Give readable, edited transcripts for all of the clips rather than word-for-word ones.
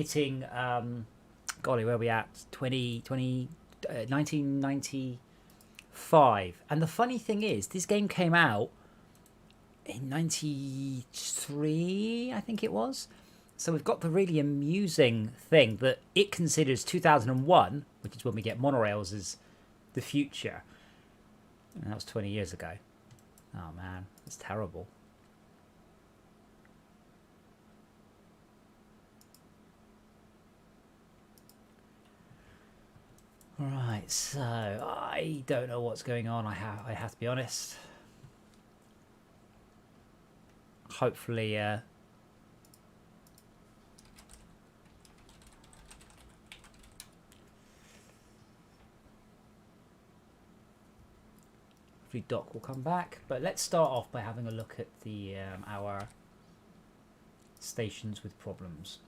hitting, golly, where are we at? 1995. And the funny thing is, this game came out in 93, I think it was. So we've got the really amusing thing that it considers 2001, which is when we get monorails, as the future. And that was 20 years ago. Oh man, that's terrible. Right, so I don't know what's going on. I have to be honest. Hopefully, hopefully Doc will come back. But let's start off by having a look at the our stations with problems.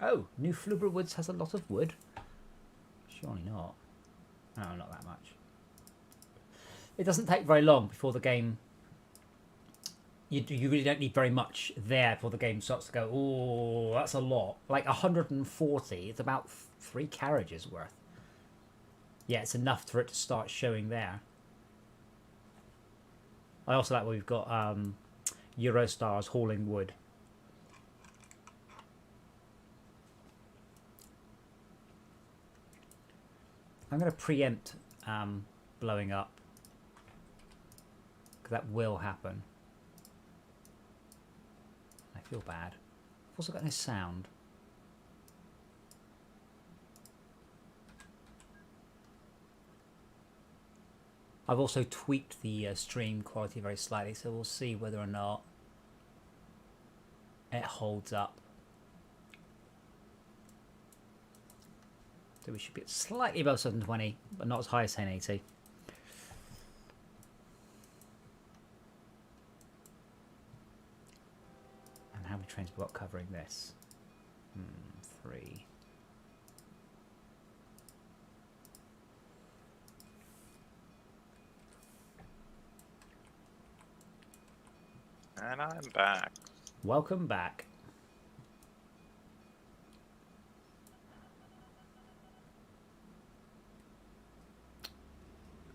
Oh, New Flubber Woods has a lot of wood. Surely not. No, not that much. It doesn't take very long before the game... You really don't need very much there before the game starts to go, oh, that's a lot. Like 140, it's about 3 carriages worth. Yeah, it's enough for it to start showing there. I also like where we've got Eurostars hauling wood. I'm going to preempt blowing up, because that will happen. I feel bad. I've also got no sound. I've also tweaked the stream quality very slightly, so we'll see whether or not it holds up. So we should be slightly above 720, but not as high as 1080. And how many trains we got covering this? 3. And I'm back. Welcome back.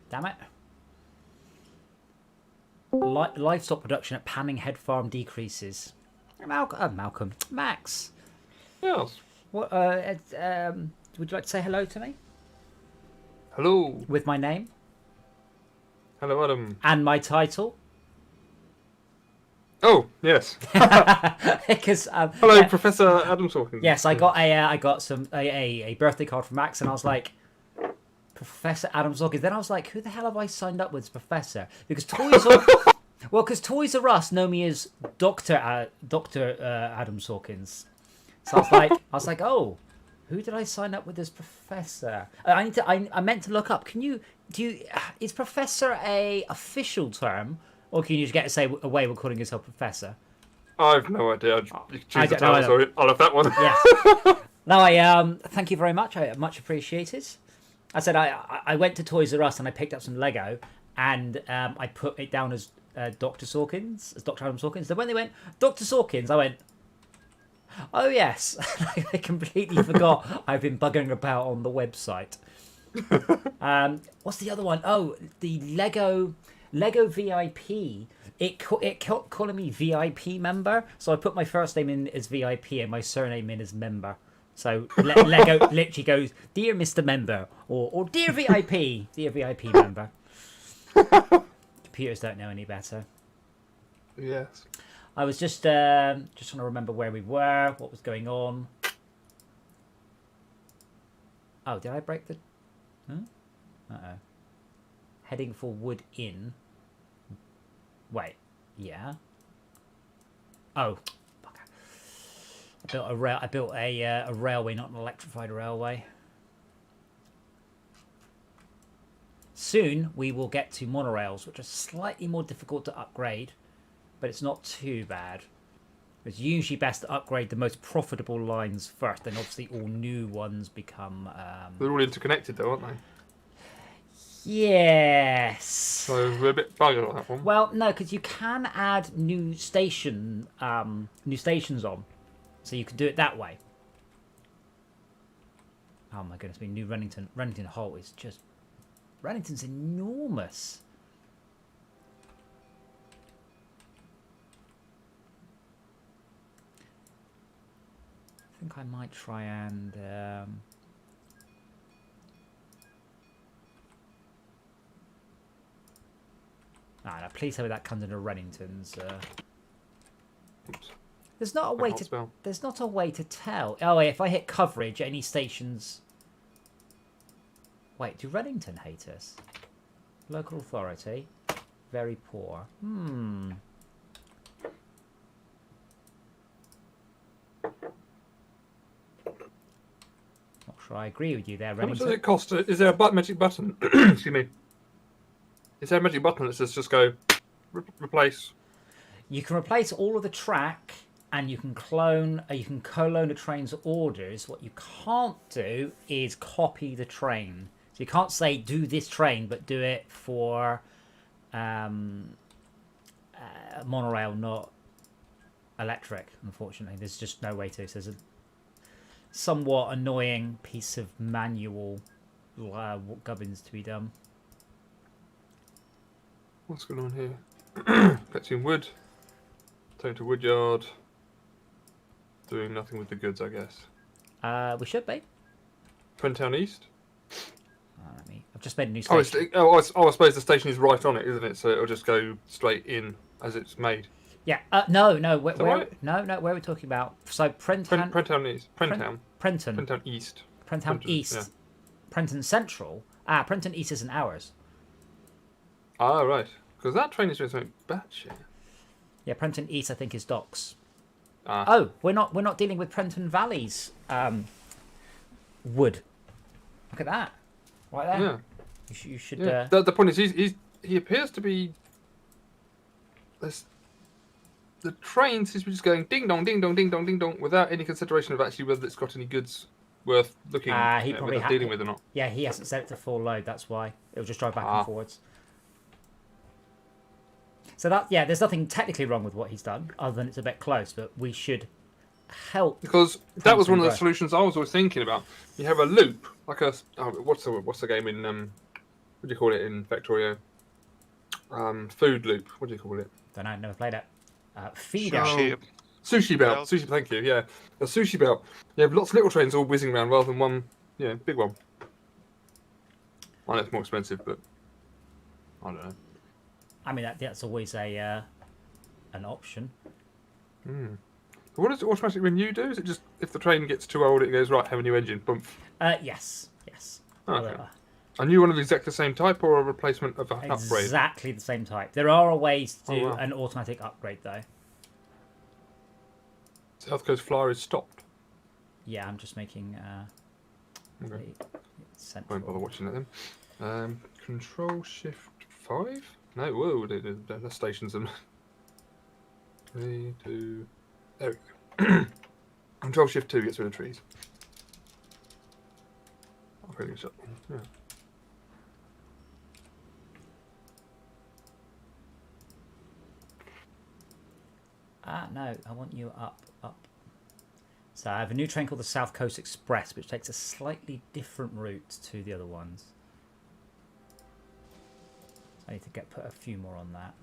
Damn it. Livestock production at Panning Head Farm decreases. Malcolm. Max. Yes. What? Would you like to say hello to me? Hello. With my name? Hello, Adam. And my title? Oh, yes. Because Hello, Professor Adam Hawkins. yes, I got a birthday card from Max, and I was like, Professor Adam Hawkins. Then I was like, who the hell have I signed up with as Professor? Because Toys R Us know me as Doctor Adam Hawkins. So I was like, oh, who did I sign up with as Professor? I meant to look up. Is Professor a official term, or can you just get to say away with calling yourself Professor? I've no idea. You can choose the don't know title, so I'll have that one. Yes. No, thank you very much. I much appreciate it. I said I went to Toys R Us and I picked up some Lego, and I put it down as Dr. Sawkins, as Dr. Adam Sawkins. Then when they went Dr. Sawkins, I went, oh yes. I completely forgot I've been bugging about on the website. What's the other one? Oh, the Lego VIP. It kept calling me VIP member, so I put my first name in as VIP and my surname in as member. So Lego literally goes, dear Mr. Member, or dear VIP, dear VIP member. Computers don't know any better. Yes. I was just trying to remember where we were, what was going on. Oh, did I break the... Uh-oh. Heading for Wood Inn. Wait, yeah. Oh, I built a railway, not an electrified railway. Soon we will get to monorails, which are slightly more difficult to upgrade, but it's not too bad. It's usually best to upgrade the most profitable lines first, then obviously all new ones become... They're all interconnected though, aren't they? Yes. So we're a bit buggered on that one. Well, no, because you can add new stations on, so you can do it that way. Oh my goodness, I mean, New Renington Holt is just... Renington's enormous. I think I might try and... no, please tell me that comes into Renington's... Oops. There's not a I way can't to... spell. There's not a way to tell. Oh, wait, if I hit coverage, any stations... Wait, do Reddington hate us? Local authority. Very poor. Not sure I agree with you there, How much does Reddington. it cost? Is there a magic button? Excuse me. Is there a magic button that says just go replace? You can replace all of the track, and you can clone. You can co-loan a train's orders. What you can't do is copy the train. So you can't say do this train, but do it for monorail, not electric. Unfortunately, there's just no way to. So there's a somewhat annoying piece of manual gubbins to be done. What's going on here? Collecting wood. Taking to wood yard. Doing nothing with the goods, I guess. We should be. Town East. I've just made a new Oh, station. I suppose the station is right on it, isn't it? So it'll just go straight in as it's made. Yeah. No. Where, right? No. Where are we talking about? So Prentown East. Prentown East. Prentown East. Yeah. Prenton Central. Prenton East isn't ours. Ah, right. Because that train is doing something batshit. Yeah, Prenton East I think is docks. Ah. Oh, we're not dealing with Prenton Valley's wood. Look at that. Right there. Yeah. You should. Yeah. The point is, he appears to be. The train seems to be just going ding dong, ding dong, ding dong, ding dong, without any consideration of actually whether it's got any goods worth looking He probably worth dealing with or not. Yeah, he hasn't set it to full load. That's why it'll just drive back and forwards. So there's nothing technically wrong with what he's done, other than it's a bit close. But we should help, because that was one of the solutions I was always thinking about. You have a loop, like a what's the game in what do you call it in Victoria? Food loop. What do you call it? Don't know. Never played it. Feeder. Sushi belt. Sushi. Thank you. Yeah, a sushi belt. You have lots of little trains all whizzing around rather than one. Yeah, big one. I know it's more expensive, but I don't know. I mean, that's always an option. What does automatic renew do? Is it just if the train gets too old, it goes right, have a new engine, bump? Yes. Okay. A new one of exactly the same type, or a replacement of an upgrade? Exactly the same type. There are ways to do wow. an automatic upgrade, though. South Coast Flyer is stopped. Yeah, I'm just making. Okay. Central. Won't bother watching it then. Control Shift 5? No, whoa, the stations are. 3, 2. There we go. Control Shift 2 gets rid of trees. I'll really shut them. Yeah. No, I want you up. So I have a new train called the South Coast Express, which takes a slightly different route to the other ones. I need to put a few more on that.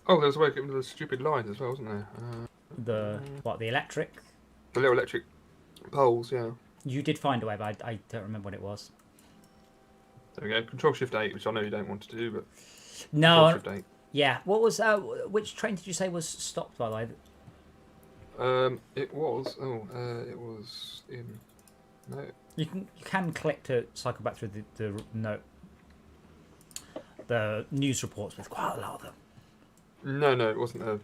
Oh, there's a way to get rid of the stupid lines as well, wasn't there? The electric? The little electric poles, yeah. You did find a way, but I don't remember what it was. There we go. Control Shift 8, which I know you don't want to do, but No. Control Shift 8. Yeah. What was? Which train did you say was stopped, by the way? It was. It was in. No. You can click to cycle back through the news reports with quite a lot of them. No, it wasn't a.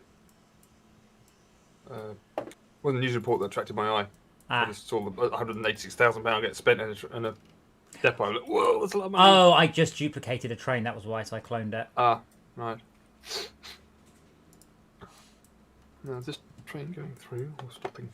Wasn't a news report that attracted my eye. I just saw the £186,000 get spent in a depot. I'm like, whoa, that's a lot of money. Oh, I just duplicated a train. That was why, so I cloned it. Ah, right. Now, is this train going through or stopping?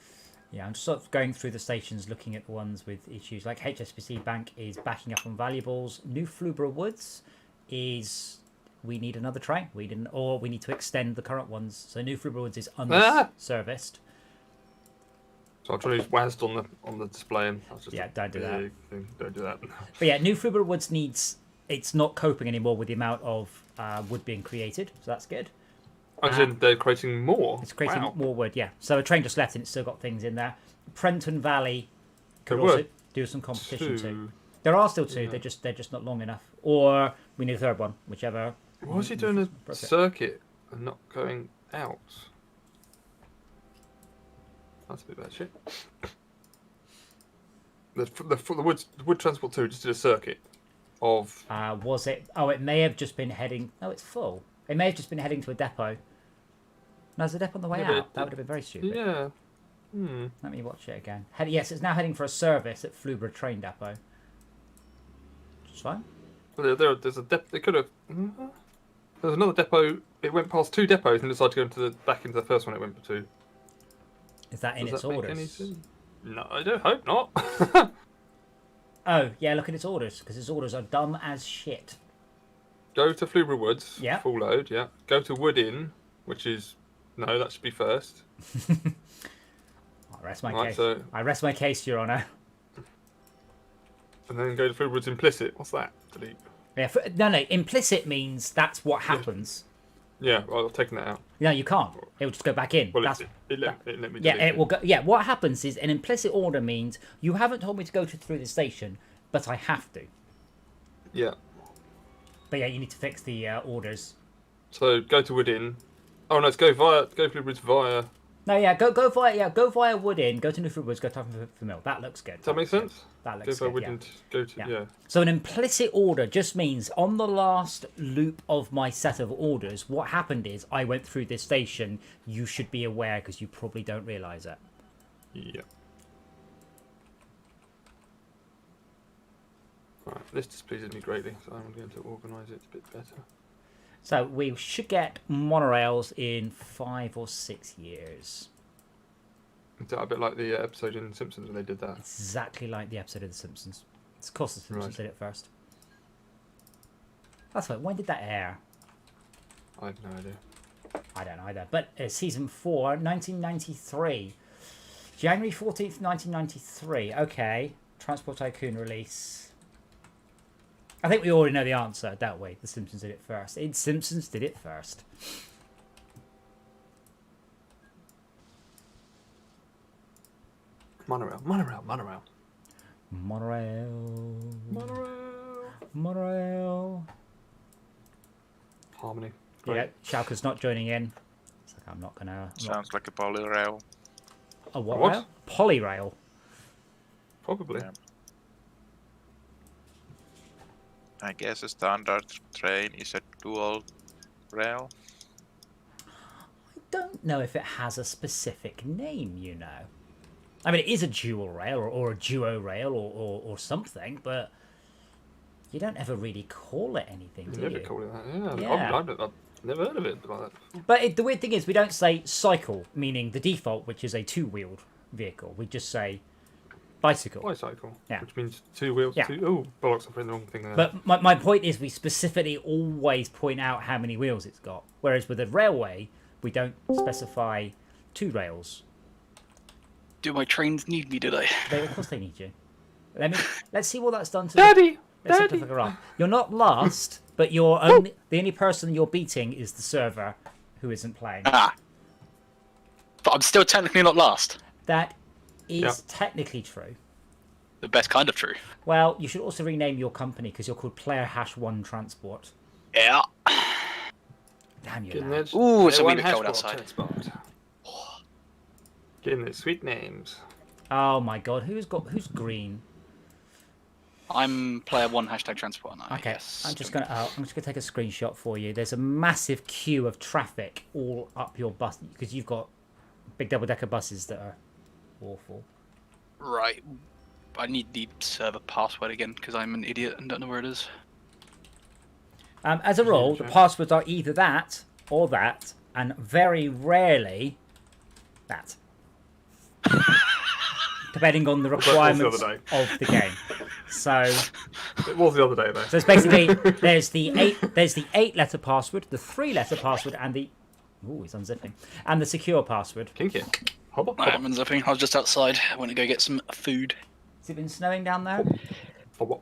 Yeah, I'm just sort of going through the stations, looking at the ones with issues. Like HSBC Bank is backing up on valuables. New Flubra Woods is we need another train. We need to extend the current ones. So New Flubra Woods is unserviced. So I'll try to use WASD on the display, and that's just Yeah, don't do that. thing. Don't do that. But yeah, New Flubber Woods it's not coping anymore with the amount of wood being created, so that's good. As in, they're creating more. It's creating Wow. more wood, yeah. So a train just left and it's still got things in there. Prenton Valley could There were also do some competition too. Two. There are still two. Yeah. They're just not long enough. Or we need a third one, whichever. Why is he doing a Perfect. circuit and not going out? That's a bit bad shit. The wood transport 2 just did a circuit of. Was it? Oh, it may have just been heading. Oh, it's full. It may have just been heading to a depot. No, there's a depot on the way Yeah, but out. That would have been very stupid. Yeah. Let me watch it again. Yes, it's now heading for a service at Flubber train depot. Which is fine. Well, there's a depot. They could have. There's another depot. It went past 2 depots and decided to go back into the first one it went to. Is that in Does its that make orders? any sense? No, I don't hope not. Oh, yeah, look at its orders, because its orders are dumb as shit. Go to Flubber Woods. Yeah. Full load. Yeah. Go to Wood Inn, which is no, that should be first. I rest my Right, case. so- I rest my case, Your Honour. And then go to Flubber Woods Implicit. What's that? Delete. Yeah, no, implicit means that's what happens. Yeah, well, I've taken that out. No, you can't. It will just go back in. Well, That's, it let me delete yeah, it it. will go. Yeah, what happens is an implicit order means you haven't told me to go through the station, but I have to. Yeah. But yeah, you need to fix the orders. So go to Wood Inn. Oh no, go Flubber Woods via. No, yeah, go via Wood Inn, go to New Fruit Woods, go to for Mill. That looks good. Does that make sense? That Go looks via good. Wood Yeah. Inn. Go to yeah. So an implicit order just means on the last loop of my set of orders, what happened is I went through this station. You should be aware because you probably don't realise it. Yeah. Right, this displeases me greatly, so I'm going to organise it a bit better. So we should get monorails in 5 or 6 years. Is that a bit like the episode in Simpsons when they did that? Exactly like the episode of The Simpsons. Of course, The Simpsons Right. did it first. That's right. When did that air? I have no idea. I don't know either. But season 4, 1993. January 14th, 1993. Okay. Transport Tycoon release. I think we already know the answer, don't we? The Simpsons did it first. The Simpsons did it first. Monorail. Monorail. Harmony. Yeah, Great. Schalke's not joining in. It's like I'm not gonna. Sounds like a polyrail. A what? What? Rail? Polyrail. Probably. Yeah. I guess a standard train is a dual rail. I don't know if it has a specific name, you know. I mean, it is a dual rail or a duo rail or something, but you don't ever really call it anything, do You never you? call it that. Yeah. Yeah. I've never heard of it like that. But the weird thing is, we don't say cycle, meaning the default, which is a two-wheeled vehicle. We just say bicycle. Bicycle. Yeah. Which means 2 wheels. Yeah. Oh, bollocks! I'm putting the wrong thing there. But my point is, we specifically always point out how many wheels it's got. Whereas with a railway, we don't specify 2 rails. Do my trains need me, do they? Of course they need you. Let's see what that's done to Daddy. let's see if I can roll. You're not last, but the only person you're beating is the server who isn't playing. Ah. But I'm still technically not last. That is Yeah. technically true. The best kind of true. Well, you should also rename your company because you're called Player Hash 1 Transport. Yeah. Damn you, Getting lad. it. Ooh, it's a wee A1 bit cold Hashbot outside. transport. Getting it. Sweet names. Oh my god, who's green? I'm player 1 hashtag transport now. Okay, Yes. I'm just gonna take a screenshot for you. There's a massive queue of traffic all up your bus because you've got big double-decker buses that are awful. Right. I need the server password again because I'm an idiot and don't know where it is. As a rule, the passwords are either that or that, and very rarely that. Depending on the was the requirements other of the game. So It was the other day though. it's basically there's the 8-letter password, the 3-letter password, and the he's unzipping, and the secure password. Kinky. Hubba, I hubba, haven't been zipping. I was just outside. I went to go get some food. Has it been snowing down there? hubba.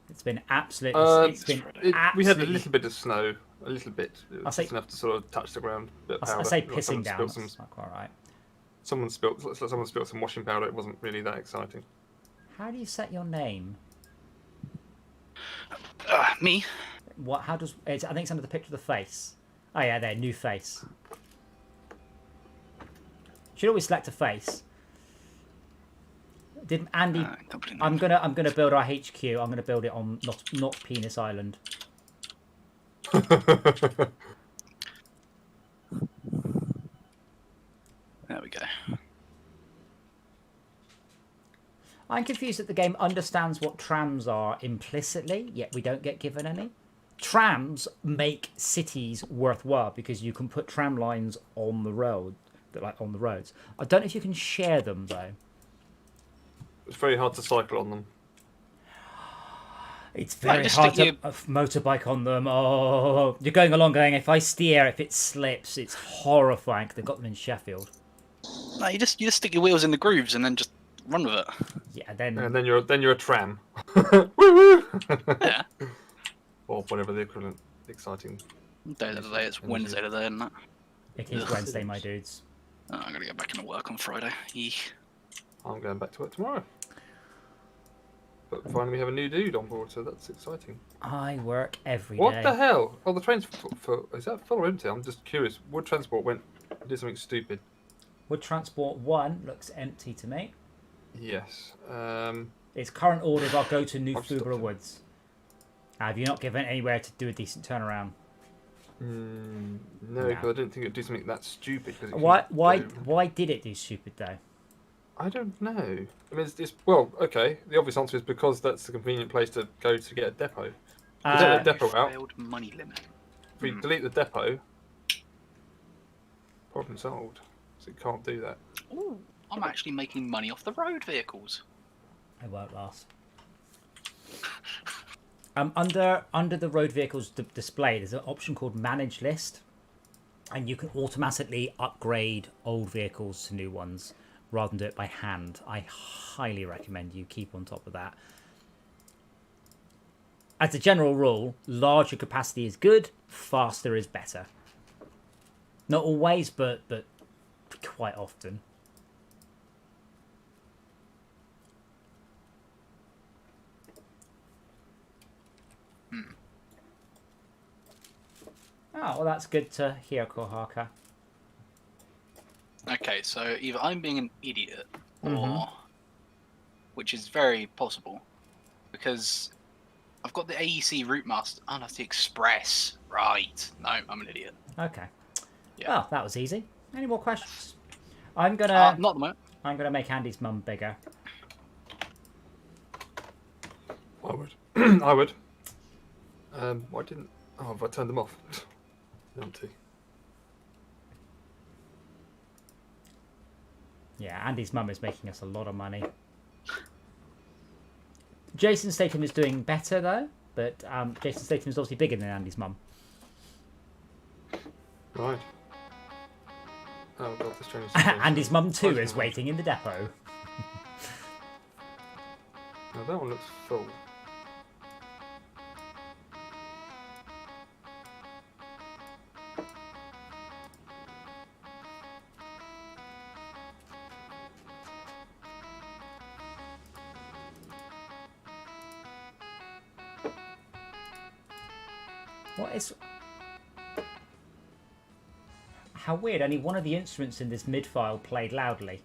It's been absolute. It's been We had a absolutely. little bit of snow, a little bit. It I'll was say- just enough to sort of touch the ground. Bit of I powder. say Like pissing someone down. spilled That's some- not quite right. Someone spilled some washing powder. It wasn't really that exciting. How do you set your name? Me? What? How does? I think it's under the picture of the face. Oh yeah, there. New face. Should always select a face. Did Andy? Company name. I'm gonna build our HQ. I'm gonna build it on not Penis Island. There we go. I'm confused that the game understands what trams are implicitly, yet we don't get given any. Trams make cities worthwhile because you can put tram lines on the road, like on the roads. I don't know if you can share them though. It's very hard to cycle on them. It's Right, very just hard to stick motorbike on them. Oh, you're going along going, if I steer, if it slips, it's horrifying. 'Cause they've got them in Sheffield. No, you just stick your wheels in the grooves and then just run with it. Yeah, then And then you're a tram. Woo woo! Yeah. Or whatever the equivalent exciting. Day to day, it's Wednesday today, isn't it? it is Ugh. Wednesday, my dudes. Oh, I'm gonna go back into work on Friday. Eek. I'm going back to work tomorrow. But finally we have a new dude on board, so that's exciting. I work every day. What the hell? Oh, the train's is that full or empty? I'm just curious. Wood Transport did something stupid. Wood Transport 1 looks empty to me. Yes. Its current orders are go to New I've stopped Fubra it. Woods. Have you not given anywhere to do a decent turnaround? No, No. because I didn't think it'd do something that stupid. 'Cause it Why did it do stupid though? I don't know. I mean, it's well, okay. The obvious answer is because that's the convenient place to go to get a depot. We take the depot out. Failed money limit. If we delete the depot, problem solved. So it can't do that. Ooh, I'm actually making money off the road vehicles. It won't last. Under the road vehicles display, there's an option called Manage List, and you can automatically upgrade old vehicles to new ones rather than do it by hand. I highly recommend you keep on top of that. As a general rule, larger capacity is good, faster is better. Not always, but quite often. Oh, well, that's good to hear, Kohaka. Okay, so either I'm being an idiot, or Mhm. which is very possible, because I've got the AEC route master. Oh, that's the express. Right. No, I'm an idiot. Okay. Yeah. Well, that was easy. Any more questions? I'm gonna Not at the moment. make Andy's mum bigger. I would. I would. Why didn't? Oh, have I turned them off? Empty. Yeah, Andy's mum is making us a lot of money. Jason Statham is doing better though, but Jason Statham is obviously bigger than Andy's mum. Right. Oh god, this train is. Andy's mum too is waiting in the depot. Now that one looks full. What is? How weird! Only one of the instruments in this mid file played loudly.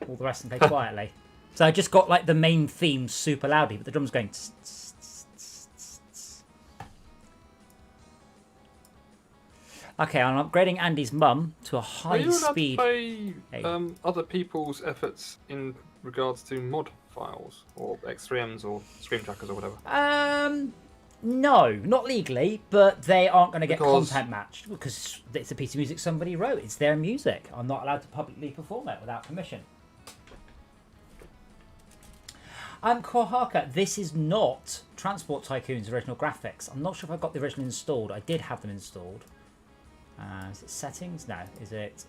All the rest of them played quietly. So I just got like the main theme super loudly, but the drums going. Tss, tss, tss, tss, tss, tss. Okay, I'm upgrading Andy's mum to a Are high you allowed speed. to play Hey. other people's efforts in regards to mod files or X3Ms or Screen Trackers or whatever? No, not legally, but they aren't going to get Because- content matched because it's a piece of music somebody wrote. It's their music. I'm not allowed to publicly perform it without permission. Kohaka, this is not Transport Tycoon's original graphics. I'm not sure if I got the original installed. I did have them installed. Is it settings? No. Is it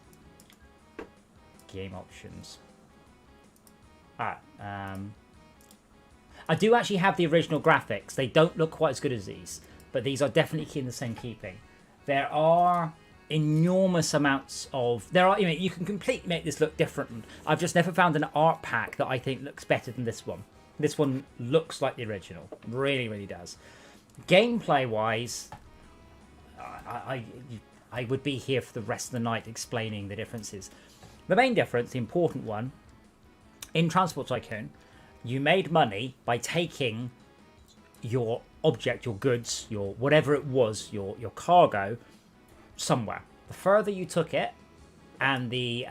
Game options. I do actually have the original graphics. They don't look quite as good as these, but these are definitely in the same keeping. There are enormous amounts of... you can completely make this look different. I've just never found an art pack that I think looks better than this one. This one looks like the original. Really, really does. Gameplay-wise, I would be here for the rest of the night explaining the differences. The main difference, the important one, in Transport Tycoon, you made money by taking your object, your goods, your whatever it was, your cargo, somewhere. The further you took it, and the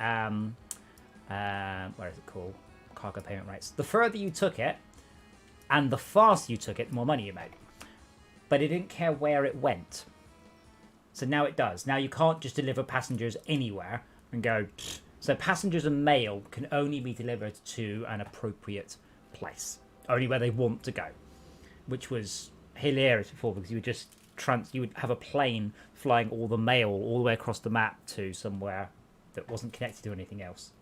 what is it called? Cargo payment rates. The further you took it, and the faster you took it, the more money you made. But it didn't care where it went. So now it does. Now you can't just deliver passengers anywhere and go... So passengers and mail can only be delivered to an appropriate place. Only where they want to go. Which was hilarious before, because you would just you would have a plane flying all the mail all the way across the map to somewhere that wasn't connected to anything else.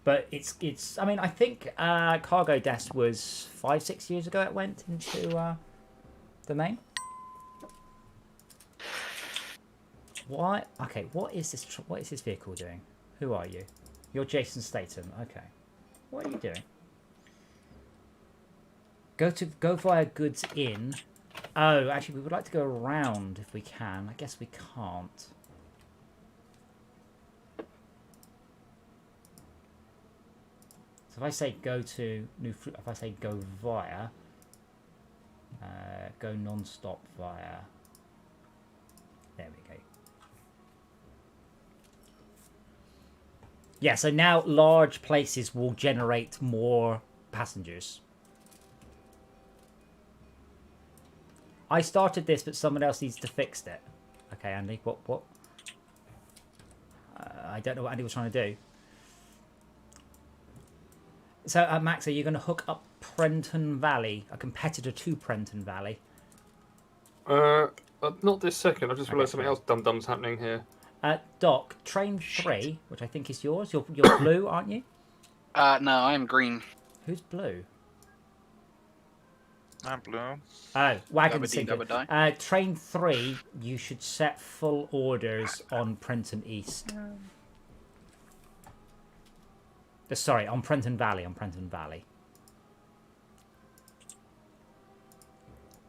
But it's I mean, I think Cargo Desk was 5-6 years ago it went into the main. Why? Okay, what is this vehicle doing? Who are you? You're Jason Statham. Okay. What are you doing? Go via goods in. Oh, actually, we would like to go around if we can. I guess we can't. So if I say go to new, if I say go via, go non-stop via. There we go. Yeah, so now large places will generate more passengers. I started this, but someone else needs to fix it. Okay, Andy, what? I don't know what Andy was trying to do. So, Max, are you going to hook up Prenton Valley, a competitor to Prenton Valley? Not this second. I just realised something else dumb-dumb's happening here. Doc, Train 3, which I think is yours. You're blue, aren't you? No, I am green. Who's blue? I'm blue. Oh, Wagon Dabba-dee, Sinker. dabba-die. Train 3, you should set full orders on Prenton East. Sorry, on Prenton Valley.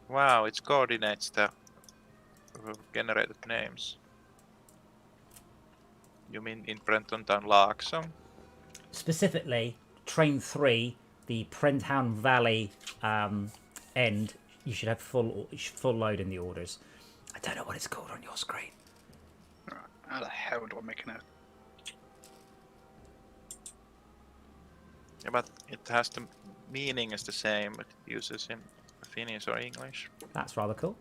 Wow, it's coordinates that generated names. You mean in Prenton Town Larkson? Specifically, Train 3, the Prenton Valley end, you should have full load in the orders. I don't know what it's called on your screen. Right. How the hell do I make a note? Yeah, but it has the meaning is the same, but it uses in Finnish or English. That's rather cool.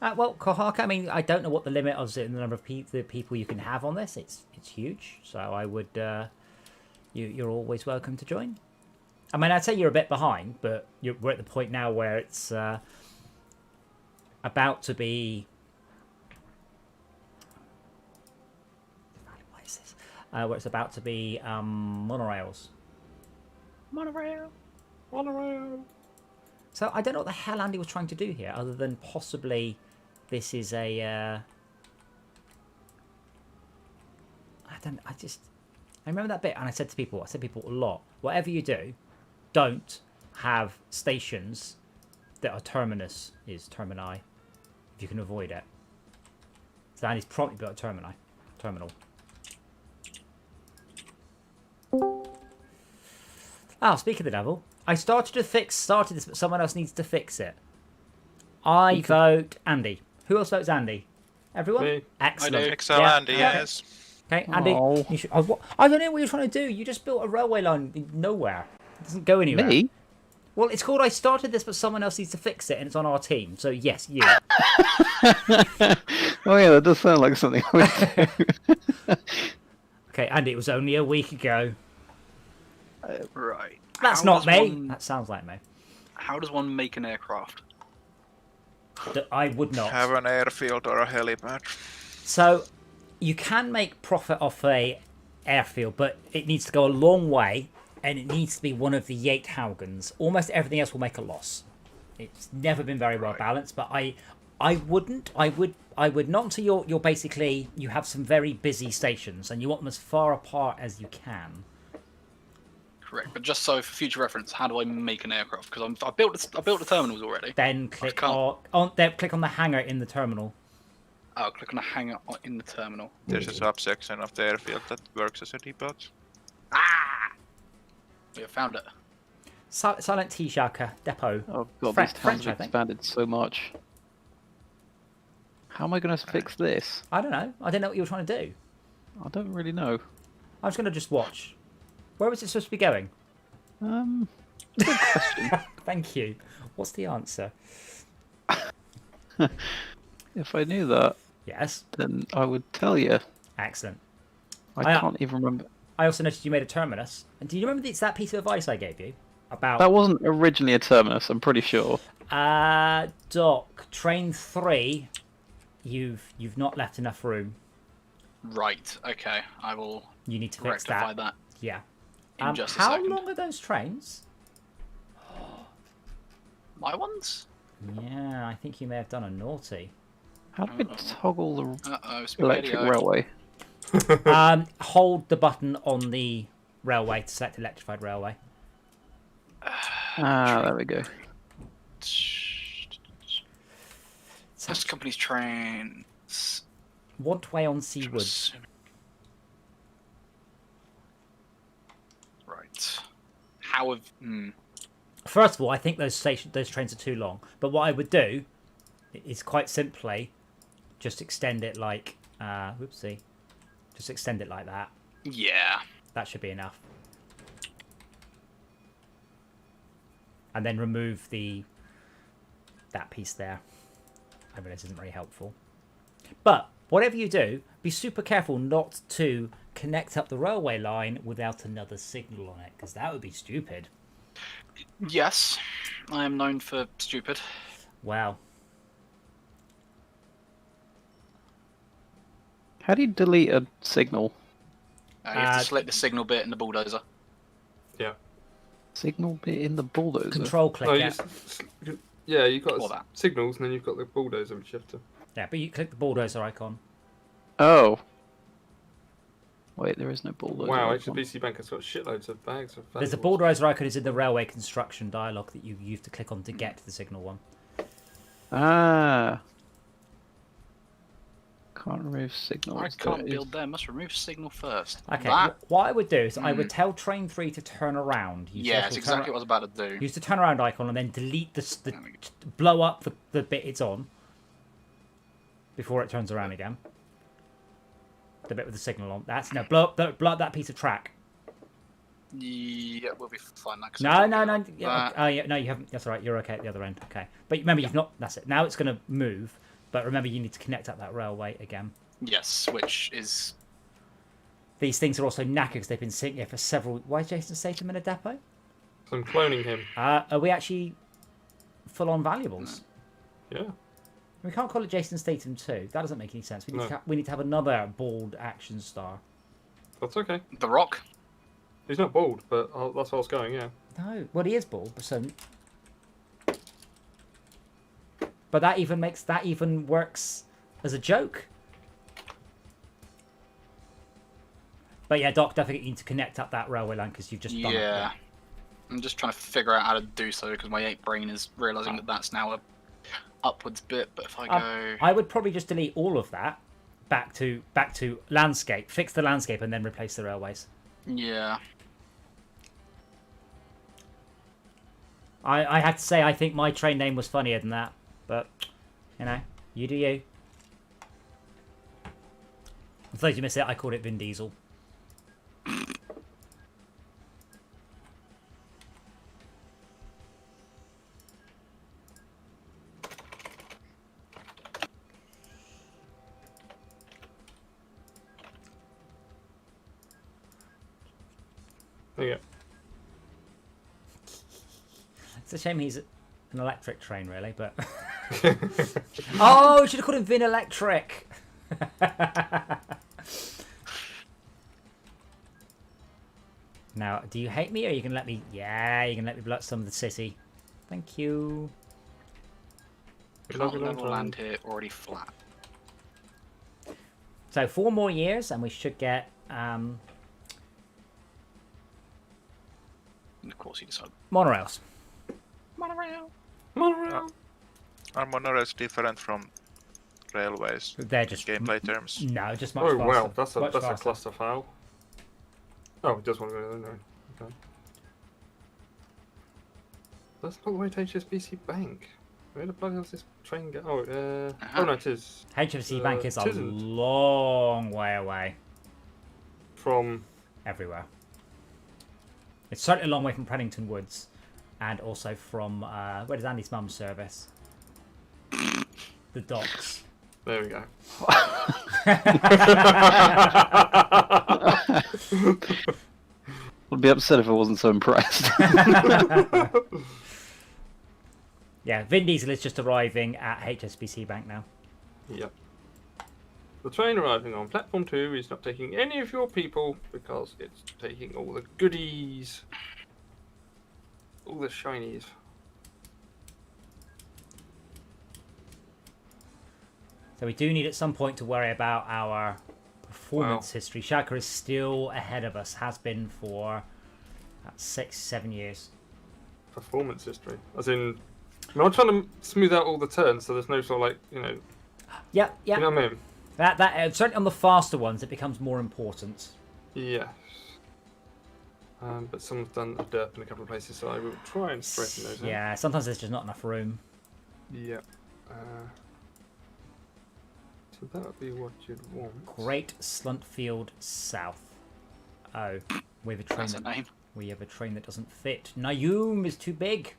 Well, Kohaka, I mean, I don't know what the limit of the number of people you can have on this. It's huge, so I would. You're always welcome to join. I mean, I'd say you're a bit behind, but we're at the point now where it's about to be. What is this? Where it's about to be monorails. Monorail. So I don't know what the hell Andy was trying to do here, other than possibly this is a. I remember that bit, and I said to people a lot, whatever you do, don't have stations that are terminus is termini, if you can avoid it. So Andy's promptly built a terminal. Ah, speak of the devil. I started this, but someone else needs to fix it. I vote Andy. Who else votes Andy? Everyone? Me. Excellent. I do. Excel Yeah. Andy, yes. Okay, Andy. Oh. You should, I don't know what you're trying to do. You just built a railway line in nowhere. It doesn't go anywhere. Me? Well, it's called I started this, but someone else needs to fix it, and it's on our team. So, yes, you. Oh yeah, that does sound like something I would do. Okay, Andy, it was only a week ago. Right. That's How not does me. one- That sounds like me. How does one make an aircraft? That I would not. Have an airfield or a helipad. So you can make profit off a airfield, but it needs to go a long way, and it needs to be one of the Yate Haugans. Almost everything else will make a loss. It's never been very well balanced, but I would not until you're basically, you have some very busy stations and you want them as far apart as you can. Correct, but just so for future reference, how do I make an aircraft? Because I built the terminals already. Then click click on the hangar in the terminal. Oh, click on the hangar in the terminal. There's a subsection of the airfield that works as a depot. Ah! We have found it. Silent T Shaka depot. Oh god, French, these towns I have think. expanded so much. How am I going to fix this? I don't know. I don't know what you were trying to do. I don't really know. I'm just going to just watch. Where was it supposed to be going? Good question. Thank you. What's the answer? If I knew that, Yes. then I would tell you. Excellent. I can't even remember. I also noticed you made a terminus. And do you remember that piece of advice I gave you about? That wasn't originally a terminus, I'm pretty sure. Doc, train 3. You've not left enough room. Right. Okay. I will You need to fix rectify that. that. Yeah. In just a how second. long are those trains? My ones? Yeah, I think you may have done a naughty. How do I toggle the Uh-oh, electric spaghetti-o. railway? Hold the button on the railway to select electrified railway. Ah, there we go. Test company's trains. Want way on Seawood. Right. How have... First of all, I think those trains are too long. But what I would do is quite simply just extend it like... whoopsie. Just extend it like that. Yeah. That should be enough. And then remove that piece there. I realise isn't very helpful. But whatever you do, be super careful not to connect up the railway line without another signal on it, because that would be stupid. Yes. I am known for stupid. Wow. How do you delete a signal? You have to select the signal bit in the bulldozer. Yeah. Signal bit in the bulldozer? Control click No, it. yeah, you've got All that. signals, and then you've got the bulldozer, which you have to. Yeah, but you click the bulldozer icon. Oh. Wait, there is no bulldozer. Wow, icon. HSBC Bank has got shitloads of bags of There's a valuables. bulldozer icon is in the railway construction dialog that you have to click on to get to the signal one. Ah. Can't remove signal. I can't build there. Must remove signal first. Okay, That, what I would do is I would tell train 3 to turn around. Use yeah, the it's turn- exactly what I was about to do. Use the turnaround icon and then delete blow up the bit it's on before it turns around again. The bit with the signal on. Blow up that piece of track. Yeah, we'll be fine. That, 'cause No. I Yeah, that. no, you haven't. That's all right. You're okay at the other end. Okay, but remember, you've not. That's it. Now it's going to move. But remember, you need to connect up that railway again. Yes, which is... These things are also knackered because they've been sitting here for several... Why is Jason Statham in a depot? So I'm cloning him. Are we actually full-on valuables? Yeah. We can't call it Jason Statham 2. That doesn't make any sense. We need to have another bald action star. That's okay. The Rock? He's not bald, but that's where I was going, yeah. No, well, he is bald, but that even works as a joke. But yeah, Doc, definitely need to connect up that railway line because you've just done it. Yeah. I'm just trying to figure out how to do so because my 8 brain is realising that that's now a upwards bit, but if I go... I would probably just delete all of that back to landscape, fix the landscape, and then replace the railways. Yeah. I have to say, I think my train name was funnier than that, but, you know, you do you. For those who missed it, I called it Vin Diesel. There you It's a shame he's an electric train, really, but... Oh, we should have called him Vin Electric! Now, do you hate me, or you can let me? Yeah, you can let me blow up some of the city. Thank you. Can't level land here, already flat. So 4 more years, and we should get And of course, you decide. monorails. Monorail. Monorail. Are monorails different from railways? They're just Gameplay terms. No, just much Oh faster. wow, that's a Much that's a faster. cluster file. Oh, just want to go there. Okay. That's not the way to HSBC Bank. Where the bloody hell does this train go? Oh, oh no, it is HFC Bank is a tisn't. long way away. From Everywhere. It's certainly a long way from Pennington Woods, and also from where does Andy's mum service? The docks. there we go. I'd be upset if I wasn't so impressed. Yeah, Vin Diesel is just arriving at HSBC Bank now. Yep. The train arriving on platform 2 is not taking any of your people because it's taking all the goodies. All the shinies. So we do need at some point to worry about our performance history. Shaka is still ahead of us, has been for 6-7 years. Performance history. As in, I'm trying to smooth out all the turns so there's no sort of like, Yep, yep. you know what I mean? That certainly on the faster ones, it becomes more important. Yes. But someone's done a derp in a couple of places, so I will try and straighten those out. Yeah, sometimes there's just not enough room. Yep. So that would be what you'd want. Great Sluntfield South. Oh, we have a train. That's a name. We have a train that doesn't fit. Nayum is too big.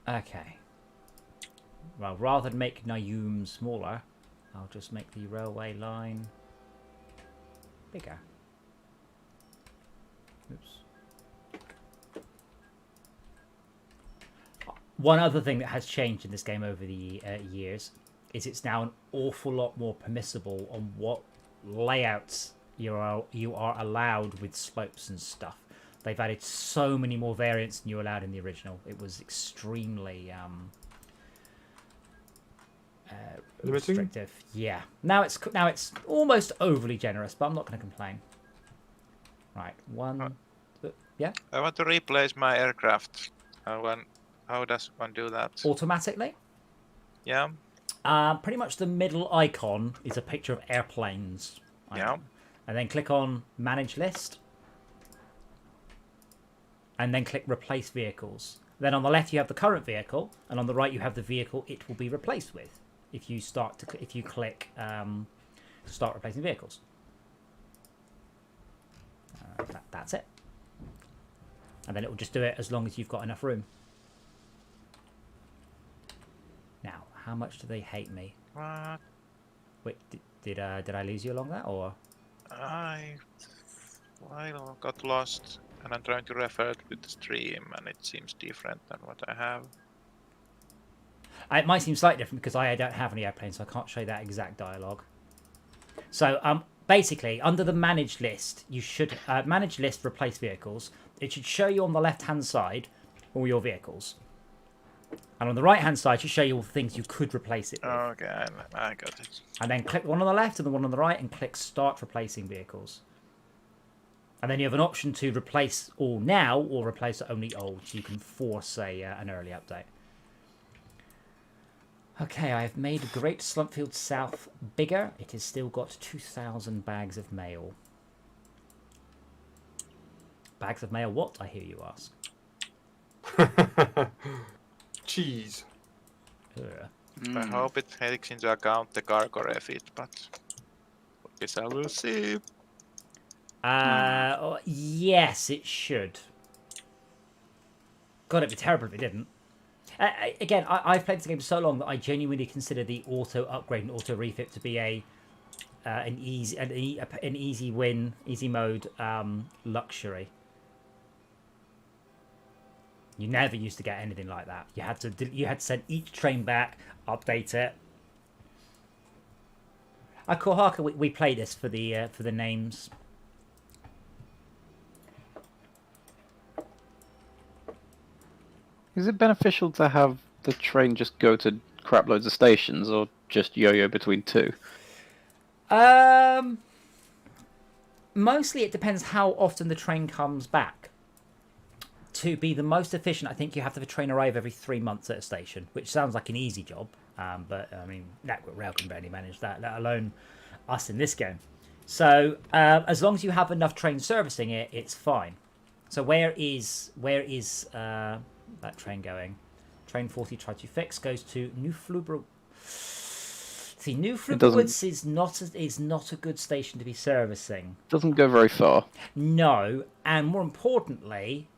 Okay. Well, rather than make Nayum smaller, I'll just make the railway line bigger. Oops. One other thing that has changed in this game over the years is it's now an awful lot more permissible on what layouts you are allowed with slopes and stuff. They've added so many more variants than you were allowed in the original. It was extremely restrictive. Yeah. Now it's almost overly generous, but I'm not going to complain. Right. Yeah. I want to replace my aircraft. How does one do that? Automatically. Yeah. Pretty much the middle icon is a picture of airplanes. Yeah. And then click on Manage List. And then click Replace Vehicles. Then on the left you have the current vehicle, and on the right you have the vehicle it will be replaced with. If you click Start Replacing Vehicles. That's it. And then it will just do it as long as you've got enough room. Now, how much do they hate me? What? Wait, did I lose you along that, or? I got lost, and I'm trying to refer to the stream, and it seems different than what I have. It might seem slightly different because I don't have any airplanes, so I can't show you that exact dialogue. So basically, under the Manage List, you should Manage List Replace Vehicles. It should show you on the left-hand side all your vehicles. And on the right-hand side, it should show you all the things you could replace it with. Okay, I got it. And then click the one on the left and the one on the right and click Start Replacing Vehicles. And then you have an option to replace all now or replace only old. So you can force an early update. Okay, I have made Great Slumpfield South bigger. It has still got 2,000 bags of mail. Bags of mail what, I hear you ask? Cheese. I hope it takes into account the cargo refit, but guess I will see. Yes, it should. God, it'd be terrible if it didn't. Again, I've played this game so long that I genuinely consider the auto upgrade and auto refit to be an easy win, easy mode luxury. You never used to get anything like that. You had to send each train back, update it. Kohaka, we play this for the names. Is it beneficial to have the train just go to crap loads of stations, or just yo-yo between two? Mostly it depends how often the train comes back. To be the most efficient, I think you have to have a train arrive every 3 months at a station, which sounds like an easy job. But, I mean, Network Rail can barely manage that, let alone us in this game. So, as long as you have enough trains servicing it, it's fine. So where is that train going? Train 40 try to fix goes to New Flubber. See, New Flubber Woods is not a good station to be servicing. Doesn't go very far. No, and more importantly,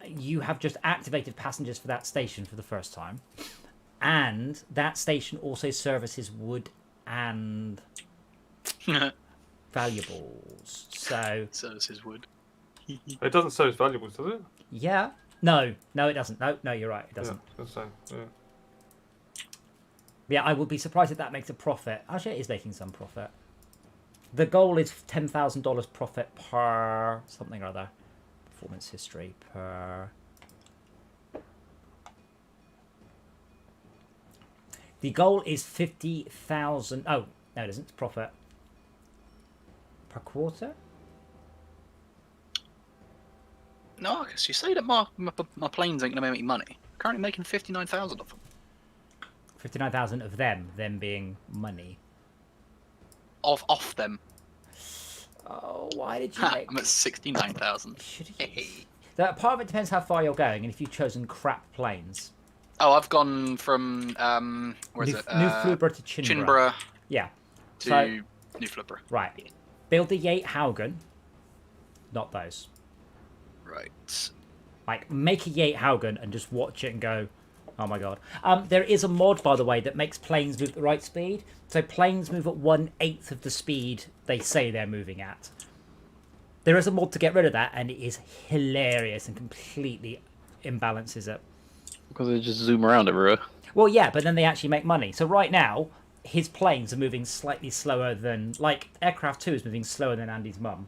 you have just activated passengers for that station for the first time, and that station also services wood and valuables. So services wood. It doesn't service valuables, does it? Yeah. No, it doesn't. No, you're right. It doesn't. Yeah, I was gonna say, yeah. Yeah, I would be surprised if that makes a profit. Actually, it is making some profit. The goal is $10,000 profit per something or other. Performance history per... The goal is 50,000... Oh, no, it isn't. It's profit. Per quarter? No, because you say that my planes ain't going to make me money. Currently making 59,000 of them. 59,000 of them being money. Off them. Oh, why did you make... I'm at 69,000. That part of it depends how far you're going and if you've chosen crap planes. Oh, I've gone from where is it? New Flubber to Chinbra. Chinbra. Yeah. To So, New Flubber. right. Build the Yate Haugen. Not those. Right. Like, make a Yate Haugen and just watch it and go, oh my god. There is a mod, by the way, that makes planes move at the right speed. So planes move at 1/8 of the speed they say they're moving at. There is a mod to get rid of that, and it is hilarious and completely imbalances it. Because they just zoom around everywhere. Well, yeah, but then they actually make money. So right now, his planes are moving slightly slower than... Like, Aircraft 2 is moving slower than Andy's mum.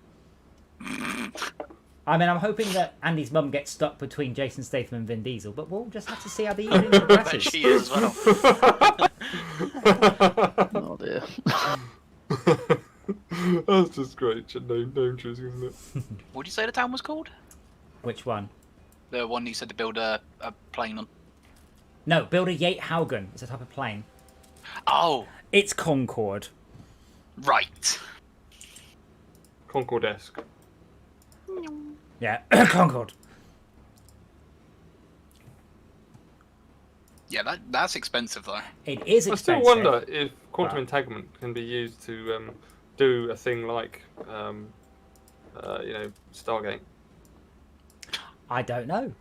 I mean, I'm hoping that Andy's mum gets stuck between Jason Statham and Vin Diesel, but we'll just have to see how the evening I bet progresses. she is as well. Oh dear. That's just great name choosing, isn't it? What did you say the town was called? Which one? The one you said to build a plane on. No, build a Yate Haugen. It's a type of plane. Oh, It's Concorde. right. Concorde-esque. Yeah, Concorde. Yeah, that's expensive though. It is I expensive. still wonder if quantum Wow. entanglement can be used to do a thing like, Stargate. I don't know.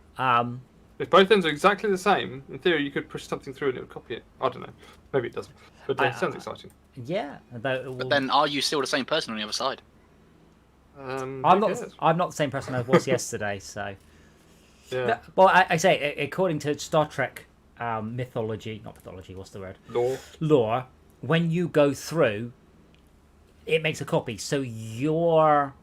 If both ends are exactly the same, in theory you could push something through and it would copy it. I don't know. Maybe it doesn't. But it sounds exciting. Yeah. Though it will... But then, are you still the same person on the other side? I'm who not. cares? I'm not the same person I was yesterday. So. Yeah. Well, I say according to Star Trek mythology, not mythology. What's the word? Law. When you go through, it makes a copy. So your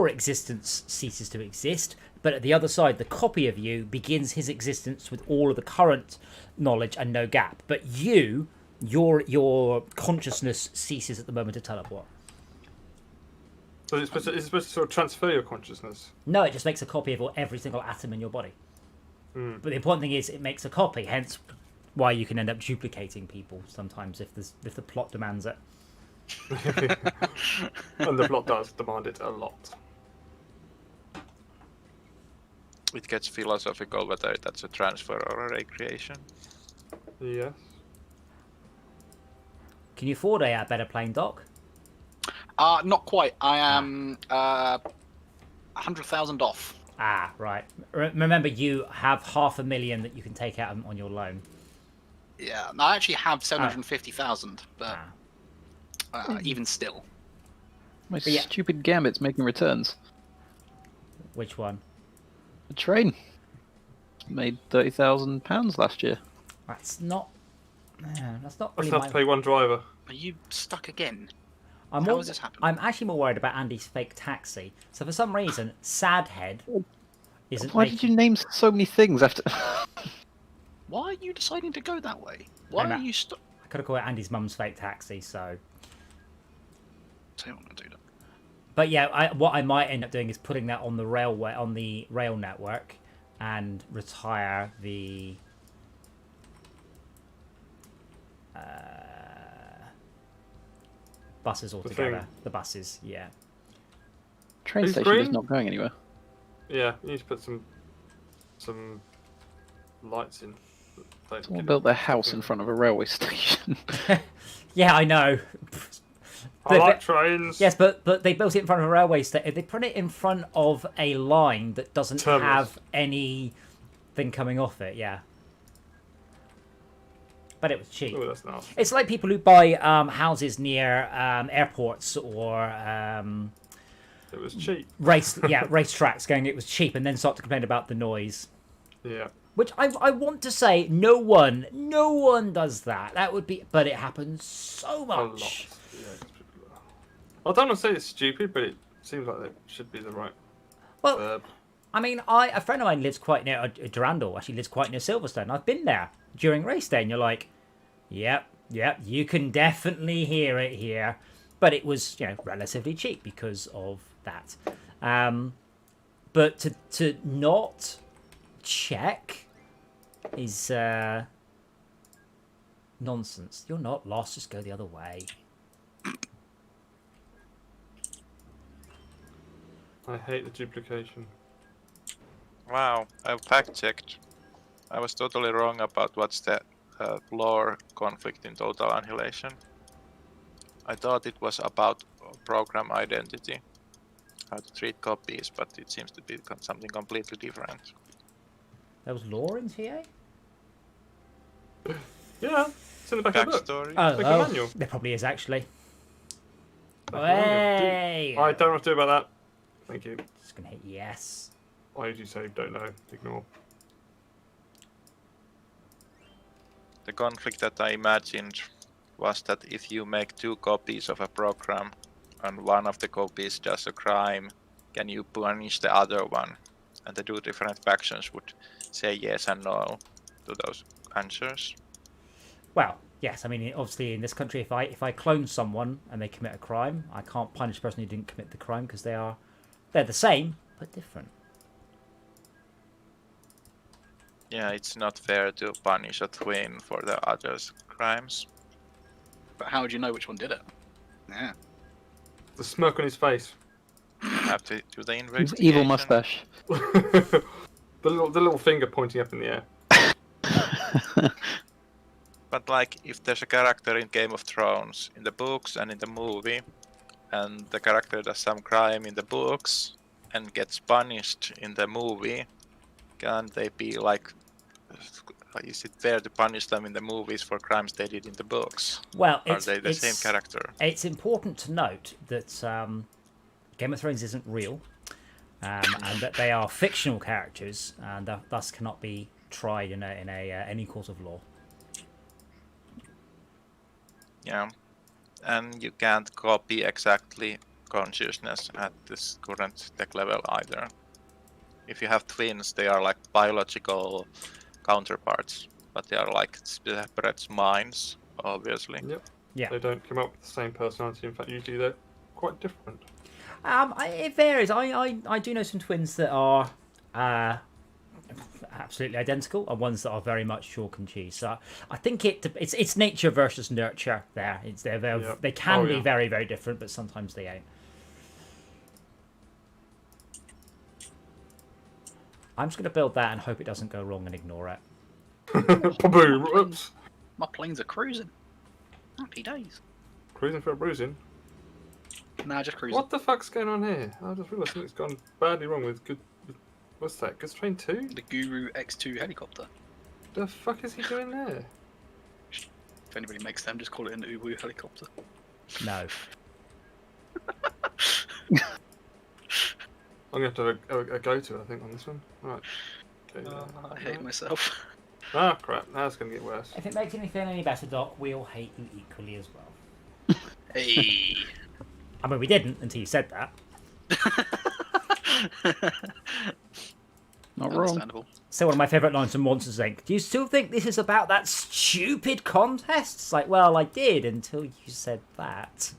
existence ceases to exist, but at the other side, the copy of you begins his existence with all of the current knowledge and no gap. But your consciousness ceases at the moment of teleport. So it's supposed to sort of transfer your consciousness. No, it just makes a copy of every single atom in your body. Mm. But the important thing is it makes a copy, hence why you can end up duplicating people sometimes if the plot demands it. And the plot does demand it a lot. It gets philosophical whether that's a transfer or a recreation. Yes. Can you afford a better plane, Doc? Not quite. I am 100,000 off. Ah, right. Remember, you have 500,000 that you can take out on your loan. Yeah, no, I actually have 750,000, but even still. My Yeah. stupid Gambit's making returns. Which one? The train made £30,000 last year. That's not. That's not That's really enough my. to pay one driver. Are you stuck again? I'm How more, has this happened? I'm actually more worried about Andy's fake taxi. So for some reason, Sadhead isn't. Why did you name so many things after? Why are you deciding to go that way? Why I'm are at- you stuck? I could have called it Andy's mum's fake taxi. So, I don't want to do that. but yeah, what I might end up doing is putting that on the railway, on the rail network, and retire the. Buses altogether. The buses, yeah. Train Who's station is green? not going anywhere. Yeah, you need to put some lights in. Don't Someone get built it. their house in front of a railway station. Yeah, I know. I like trains. Yes, but they built it in front of a railway station. They put it in front of a line that doesn't Terminus. have anything coming off it. Yeah, but it was cheap. Oh, that's nice. It's like people who buy houses near airports or It was cheap. racetracks, going it was cheap, and then start to complain about the noise. Yeah. Which I want to say, no one does that. That would be, but it happens so A lot. much. Yeah, 'cause people I don't want to say it's stupid, but it seems like it should be the right Well, verb. I mean, a friend of mine lives quite near Durandal. Actually, lives quite near Silverstone. I've been there during race day, and you're like, yep, you can definitely hear it here. But it was, relatively cheap because of that. But to not check is nonsense. You're not lost. Just go the other way. I hate the duplication. Wow, I fact checked. I was totally wrong about what's the lore conflict in Total Annihilation. I thought it was about program identity, how to treat copies, but it seems to be something completely different. There was lore in TA? Yeah, it's in the back of the book. Backstory. Oh, Like a manual. there probably is actually. Like a manual. Hey! I don't know what to do about that. Thank you. Just gonna hit yes. Why did you say don't know? Ignore. The conflict that I imagined was that if you make 2 copies of a program and one of the copies does a crime, can you punish the other one? And the 2 different factions would say yes and no to those answers. Well, yes. I mean, obviously, in this country, if I clone someone and they commit a crime, I can't punish the person who didn't commit the crime because they're the same but different. Yeah, it's not fair to punish a twin for the other's crimes. But how would you know which one did it? Yeah. The smirk on his face. You have to do the His investigation. evil mustache. the little finger pointing up in the air. But like, if there's a character in Game of Thrones, in the books and in the movie, and the character does some crime in the books and gets punished in the movie, can they be like, is it fair to punish them in the movies for crimes they did in the books? Well, Are they the same character? It's important to note that Game of Thrones isn't real, and that they are fictional characters, and thus cannot be tried in any court of law. Yeah, and you can't copy exactly consciousness at this current tech level either. If you have twins, they are like biological counterparts, but they are like separate minds, obviously. Yep. Yeah. They don't come up with the same personality. In fact, usually they're quite different. It varies. I do know some twins that are absolutely identical, and ones that are very much chalk and cheese. So I think it's nature versus nurture. There, they can be very, very different, but sometimes they ain't. I'm just going to build that and hope it doesn't go wrong and ignore it. Boom! Oops. My planes are cruising. Happy days. Cruising for a bruising. Nah, just cruising. What the fuck's going on here? I just realised something's gone badly wrong with What's that? Goods Train 2? The Guru X2 helicopter. The fuck is he doing there? If anybody makes them, just call it an Uwu helicopter. No. I'm going to have a go-to, I think, on this one. Right. Okay, I hate myself. Ah, crap. Now it's going to get worse. If it makes anything any better, Doc, we all hate you equally as well. Hey. I mean, we didn't until you said that. Not wrong. Understandable. So one of my favourite lines from Monsters Inc. Do you still think this is about that stupid contest? It's like, well, I did until you said that.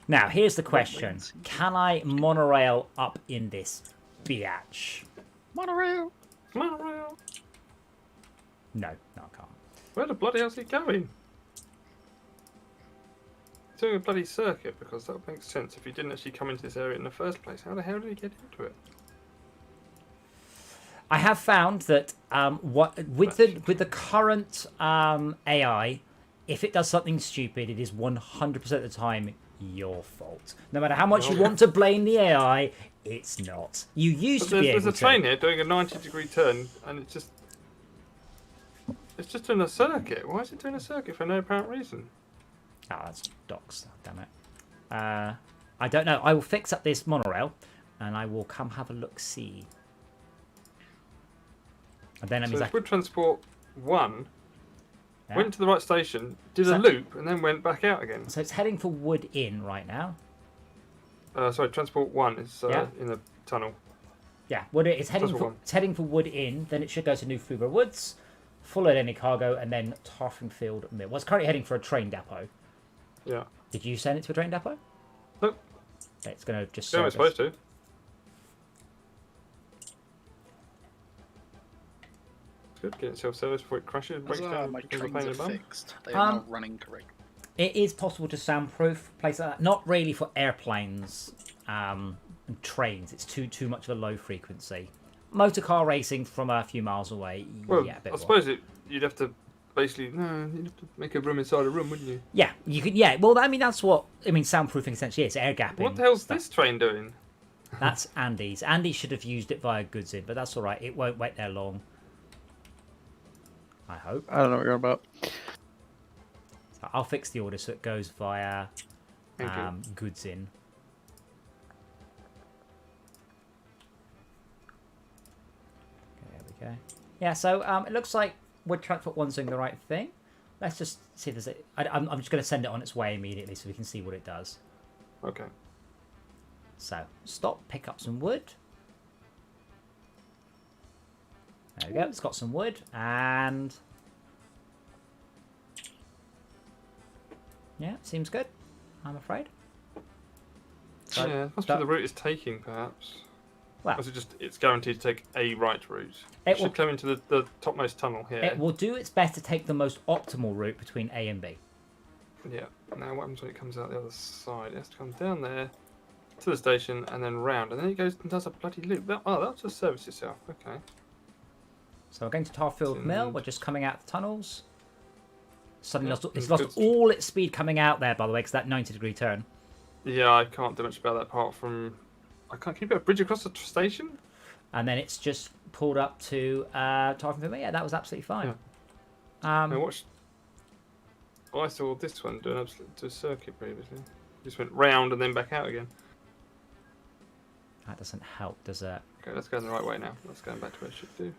Now, here's the question. Can I monorail up in this biatch? Monorail. Monorail. No, I can't. Where the bloody hell's he going? He's doing a bloody circuit, because that would make sense if he didn't actually come into this area in the first place. How the hell did he get into it? I have found that with the current AI, if it does something stupid, it is 100% of the time your fault. No matter how much you want to blame the AI, it's not. You used to be able to. There's a train here doing a 90-degree turn, and it's just doing a circuit. Why is it doing a circuit for no apparent reason? Oh, that's Doc's. Damn it. I don't know. I will fix up this monorail, and I will come have a look-see. And then So Wood Transport 1 went to the right station, did So- a loop, and then went back out again. So it's heading for Wood Inn right now. Sorry, Transport 1 is Yeah. in the tunnel. Yeah, it's heading Transport for one. it's heading for Wood Inn. Then it should go to New Fuba Woods, full of any cargo, and then Tarfingfield Mill. Well, it's currently heading for a train depot. Yeah. Did you send it to a train depot? Nope. It's going to just. So it's service. supposed to. It's good. Get it self-service before it crashes. Breaks down. My becomes a trains pain in are the bum. fixed. They are Um, not running correctly. It is possible to soundproof a place like that. Not really for airplanes and trains. It's too much of a low frequency. Motor car racing from a few miles away. Well, yeah, a bit I more. suppose you'd have to basically you'd have to make a room inside a room, wouldn't you? Yeah, you could. Yeah, well, I mean that's what soundproofing essentially is. Air gapping. What the hell's stuff. this train doing? That's Andy's. Andy should have used it via goods in, but that's all right. It won't wait there long. I hope. I don't know what you're on about. So I'll fix the order so it goes via Thank you. goods in. Okay, there we go. Yeah, so it looks like Wood Transport 1's doing the right thing. Let's just see if there's I'm just going to send it on its way immediately so we can see what it does. Okay. So, stop, pick up some wood. There we go, it's got some wood, and... yeah, seems good, I'm afraid. So, Yeah, must be the route it's taking, perhaps. well, Or is it just it's guaranteed to take a right route? It It should will- come into the topmost tunnel here. it will do its best to take the most optimal route between A and B. Yeah. Now what happens when it comes out the other side? It has to come down there to the station and then round, and then it goes and does a bloody loop. That'll just service itself. Okay. So we're going to Tarfield Hmm. Mill, we're just coming out the tunnels. Suddenly Yeah, it's it's lost good. all its speed coming out there, by the way, because that 90-degree turn. Yeah, I can't do much about that apart from I can't keep a bridge across the station. And then it's just pulled up to Tarfield Mill. Yeah, that was absolutely fine. I watched. I saw this one do an absolute circuit previously. Just went round and then back out again. That doesn't help, does it? Okay, let's go the right way now. Let's go back to where it should do.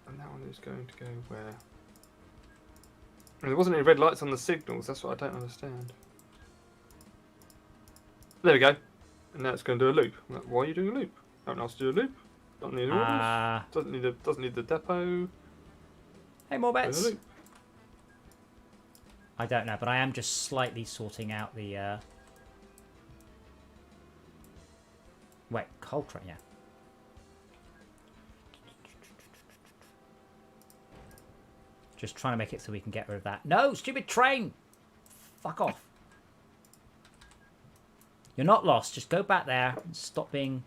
And that one is going to go where? And there wasn't any red lights on the signals. That's what I don't understand. There we go. And now it's going to do a loop. I'm like, why are you doing a loop? No one else to do a loop. Doesn't need orders. Doesn't need the depot. Hey, more Do a bets. loop. I don't know, but I am just slightly sorting out the... Wait, Coltrane, yeah. Just trying to make it so we can get rid of that. No, stupid train! Fuck off. You're not lost. Just go back there and stop being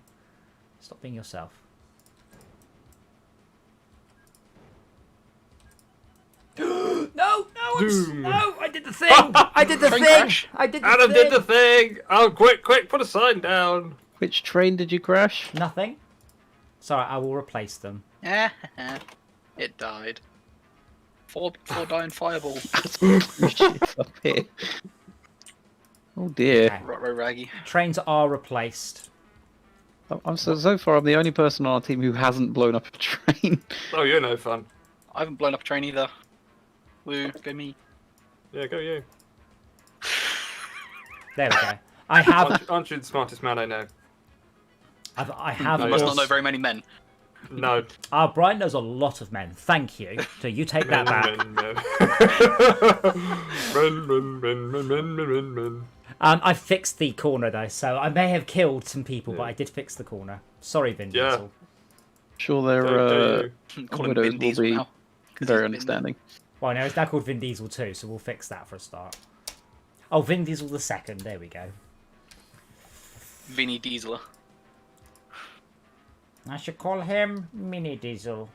yourself. No, Doom. no, I did the thing! I did the Train thing! crash. I did the Adam thing! did the thing! Oh, quick, put a sign down! Which train did you crash? Nothing. Sorry, I will replace them. It died. Four dying fireballs. Shit up here. Oh dear. Okay. Right, Raggy. Trains are replaced. I'm so far I'm the only person on our team who hasn't blown up a train. Oh, you're no fun. I haven't blown up a train either. Woo, go me. Yeah, go you. There we go. I have. Aren't you the smartest man I know? I have. No, You must also- not know very many men. No. Brian knows a lot of men. Thank you. So you take that back. Men. I fixed the corner though, so I may have killed some people, but I did fix the corner. Sorry, Vin Yeah. Diesel. Sure, Don't they're Call him widows Vin will Diesel be now. 'cause he's very been understanding. Well, no, it's now called Vin Diesel 2, so we'll fix that for a start. Oh, Vin Diesel the second. There we go. Vinny Dieseler. I should call him Mini Diesel.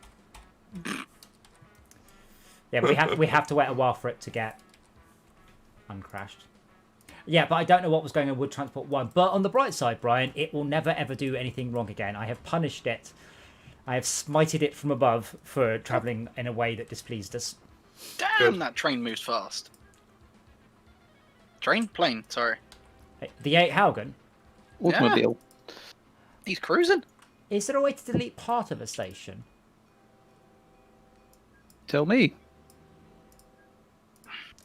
Yeah, we have to wait a while for it to get uncrashed. Yeah, but I don't know what was going on with Transport 1. But on the bright side, Brian, it will never ever do anything wrong again. I have punished it. I have smited it from above for travelling in a way that displeased us. Damn, Good. that train moves fast. Plane, sorry. The 8 Haugen. Automobile. He's cruising. Is there a way to delete part of a station? Tell me.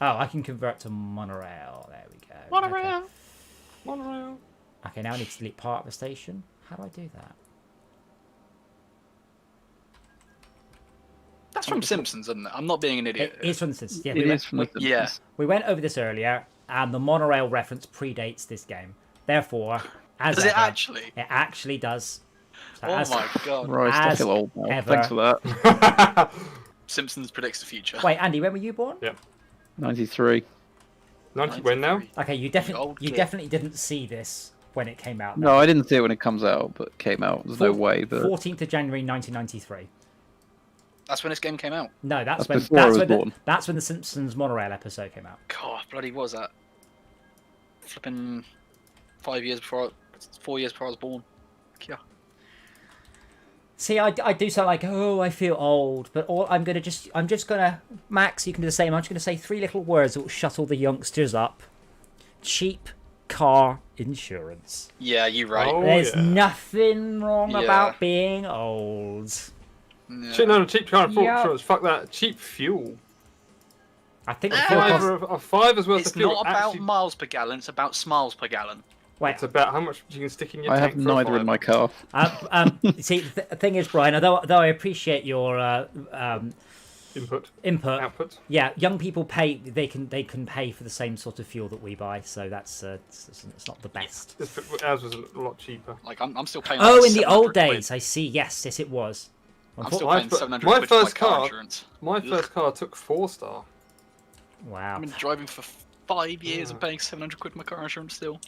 Oh, I can convert to monorail. There we go. Monorail. Monorail. Okay, now I need to delete part of a station. How do I do that? That's from Simpsons, isn't it? I'm not being an idiot. It is from the Simpsons. Yeah, It is from the Yeah. Simpsons. we went over this earlier, and the monorail reference predates this game. Therefore, as Does it ever, actually? It actually does. So Oh as- my god. Right, I As feel old now. ever. Thanks for that. Simpsons predicts the future. Wait, Andy, when were you born? 93. 90 when now? Okay, you old git. definitely didn't see this when it came out. No, I didn't see it when it comes out, but it came out. There's no way. But 14th of January 1993. That's when this game came out. No, that's That's when before I was when born. that's when the Simpsons monorail episode came out. God, bloody was that? Flipping 4 years before I was born. Yeah. See, I do sound like, oh, I feel old, but I'm just gonna, Max, you can do the same. I'm just gonna say 3 little words that will shut all the youngsters up. Cheap car insurance. Yeah, you're right. Oh, There's yeah. nothing wrong Yeah. about being old. Yeah. Shit, no, cheap car Yeah. insurance. Fuck that. Cheap fuel. I think Ah. the fuel cost- A fiver's worth It's of fuel. not about Actually, miles per gallon, it's about smiles per gallon. Wait, it's about how much you can stick in your I tank have for a neither in my fiver. car. see, the thing is, Brian, though I appreciate your Input, input, output. yeah, young people pay. They can pay for the same sort of fuel that we buy, so that's it's not the best. Ours was a lot cheaper. Like, I'm still paying. Oh, like in the 700 old quid. days, I see. Yes, it was. I'm still My paying fir- 700 my quid for first my car car- insurance. My Ugh. first car took 4-star. Wow. I've been driving for 5 years and paying 700 quid for my car insurance still.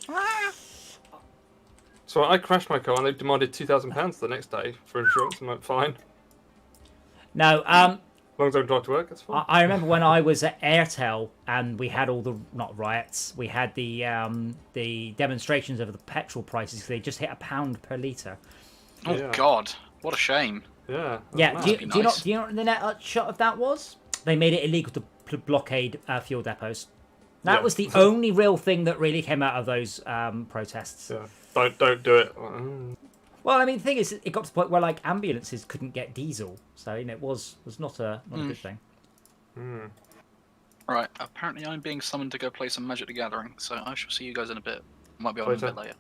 So I crashed my car and they demanded £2,000 the next day for insurance. I'm like, fine. No, As long as I don't drive to work, that's fine. I remember when I was at Airtel and we had all the not riots, we had the demonstrations over the petrol prices because they just hit £1 per litre. Oh Yeah. god, what a shame. Yeah. that's Yeah, mad. do you, be do you know nice. do you know what the net shot of that was? They made it illegal to blockade fuel depots. That Yeah. was the only real thing that really came out of those protests. Yeah. Don't do it. Well, I mean, the thing is, it got to the point where like ambulances couldn't get diesel, so you know, it was not a good thing. Right, apparently I'm being summoned to go play some Magic the Gathering, so I shall see you guys in a bit. Might be on a bit later.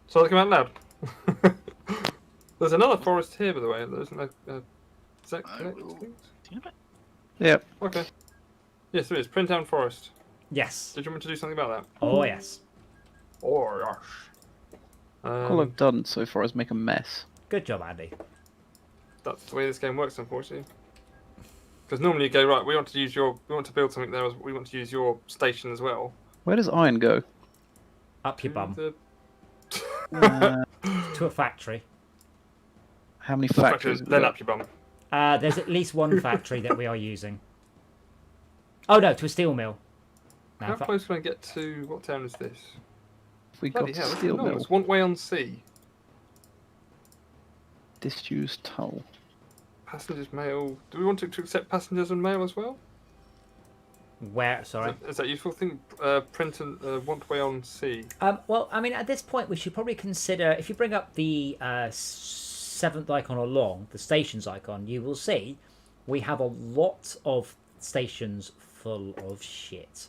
So looking out loud. There's another forest here, by the way. There's no. Is that I connected will- to things? See you in a bit. Yep. Okay. Yes, there is. Print down forest. Yes. Did you want me to do something about that? Oh yes. Oh gosh. All I've done so far is make a mess. Good job, Andy. That's the way this game works, unfortunately. Because normally you go right. We want to build something there. We want to use your station as well. Where does iron go? Up your bum The Uh, to a factory. how many factory, factories? have we then got? up your bum. There's at least one factory that we are using. Oh no, to a steel mill. No, How close can I get to... What town is this? We Bloody got hell, a that's steel mill. enormous. One way on sea. Disused tunnel. Passengers mail. Do we want to accept passengers and mail as well? Where? Sorry. Is that a useful thing? Print and one way on sea. Well, I mean, at this point, we should probably consider if you bring up the seventh icon along, the stations icon, you will see we have a lot of stations full of shit.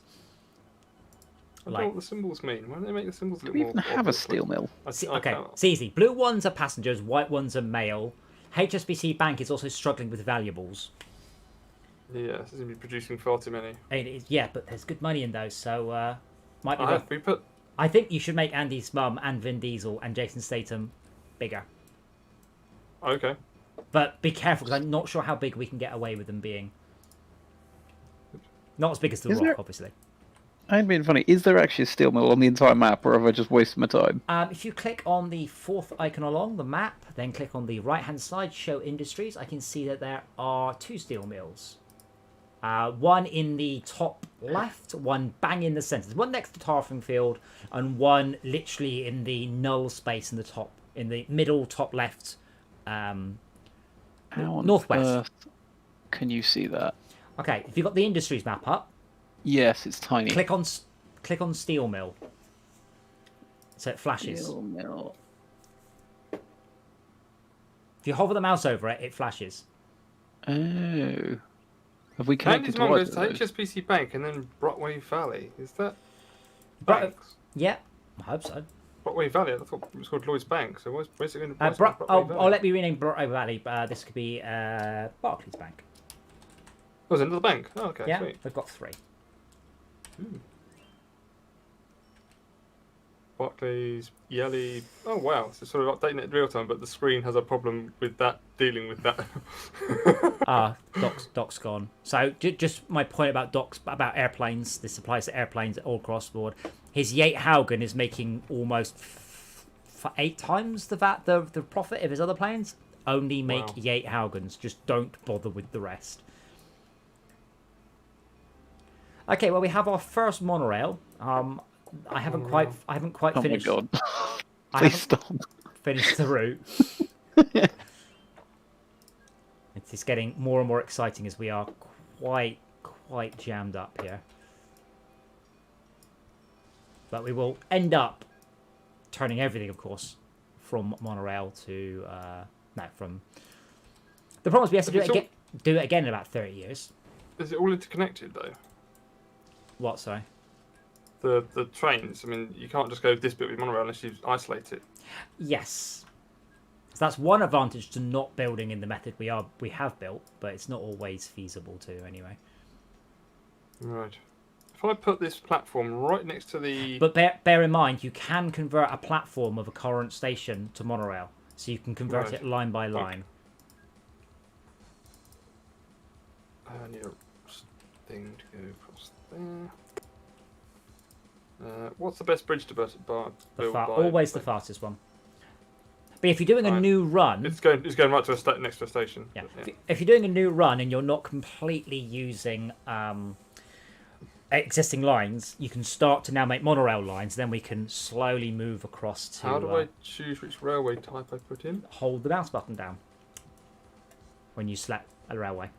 I don't know what the symbols mean. Why don't they make the symbols a Do little we more... even have a steel mill? Okay, it's easy. Blue ones are passengers, white ones are mail. HSBC Bank is also struggling with valuables. Yeah, this is going to be producing far too many. It is, yeah, but there's good money in those, so might be. We put... I think you should make Andy's mum and Vin Diesel and Jason Statham bigger. Okay. But be careful, because I'm not sure how big we can get away with them being. Not as big as The Rock, obviously. I'd been funny. Is there actually a steel mill on the entire map, or have I just wasted my time? If you click on the fourth icon along the map, then click on the right-hand side, Show Industries, I can see that there are 2 steel mills. One in the top left, one bang in the centre. There's one next to Tarfing Field, and one literally in the null space in the top, in the middle top left, northwest. Earth can you see that? Okay, if you've got the Industries map up, yes, it's tiny. click on steel mill, so it flashes. Steel mill. If you hover the mouse over it, it flashes. Oh. Have we connected Andy's to mum either goes of to those? HSBC Bank and then Brockway Valley. Is that Bro- banks? Yeah, I hope so. Brockway Valley? I thought it was called Lloyd's Bank. So where's it going to be? Let me rename Brockway Valley. This could be Barclays Bank. Oh, it's another bank. Oh, okay, Yeah, sweet. we've got 3. Barclays, Yelly. Oh wow, it's sort of updating it in real time, but the screen has a problem with that, dealing with that. Doc's gone. So just my point about Doc's about airplanes. This applies to airplanes all across the board. His Yate Haugen is making almost 8 times the profit of his other planes. Only make Wow. Yate Haugens. Just don't bother with the rest. Okay, well we have our first monorail. I haven't quite finished. Oh my god! I Please haven't stop. finished the route. It's getting more and more exciting as we are quite jammed up here. But we will end up turning everything, of course, from monorail to from. The problem is we have to do it again in about 30 years. Is it all interconnected though? What? Sorry. The trains. I mean, you can't just go this bit with monorail unless you isolate it. Yes. So that's one advantage to not building in the method we have built, but it's not always feasible to anyway. Right. If I put this platform right next to the... But bear in mind, you can convert a platform of a current station to monorail, so you can convert it line by line. Okay. I need a thing to go across there. What's the best bridge to build by? Always the fastest one. But if you're doing a new run, it's going right to next to a station. Yeah. But, yeah. If you're doing a new run and you're not completely using existing lines, you can start to now make monorail lines. Then we can slowly move across to. How do I choose which railway type I put in? Hold the mouse button down when you select a railway.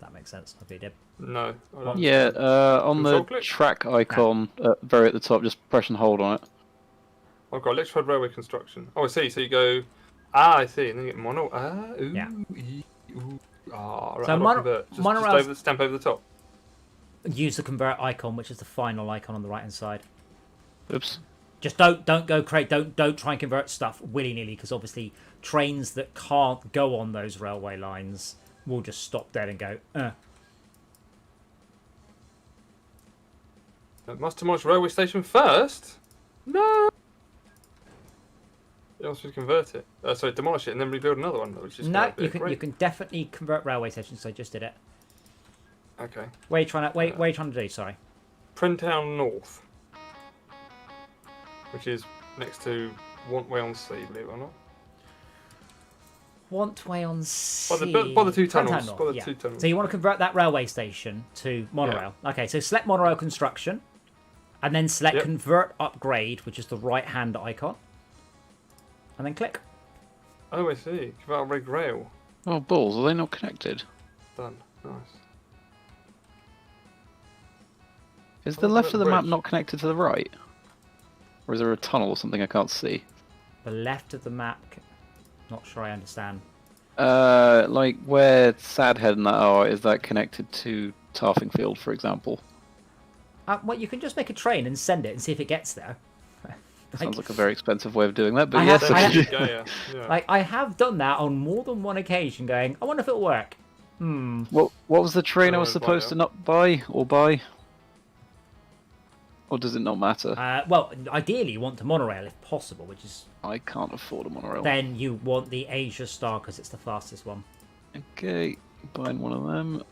That makes sense. I did. No. I don't. Yeah, on the Control click? track icon, very at the top, just press and hold on it. I've got electrified railway construction. Oh, I see. So you go, I see, and then you get mono. Ooh, Yeah. Ooh. Right. So how do I convert? Just monorails- over the stamp over the top. Use the convert icon, which is the final icon on the right hand side. Oops. Just don't go crazy. Don't try and convert stuff willy nilly, because obviously trains that can't go on those railway lines will just stop dead and go. Must demolish railway station first. No. You also convert it. Sorry, demolish it and then rebuild another one, which is No, quite a bit. you can definitely convert railway stations. So I just did it. Okay. Where are you trying to do? Sorry. Printown North, which is next to Wantway on Sea, believe it or not. Quantway on sea. By the two tunnels. Tunnel, By the yeah. two tunnels. So you want to convert that railway station to monorail. Okay, so select monorail construction, and then select Yep. convert upgrade, which is the right-hand icon, and then click. Oh, I see. Convert rig rail. Oh, balls, are they not connected? Done. Nice. Is Oh, the left of the map bridge. not connected to the right? Or is there a tunnel or something I can't see? The left of the map. Not sure I understand. Like where Sadhead and that are, is that connected to Tarfingfield, for example? Well, you can just make a train and send it and see if it gets there. Sounds like a very expensive way of doing that, but I yes. have- I have- Yeah. Like, I have done that on more than one occasion, going, I wonder if it'll work. What was the train I was I'll supposed to find not buy or buy? Or does it not matter? Well, ideally you want the monorail if possible, which is... I can't afford a monorail. Then you want the Asia Star because it's the fastest one. Okay, buying one of them.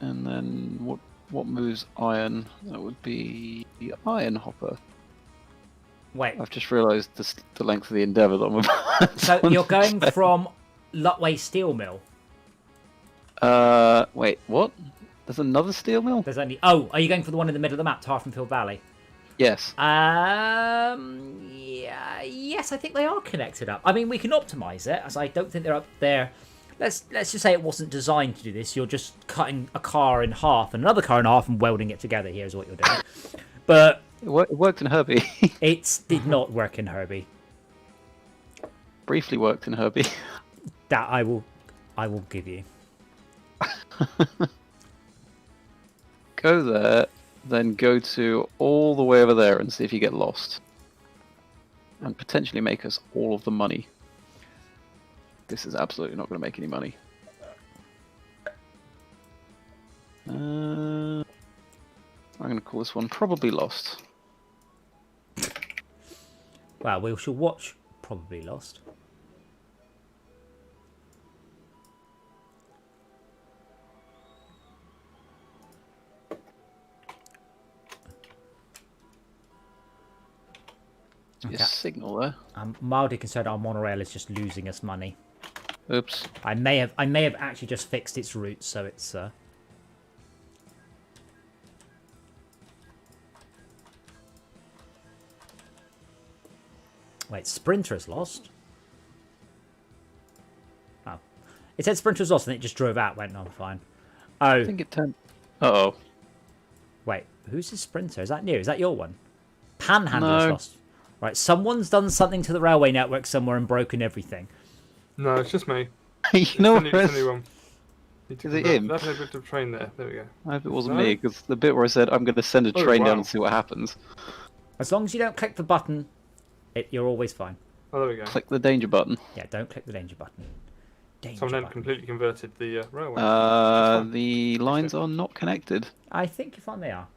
And then what moves iron? That would be the iron hopper. Wait, I've just realised the length of the endeavour that I'm about. so you're going from Lutway Steel Mill. Wait, what? There's another steel mill? There's only... Oh, are you going for the one in the middle of the map, Tarfenfield Valley? Yes. Yeah, yes, I think they are connected up. I mean, we can optimize it, as I don't think they're up there. Let's just say it wasn't designed to do this. You're just cutting a car in half and another car in half and welding it together. Here's what you're doing. But It worked in Herbie. it did not work in Herbie. Briefly worked in Herbie. That I will give you. Go there, then go to all the way over there and see if you get lost. And potentially make us all of the money. This is absolutely not going to make any money. I'm going to call this one Probably Lost. Well, we shall watch Probably Lost. Your Okay. signal there. I'm mildly concerned our monorail is just losing us money. Oops. I may have actually just fixed its route, so it's Wait, Sprinter's lost? Oh. It said Sprinter's lost and it just drove out, went on fine. I Oh, think it turned... Uh-oh. wait, who's the Sprinter? Is that new? Is that your one? Panhandler's No. lost. Right, someone's done something to the railway network somewhere and broken everything. No, it's just me. You know It's a new one. Is it him? That's a bit of train there. There we go. I hope it wasn't No? me, because the bit where I said I'm going to send a Oh, train down wow. and see what happens. As long as you don't click the button, you're always fine. Oh, there we go. Click the danger button. Yeah, don't click the danger button. Danger Someone then button. completely converted the railway. That's fine. The lines are not connected. I think you find they are.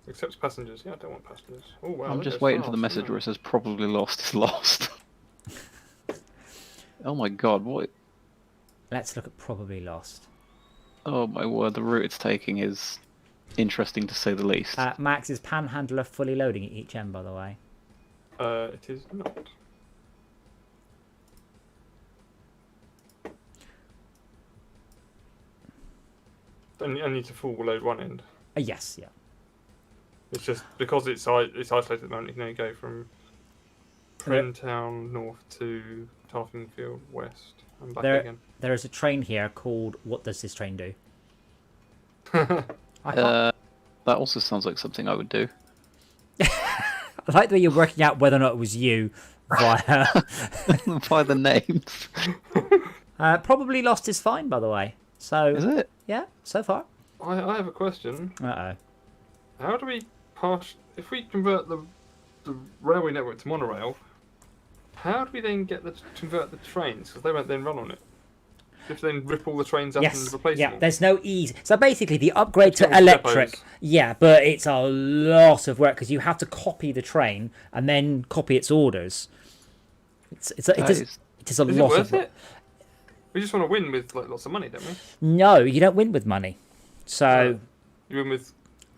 Accepts passengers. Yeah, I don't want passengers. Oh wow. I'm that just goes waiting for the fast, message isn't where it says probably lost is lost. Oh my god, what? Let's look at Probably Lost. Oh my word, the route it's taking is interesting to say the least. Max, is Panhandler fully loading at each end, by the way? It is not. I need to full load one end. Yes, yeah. It's just because it's isolated at the moment. You can only go from Printown north to Tarfingfield west and back again. There is a train here called... What does this train do? I That also sounds like something I would do. like the way you're working out whether or not it was you via... By the names. Probably Lost is fine, by the way. So, Is it? yeah, so far. I have a question. Uh-oh. How do we pass? If we convert the railway network to monorail, how do we then get to convert the trains? Because they won't then run on it. If they then rip all the trains up Yes, and replace yeah, them all. there's no easy. So basically, the upgrade to Little electric, depots. yeah, but it's a lot of work because you have to copy the train and then copy its orders. It is a Is it lot worth of work. it? We just want to win with like lots of money, don't we? No, you don't win with money. So You win with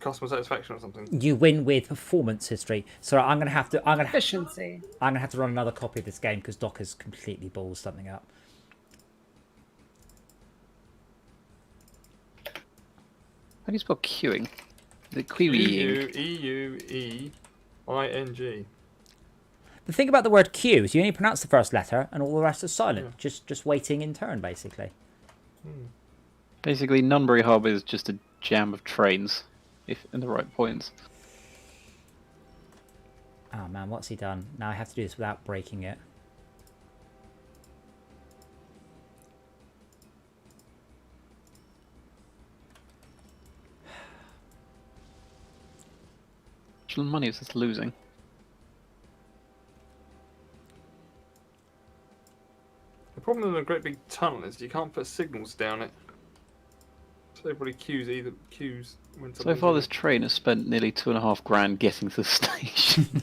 customer satisfaction or something. You win with performance history. So I'm gonna have to Efficiency. run another copy of this game because Doc has completely balls something up. How do you spell queuing? Is it queuing? Queuing. The thing about the word queue is you only pronounce the first letter and all the rest is silent. Yeah. Just waiting in turn, basically. Basically, Nunbury Hub is just a jam of trains, if in the right points. Oh man, what's he done? Now I have to do this without breaking it. How much money is this losing? The problem with a great big tunnel is you can't put signals down it. So everybody queues when So something's far, in this it. train has spent nearly $2.5 grand getting to the station.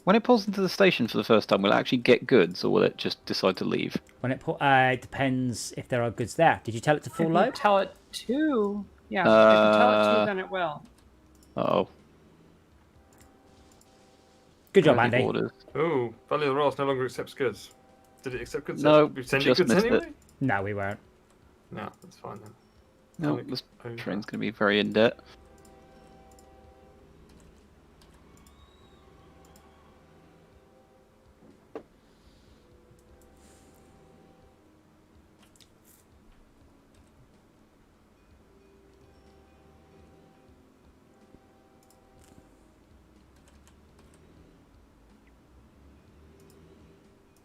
When it pulls into the station for the first time, will it actually get goods, or will it just decide to leave? When it it depends if there are goods there. Did you tell it to full If you load? tell it to. Yeah, if you tell it to, then it will. Uh-oh. Good job, Already Andy. orders. Oh, Valley of the Rats no longer accepts goods. Did it accept goods? No, we send it just goods missed it. anyway? No, we won't. No, that's fine then. No, Tonic this over. train's going to be very in debt.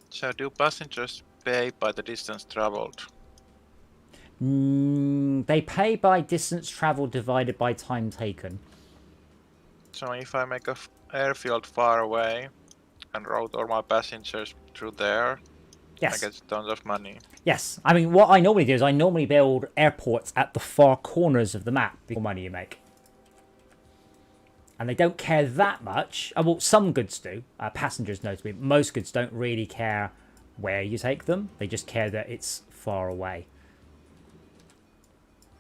So do passengers pay by the distance traveled? They pay by distance traveled divided by time taken. So if I make a airfield far away and route all my passengers through there, Yes. I get tons of money. Yes. I mean, what I normally do is I normally build airports at the far corners of the map. The more money you make. And they don't care that much. Well, some goods do. Passengers notably. Most goods don't really care where you take them. They just care that it's far away.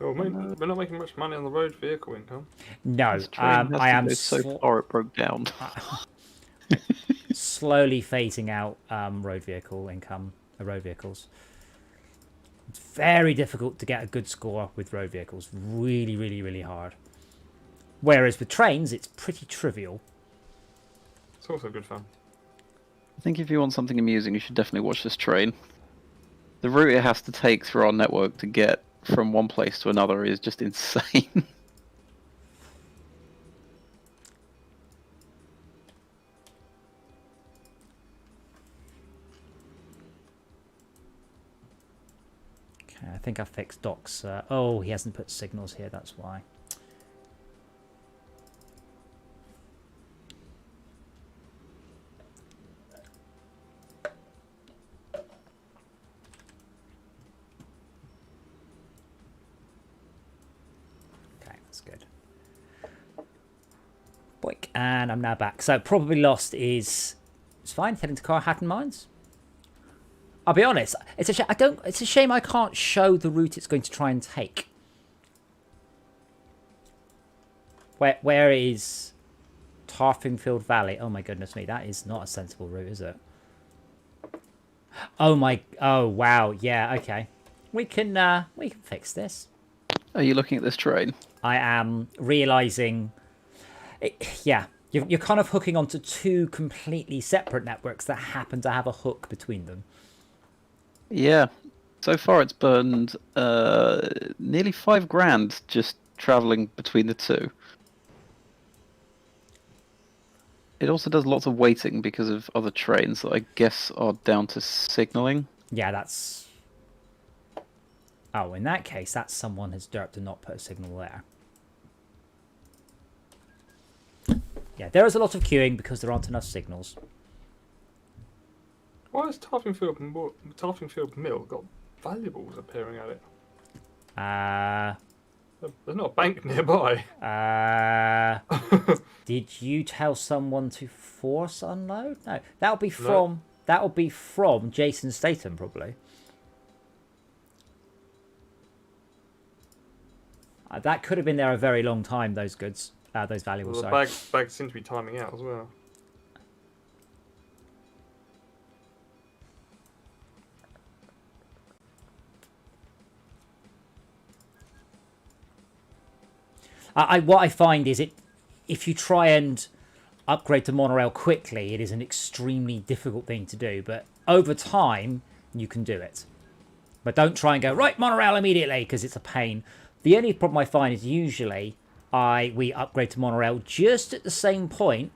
Oh, we're not making much money on the road vehicle income. No, This train has I to am go so far it broke down. slowly phasing out road vehicle income, road vehicles. It's very difficult to get a good score with road vehicles. Really, really, really hard. Whereas with trains, it's pretty trivial. It's also good fun. I think if you want something amusing, you should definitely watch this train. The route it has to take through our network to get from one place to another is just insane. Okay, I think I fixed Doc's. Oh, he hasn't put signals here, that's why. Okay, that's good. Boink, and I'm now back. So probably lost is it's fine. Heading to Carhattan Mines. I'll be honest. It's a It's a shame I can't show the route it's going to try and take. Where is Tarfingfield Valley? Oh my goodness me, that is not a sensible route, is it? Oh wow, yeah, okay. We can fix this. Are you looking at this train? I am realizing, yeah, you're kind of hooking onto two completely separate networks that happen to have a hook between them. Yeah. So far it's burned nearly $5 grand just travelling between the two. It also does lots of waiting because of other trains that I guess are down to signalling. Yeah, that's... Oh, in that case, that's someone has derped to not put a signal there. Yeah, there is a lot of queuing because there aren't enough signals. Why has Tarfingfield Mill got valuables appearing at it? There's not a bank nearby. Did you tell someone to force unload? No, that'll be from... That'll be from Jason Statham, probably. That could have been there a very long time, those goods. Those valuables, Well, sorry. the bags seem to be timing out as well. What I find is if you try and upgrade to Monorail quickly, it is an extremely difficult thing to do. But over time, you can do it. But don't try and go, right, Monorail immediately, because it's a pain. The only problem I find is usually we upgrade to Monorail just at the same point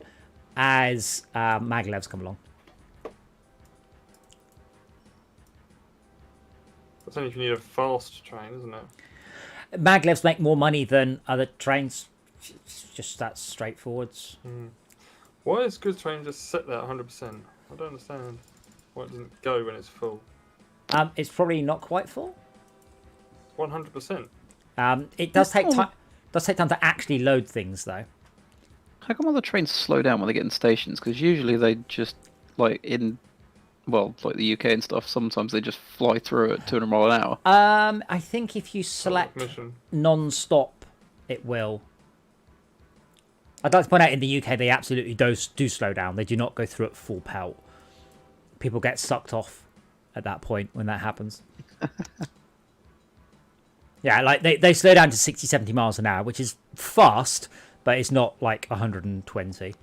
as Maglevs come along. That's only if you need a fast train, isn't it? Maglevs make more money than other trains. It's just that straightforward. Why is goods train just set there at 100%? I don't understand. Why it doesn't go when it's full? It's probably not quite full. 100%. It does take time. Does take time to actually load things, though. How come all the trains slow down when they get in stations? Because usually they just, like like the UK and stuff, sometimes they just fly through at 200 miles an hour. I think if you select Mission. non-stop, it will. I'd like to point out in the UK they absolutely do slow down. They do not go through at full pelt. People get sucked off at that point when that happens. Yeah, like they slow down to 60, 70 miles an hour, which is fast, but it's not like 120.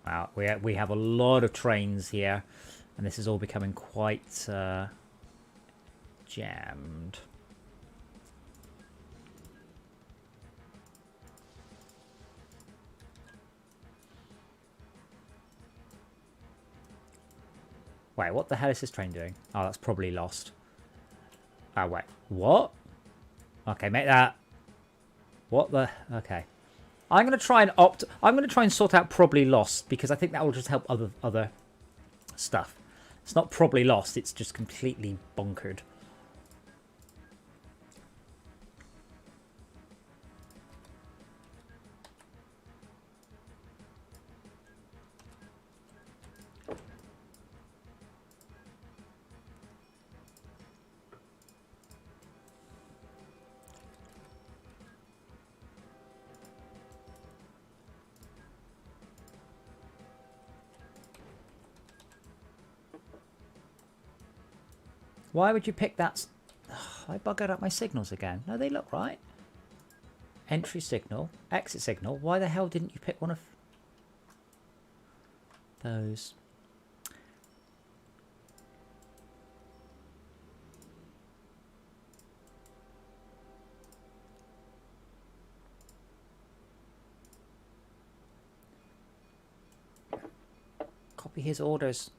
Wow, we have a lot of trains here, and this is all becoming quite jammed. Wait, what the hell is this train doing? Oh, that's probably lost. Oh, wait. What? Okay, make that... What the... Okay. I'm going to try and I'm going to try and sort out probably lost, because I think that will just help other stuff. It's not probably lost, it's just completely bonkered. Why would you pick that? I buggered up my signals again. No, they look right. Entry signal, exit signal. Why the hell didn't you pick one of those? Copy his orders.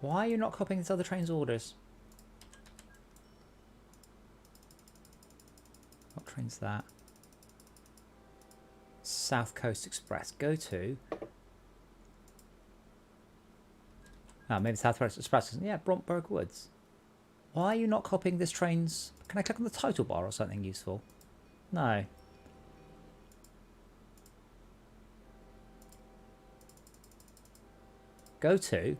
Why are you not copying this other train's orders? What train's that? South Coast Express. Go to... Oh, maybe South Coast Express. Yeah, Brompberg Woods. Why are you not copying this train's... Can I click on the title bar or something useful? No. Go to...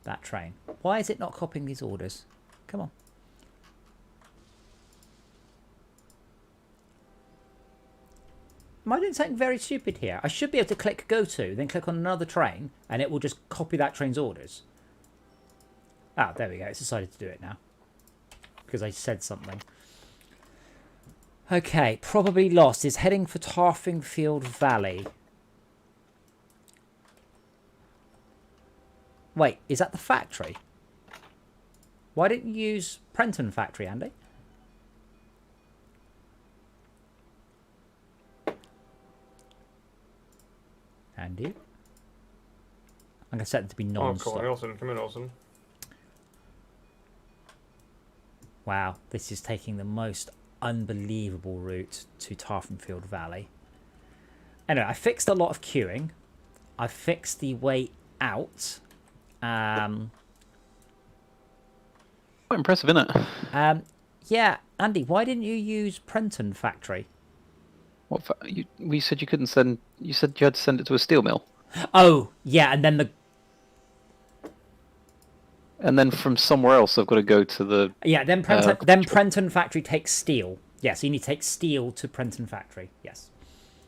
that train. Why is it not copying these orders? Come on. Am I doing something very stupid here? I should be able to click go to, then click on another train, and it will just copy that train's orders. Ah, there we go. It's decided to do it now. Because I said something. Okay, probably lost. Is heading for Tarfingfield Valley. Wait, is that the factory? Why didn't you use Prenton Factory, Andy? Andy? I'm going to set them to be non-stop. Oh, cool. Awesome. Come in, awesome. Wow, this is taking the most unbelievable route to Tarfingfield Valley. Anyway, I fixed a lot of queuing. I fixed the way out. quite impressive, isn't it? Yeah, Andy, why didn't you use Prenton Factory? What? We said you couldn't send. You said you had to send it to a steel mill. Oh, yeah, and then And then from somewhere else, I've got to go to the. then Prenton Factory takes steel. Yes, you need to take steel to Prenton Factory. Yes.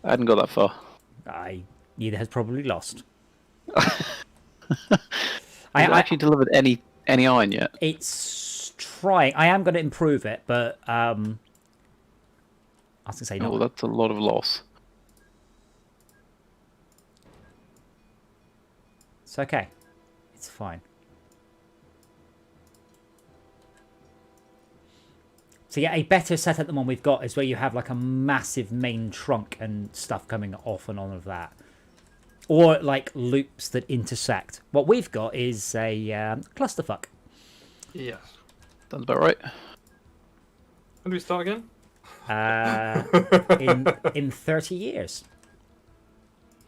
I hadn't got that far. Neither has probably lost. Has it actually delivered any iron yet? It's trying. I am going to improve it, but I was going to say no. Oh, that's a lot of loss. It's okay. It's fine. So yeah, a better setup than one we've got is where you have like a massive main trunk and stuff coming off and on of that. Or like loops that intersect. What we've got is a clusterfuck. Yes. Sounds about right. When do we start again? In 30 years.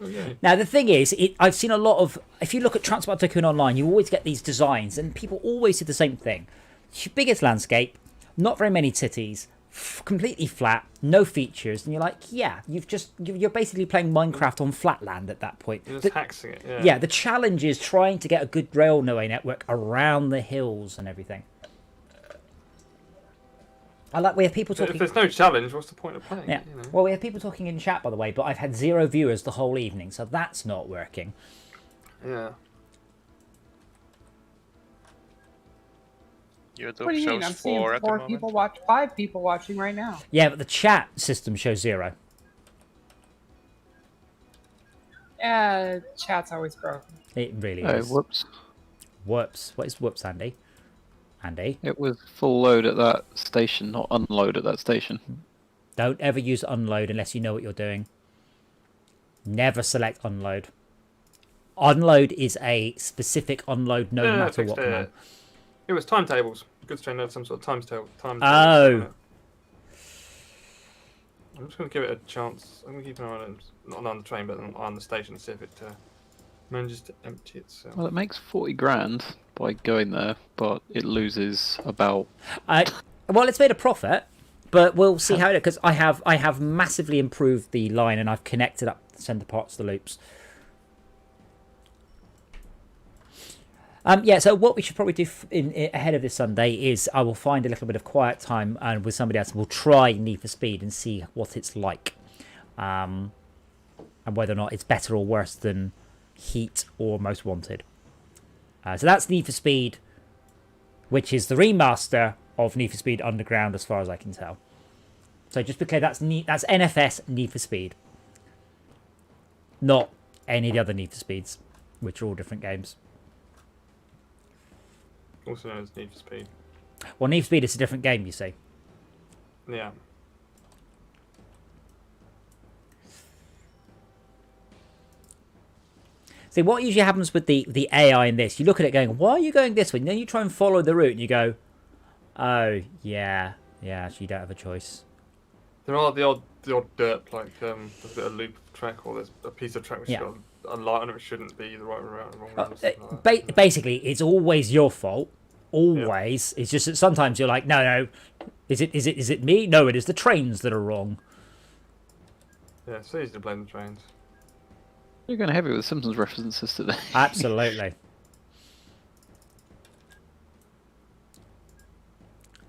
Okay. Now the thing is, I've seen a lot of. If you look at Transport Tycoon online, you always get these designs, and people always do the same thing. Biggest landscape, not very many cities, completely flat, no features, and you're like, yeah, you're basically playing Minecraft on flat land at that point. You're just hacking it. Yeah. Yeah, the challenge is trying to get a good railway network around the hills and everything. We have people talking. If there's no challenge, what's the point of playing? Yeah. You know? Well, we have people talking in chat, by the way, but I've had 0 viewers the whole evening, so that's not working. Yeah. YouTube What do you mean? shows I'm seeing 4 at the 4 moment. people watch, 5 people watching right now. Yeah, but the chat system shows 0. Chat's always broken. It really Oh, is. whoops. Whoops. What is whoops, Andy? Andy? It was full load at that station, not unload at that station. Don't ever use unload unless you know what you're doing. Never select unload. Unload is a specific unload no Yeah, matter fixed what command. It was timetables. Good train had some sort of timetable. Oh. I'm just going to give it a chance. I'm going to keep an eye on it, not on the train, but on the station, see if it manages to empty itself. Well, it makes 40 grand by going there, but it loses about. Well, it's made a profit, but we'll see how it. Because I have massively improved the line and I've connected up the centre parts of the loops. Yeah, so what we should probably do ahead of this Sunday is I will find a little bit of quiet time and with somebody else we'll try Need for Speed and see what it's like. And whether or not it's better or worse than Heat or Most Wanted. So that's Need for Speed, which is the remaster of Need for Speed Underground as far as I can tell. So just because that's NFS Need for Speed. Not any of the other Need for Speeds, which are all different games. Also known as Need for Speed. Well, Need for Speed is a different game, you see. Yeah. See, what usually happens with the AI in this, you look at it going, why are you going this way? And then you try and follow the route and you go, oh, yeah, actually you don't have a choice. There are the odd dirt, like there's a bit of loop track or there's a piece of track which has got a light on it, which shouldn't be the right route and wrong route. Or something like that. Basically, it's always your fault. Always. Yeah. It's just that sometimes you're like, no, is it me? No, it is the trains that are wrong. Yeah, it's easy to blame the trains. You're going heavy with Simpsons references today. Absolutely.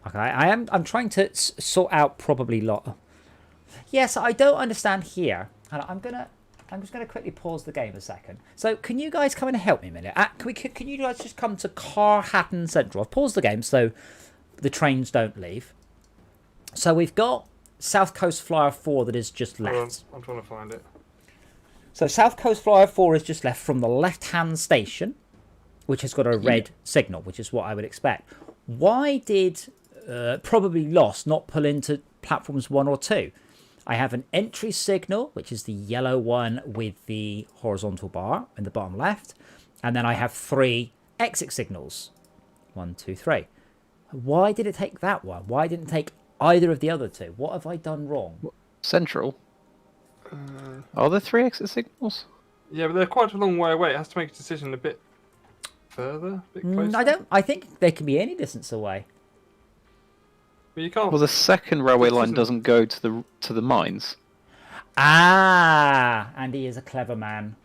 Okay, I'm trying to sort out probably lot. Yes, I don't understand here, and I'm just gonna quickly pause the game a second. So, can you guys come and help me a minute? Can you guys just come to Carhatton Central? I've paused the game so the trains don't leave. So we've got South Coast Flyer 4 that is just left. I'm trying to find it. So South Coast Flyer 4 is just left from the left-hand station, which has got a red signal, which is what I would expect. Why did probably Lost not pull into platforms 1 or 2? I have an entry signal, which is the yellow one with the horizontal bar in the bottom left. And then I have 3 exit signals. 1, 2, 3. Why did it take that one? Why didn't it take either of the other 2? What have I done wrong? Central? Are there 3 exit signals? Yeah, but they're quite a long way away. It has to make a decision a bit further, a bit closer. I think they can be any distance away. But you can't. Well, the second railway This line isn't- doesn't go to the mines. Ah, Andy is a clever man.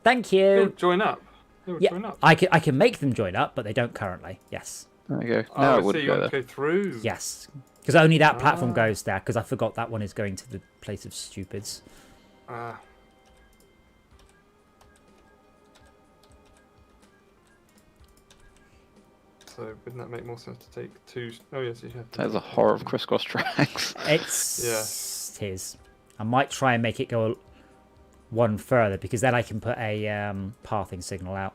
Thank They you. would join up. They would Yeah, join up. I can make them join up, but they don't currently. Yes. There you go. Oh, Now I it see. wouldn't You go want there. to go through. Yes. Because only that platform Ah. goes there, because I forgot that one is going to the place of stupids. Ah. So wouldn't that make more sense to take two? Oh yes, you have to. There's a horror of crisscross tracks. It's his. I might try and make it go one further, because then I can put a pathing signal out.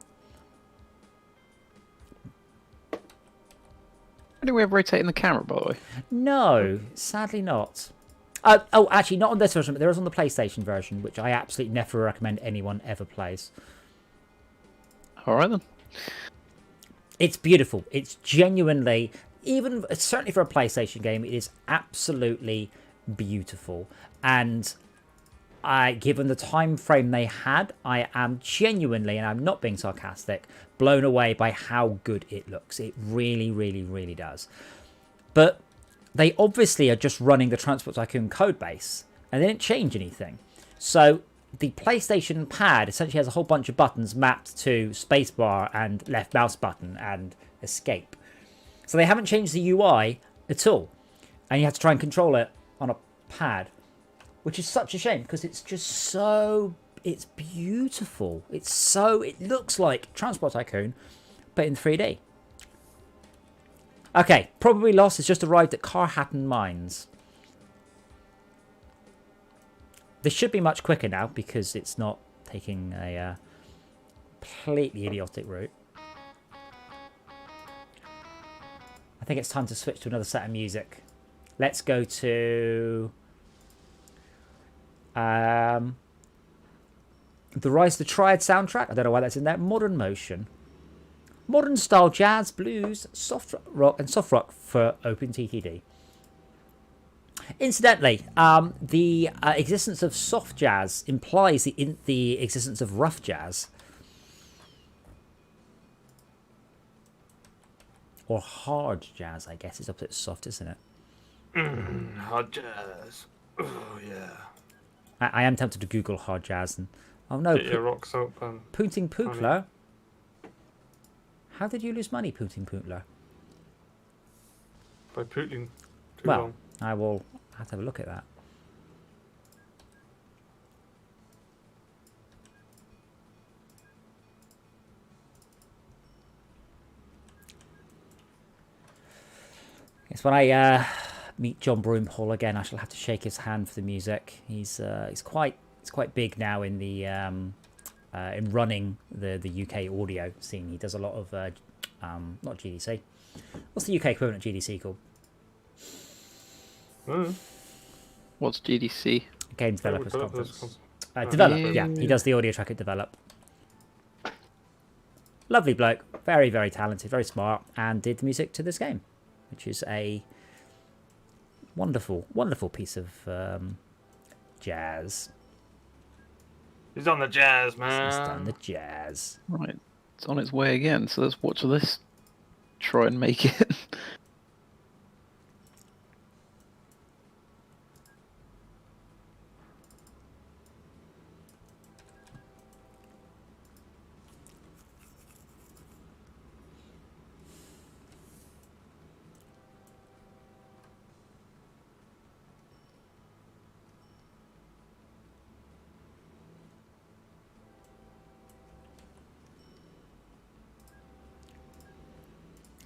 Any way of rotating the camera, by the way? No, sadly not. Oh, actually, not on this version, but there is on the PlayStation version, which I absolutely never recommend anyone ever plays. All right then. It's beautiful. It's genuinely, even certainly for a PlayStation game, it is absolutely beautiful. And given the time frame they had, I am genuinely, and I'm not being sarcastic, blown away by how good it looks. It really, really, really does. But they obviously are just running the Transport Tycoon code base, and they didn't change anything. So the PlayStation pad essentially has a whole bunch of buttons mapped to spacebar and left mouse button and escape. So they haven't changed the UI at all. And you have to try and control it on a pad, which is such a shame, because it's just so... It's beautiful. It looks like Transport Tycoon, but in 3D. Okay, Probably Lost has just arrived at Carhattan Mines. This should be much quicker now, because it's not taking a completely idiotic route. I think it's time to switch to another set of music. Let's go to... the Rise of the Triad soundtrack. I don't know why that's in there. Modern Motion. Modern style jazz, blues, soft rock, and soft rock for OpenTTD. Incidentally, the existence of soft jazz implies the existence of rough jazz. Or hard jazz, I guess. It's opposite soft, isn't it? Hard jazz. Oh yeah. I am tempted to Google hard jazz. And oh no, Get your rocks up and Pooting Pootler. How did you lose money, Pooting Pootler? by pooting too Well, long. I will have to have a look at that. Guess when I meet John Broomhall again, I shall have to shake his hand for the music. He's quite big now in the in running the UK audio scene. He does a lot of not GDC. What's the UK equivalent of GDC called? What's GDC? Game Developers Developers Conference. Con- Develop, yeah. yeah. He does the audio track at Develop. Lovely bloke, very, very talented, very smart, and did the music to this game, which is a wonderful, wonderful piece of jazz. He's on the jazz, man. He's done the jazz. Right, it's on its way again. So let's watch this. Try and make it.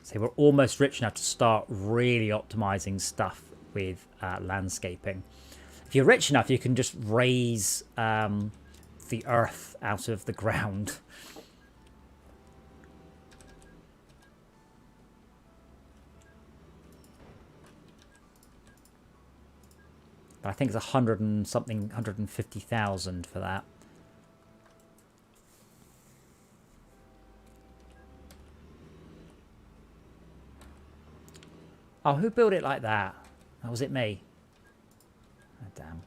So we're almost rich enough to start really optimizing stuff with landscaping. If you're rich enough, you can just raise the earth out of the ground. But I think it's 100 and something, 150,000 for that. Oh, who built it like that? Oh, was it me? Oh, damn.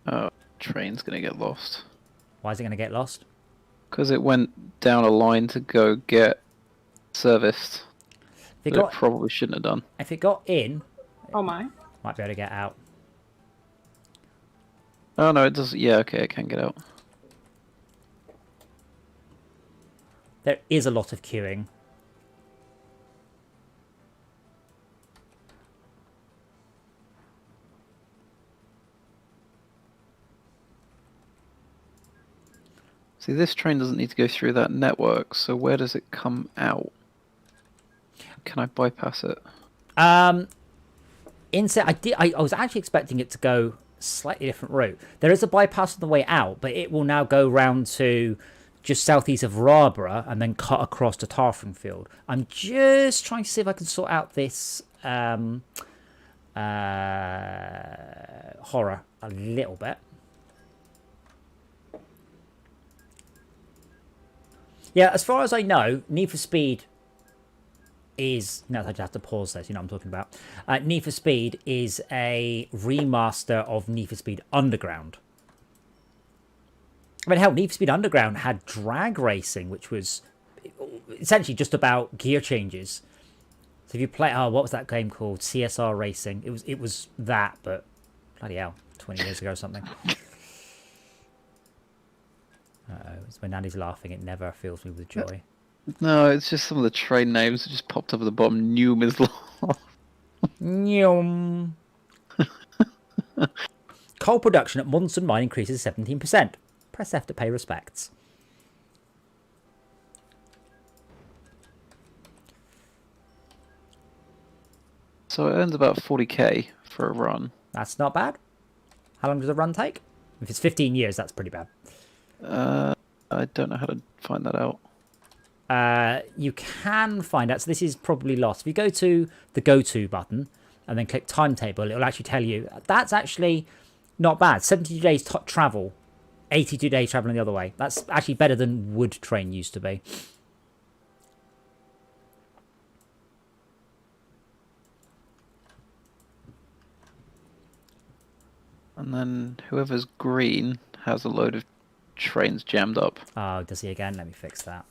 Oh, train's gonna get lost. Why is it going to get lost? Because it went down a line to go get serviced. If it That it got probably shouldn't have done. if it got in, Oh my. might be able to get out. Oh no, it does. Yeah, okay, it can get out. There is a lot of queuing. See, this train doesn't need to go through that network, so where does it come out? Can I bypass it? I was actually expecting it to go slightly different route. There is a bypass on the way out, but it will now go round to just southeast of Rarborough and then cut across to Tarfingfield. I'm just trying to see if I can sort out this horror a little bit. Yeah, as far as I know, Need for Speed is... No, I just have to pause this, you know what I'm talking about. Need for Speed is a remaster of Need for Speed Underground. I mean, hell, Need for Speed Underground had drag racing, which was essentially just about gear changes. So if you play... Oh, what was that game called? CSR Racing. It was that, but bloody hell, 20 years ago or something. Uh-oh, it's when Andy's laughing, it never fills me with joy. No, it's just some of the train names that just popped up at the bottom. Neum is Nyum. Coal production at Munson Mine increases 17%. Press F to pay respects. So it earns about 40k for a run. That's not bad. How long does a run take? If it's 15 years, that's pretty bad. I don't know how to find that out. You can find out. So this is probably lost. If you go to the Go To button and then click Timetable, it'll actually tell you. That's actually not bad. 72 days travel. 82 days traveling the other way. That's actually better than Wood Train used to be. And then whoever's green has a load of trains jammed up. Oh, does he again? Let me fix that.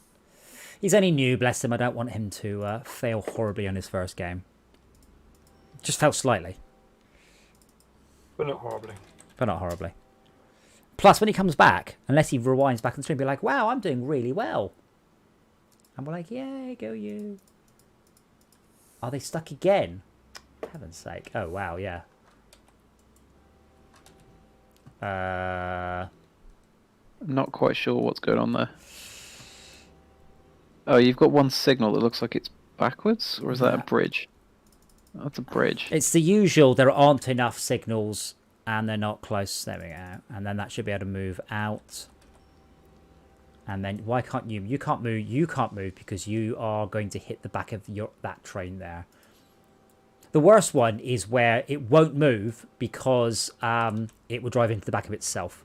He's only new, bless him. I don't want him to fail horribly on his first game. Just fail slightly. But not horribly. But not horribly. Plus, when he comes back, unless he rewinds back on the stream, be like, wow, I'm doing really well. And we're like, yay, go you. Are they stuck again? Heaven's sake. Oh, wow, yeah. I'm not quite sure what's going on there. Oh, you've got one signal that looks like it's backwards? Or is that a bridge? That's a bridge. It's the usual, there aren't enough signals and they're not close. There we go. And then that should be able to move out. And then, why can't you? You can't move. You can't move because you are going to hit the back of that train there. The worst one is where it won't move because it will drive into the back of itself.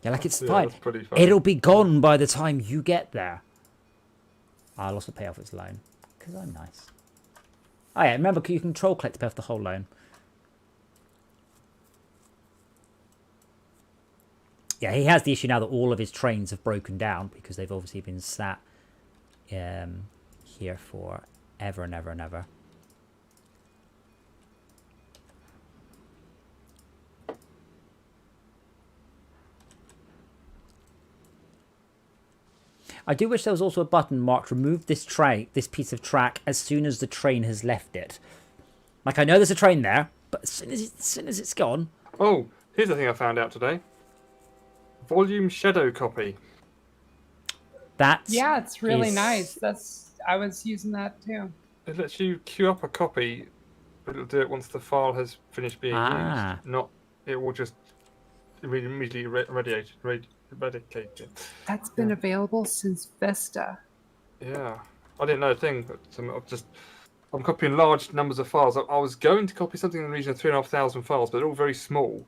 Yeah, like it's fine. That's pretty funny. It'll be gone by the time you get there. I'll also pay off its loan because I'm nice. Oh yeah, remember you can control click to pay off the whole loan. Yeah, he has the issue now that all of his trains have broken down because they've obviously been sat here for ever and ever and ever. I do wish there was also a button marked remove this piece of track as soon as the train has left it. Like, I know there's a train there, but as soon as it's gone... Oh, here's the thing I found out today. Volume shadow copy. Yeah, it's really nice. I was using that too. It lets you queue up a copy, but it'll do it once the file has finished being used. Not, it will just immediately eradicate it. That's been available since Vista. Yeah, I didn't know a thing, but I'm copying large numbers of files. I was going to copy something in the region of 3,500 files, but they're all very small.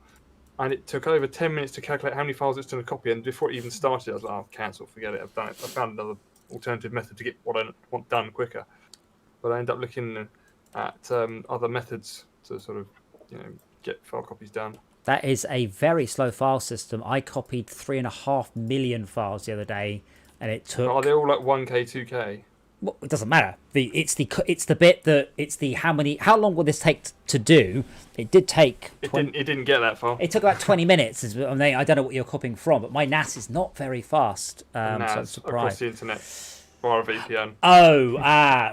And it took over 10 minutes to calculate how many files it's going to copy. And before it even started, I was like, oh, cancel, forget it, I've done it. I found another alternative method to get what I want done quicker. But I end up looking at other methods to sort of, get file copies done. That is a very slow file system. I copied 3.5 million files the other day and it took. Are they all like 1K, 2K? Well, it doesn't matter. It's the bit that it's the how long will this take to do? It did take. It didn't get that far. It took about 20 minutes. I mean, I don't know what you're copying from, but my NAS is not very fast. So I'm NAS surprised. across the internet via a VPN. Oh,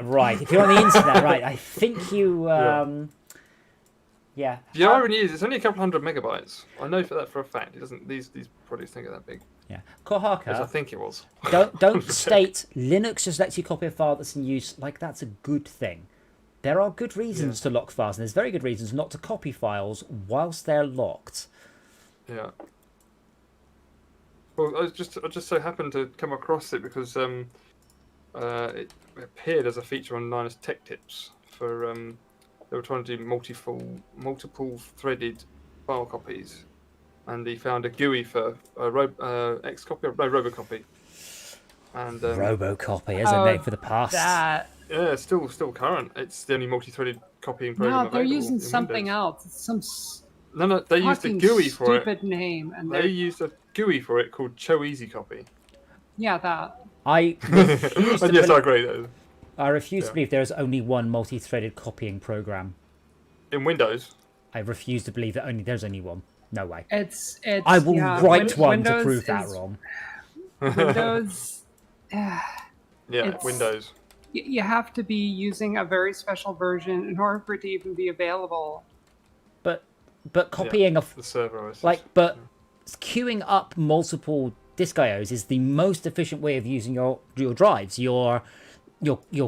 right. If you're on the internet, right? I think you. Yeah. The irony is, it's only a couple hundred megabytes. I know for that for a fact. It doesn't. These projects don't get that big. Yeah. As I Kohaka, think it was. don't state Linux just lets you copy a file that's in use like that's a good thing. There are good reasons to lock files, and there's very good reasons not to copy files whilst they're locked. Yeah. Well, I just so happened to come across it because it appeared as a feature on Linus Tech Tips for they were trying to do multiple threaded file copies, and he found a GUI for Robocopy. And Robocopy, as a name for the past. That. yeah, it's still current. It's the only multi-threaded copying program No, they're available using in something Windows. else. It's some No, they used a fucking GUI for it. stupid name, and They used a GUI for it called Cho Easy Copy. yeah, that. I refuse And to yes, I believe, agree. I refuse to believe there is only one multi-threaded copying program. In Windows, I refuse to believe that there's only one. No way. It's. I will write one Windows to prove that is- wrong. Windows. yeah, It's- Windows. You have to be using a very special version in order for it to even be available. But copying a The server OS. but queuing up multiple disk IOs is the most efficient way of using your drives. Your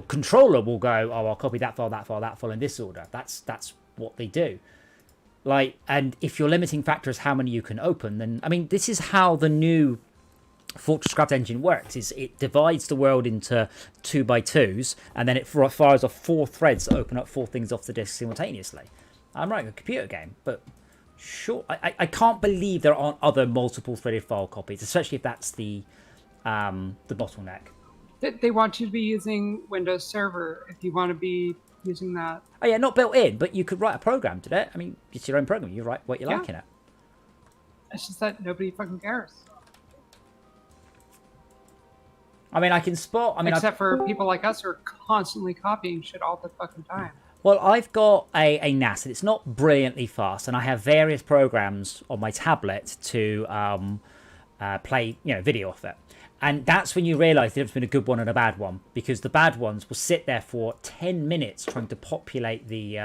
controller will go, oh, I'll copy that file in this order. That's what they do. Like, and if your limiting factor is how many you can open, then I mean, this is how the new Fortress Craft engine works. Is it divides the world into 2x2s, and then it fires off 4 threads that open up 4 things off the disk simultaneously. I'm writing a computer game, but sure, I can't believe there aren't other multiple threaded file copies, especially if that's the bottleneck. They want you to be using Windows Server if you want to be using that. Oh yeah, not built in, but you could write a program to it. I mean, it's your own program. You write what you like in it. It's just that nobody fucking cares. I mean, I can spot. I mean, Except for people like us who are constantly copying shit all the fucking time. Well, I've got a NAS, and it's not brilliantly fast, and I have various programs on my tablet to play, video off it. And that's when you realise the difference between a good one and a bad one, because the bad ones will sit there for 10 minutes trying to populate the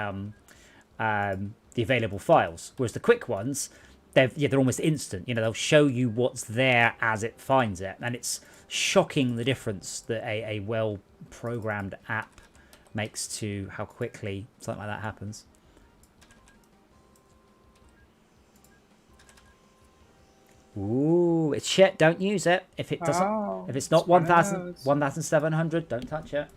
available files, whereas the quick ones, they're almost instant. They'll show you what's there as it finds it, and it's shocking the difference that a well-programmed app makes to how quickly something like that happens. Ooh, it's shit. Don't use it. If it doesn't, if it's not 1,700, don't touch it.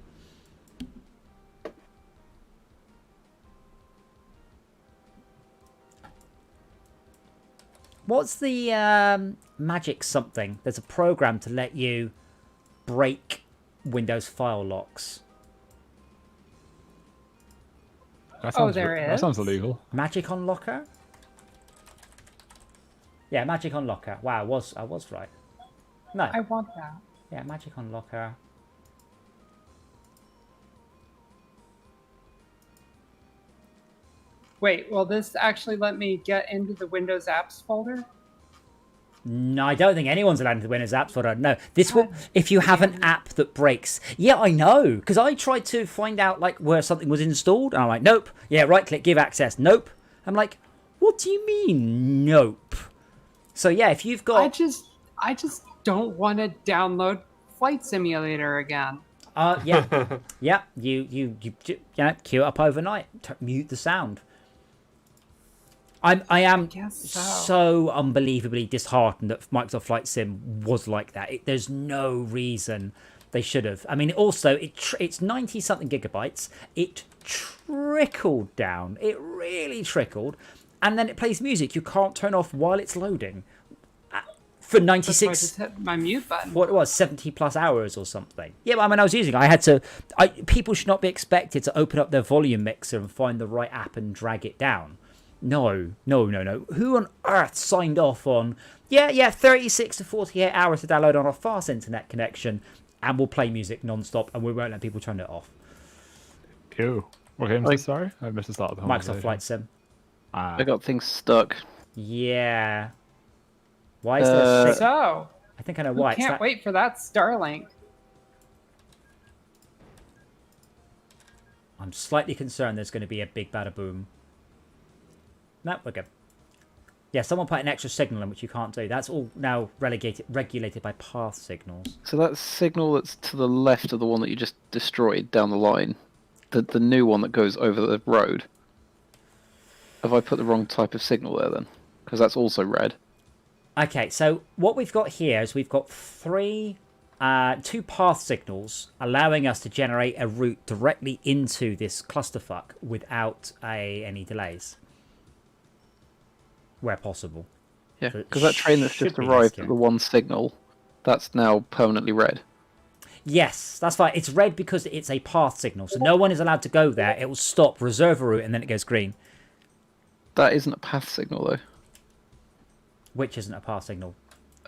What's the magic something? There's a program to let you break Windows file locks. That sounds, there that is? sounds illegal. Magic Unlocker? Yeah, Magic Unlocker. Wow, I was right. No. I want that. Yeah, Magic Unlocker. Wait, will this actually let me get into the Windows Apps folder? No, I don't think anyone's allowed into the Windows Apps folder. No, this will if you have an app that breaks. Yeah, I know, because I tried to find out where something was installed, and I'm like, nope. Yeah, right click, give access. Nope. I'm like, what do you mean, nope? So yeah, if you've got, I just don't want to download Flight Simulator again. yeah, yeah, you queue it up overnight, mute the sound. I am so unbelievably disheartened that Microsoft Flight Sim was like that. There's no reason they should have. I mean, also, it's 90 something gigabytes. It trickled down. It really trickled. And then it plays music you can't turn off while it's loading. For 96. That's why I just hit my mute button. What it was, 70 plus hours or something. Yeah, but I mean, I was using it. People should not be expected to open up their volume mixer and find the right app and drag it down. No. Who on earth signed off on, 36 to 48 hours to download on a fast internet connection, and we'll play music non-stop, and we won't let people turn it off? Ew. What game is this, sorry? I missed the start of the Microsoft conversation. Flight Sim. I got things stuck. Yeah. Why is there a So, I think I know who why. can't wait for that Starlink. I'm slightly concerned there's going to be a big bada boom. No, we're good. Yeah, someone put an extra signal in, which you can't do. That's all now regulated by path signals. So that signal that's to the left of the one that you just destroyed down the line, the new one that goes over the road. Have I put the wrong type of signal there then? Because that's also red. Okay, so what we've got here is we've got two path signals allowing us to generate a route directly into this clusterfuck without any delays. Where possible. Yeah, So it because that train that's should just be arrived less at the one signal, that's now permanently red. Yes, that's fine. It's red because it's a path signal, so no one is allowed to go there. It will stop, reserve a route, and then it goes green. That isn't a path signal though. Which isn't a path signal.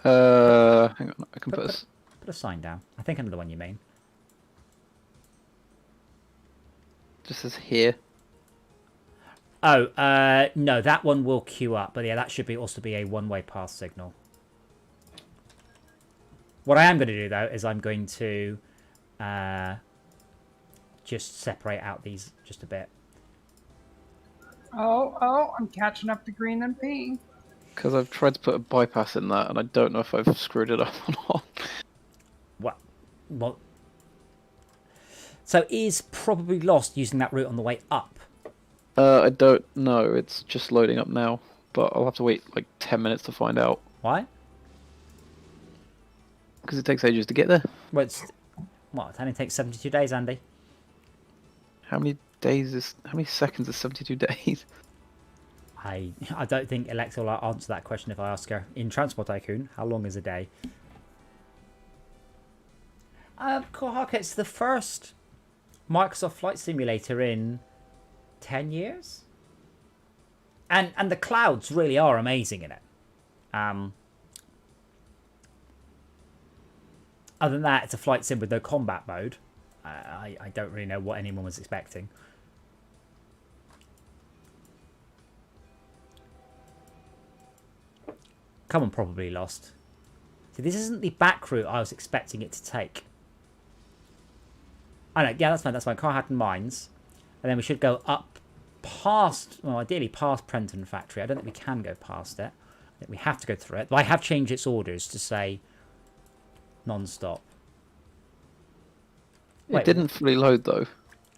Hang on, I can put a... Put a sign down. I think I know the one you mean. Just says here. Oh, no, that one will queue up. But yeah, that should also be a one-way path signal. What I am going to do, though, is I'm going to just separate out these just a bit. Oh, I'm catching up to green and pink. Because I've tried to put a bypass in that, and I don't know if I've screwed it up or not. What? So is probably lost using that route on the way up. I don't know. It's just loading up now, but I'll have to wait like 10 minutes to find out. Why? Because it takes ages to get there. Well, it only takes 72 days, Andy. How many seconds is 72 days? I don't think Alexa will answer that question if I ask her. In Transport Tycoon, how long is a day? Kohaka, it's the first Microsoft Flight Simulator in 10 years? And the clouds really are amazing in it. Other than that, it's a flight sim with no combat mode. I don't really know what anyone was expecting. Come on, probably lost. See, this isn't the back route I was expecting it to take. I know, yeah, that's fine. Carhatton Mines. And then we should go up past, well, ideally past Prenton Factory. I don't think we can go past it. I think we have to go through it. But I have changed its orders to say non-stop. It didn't fully load though.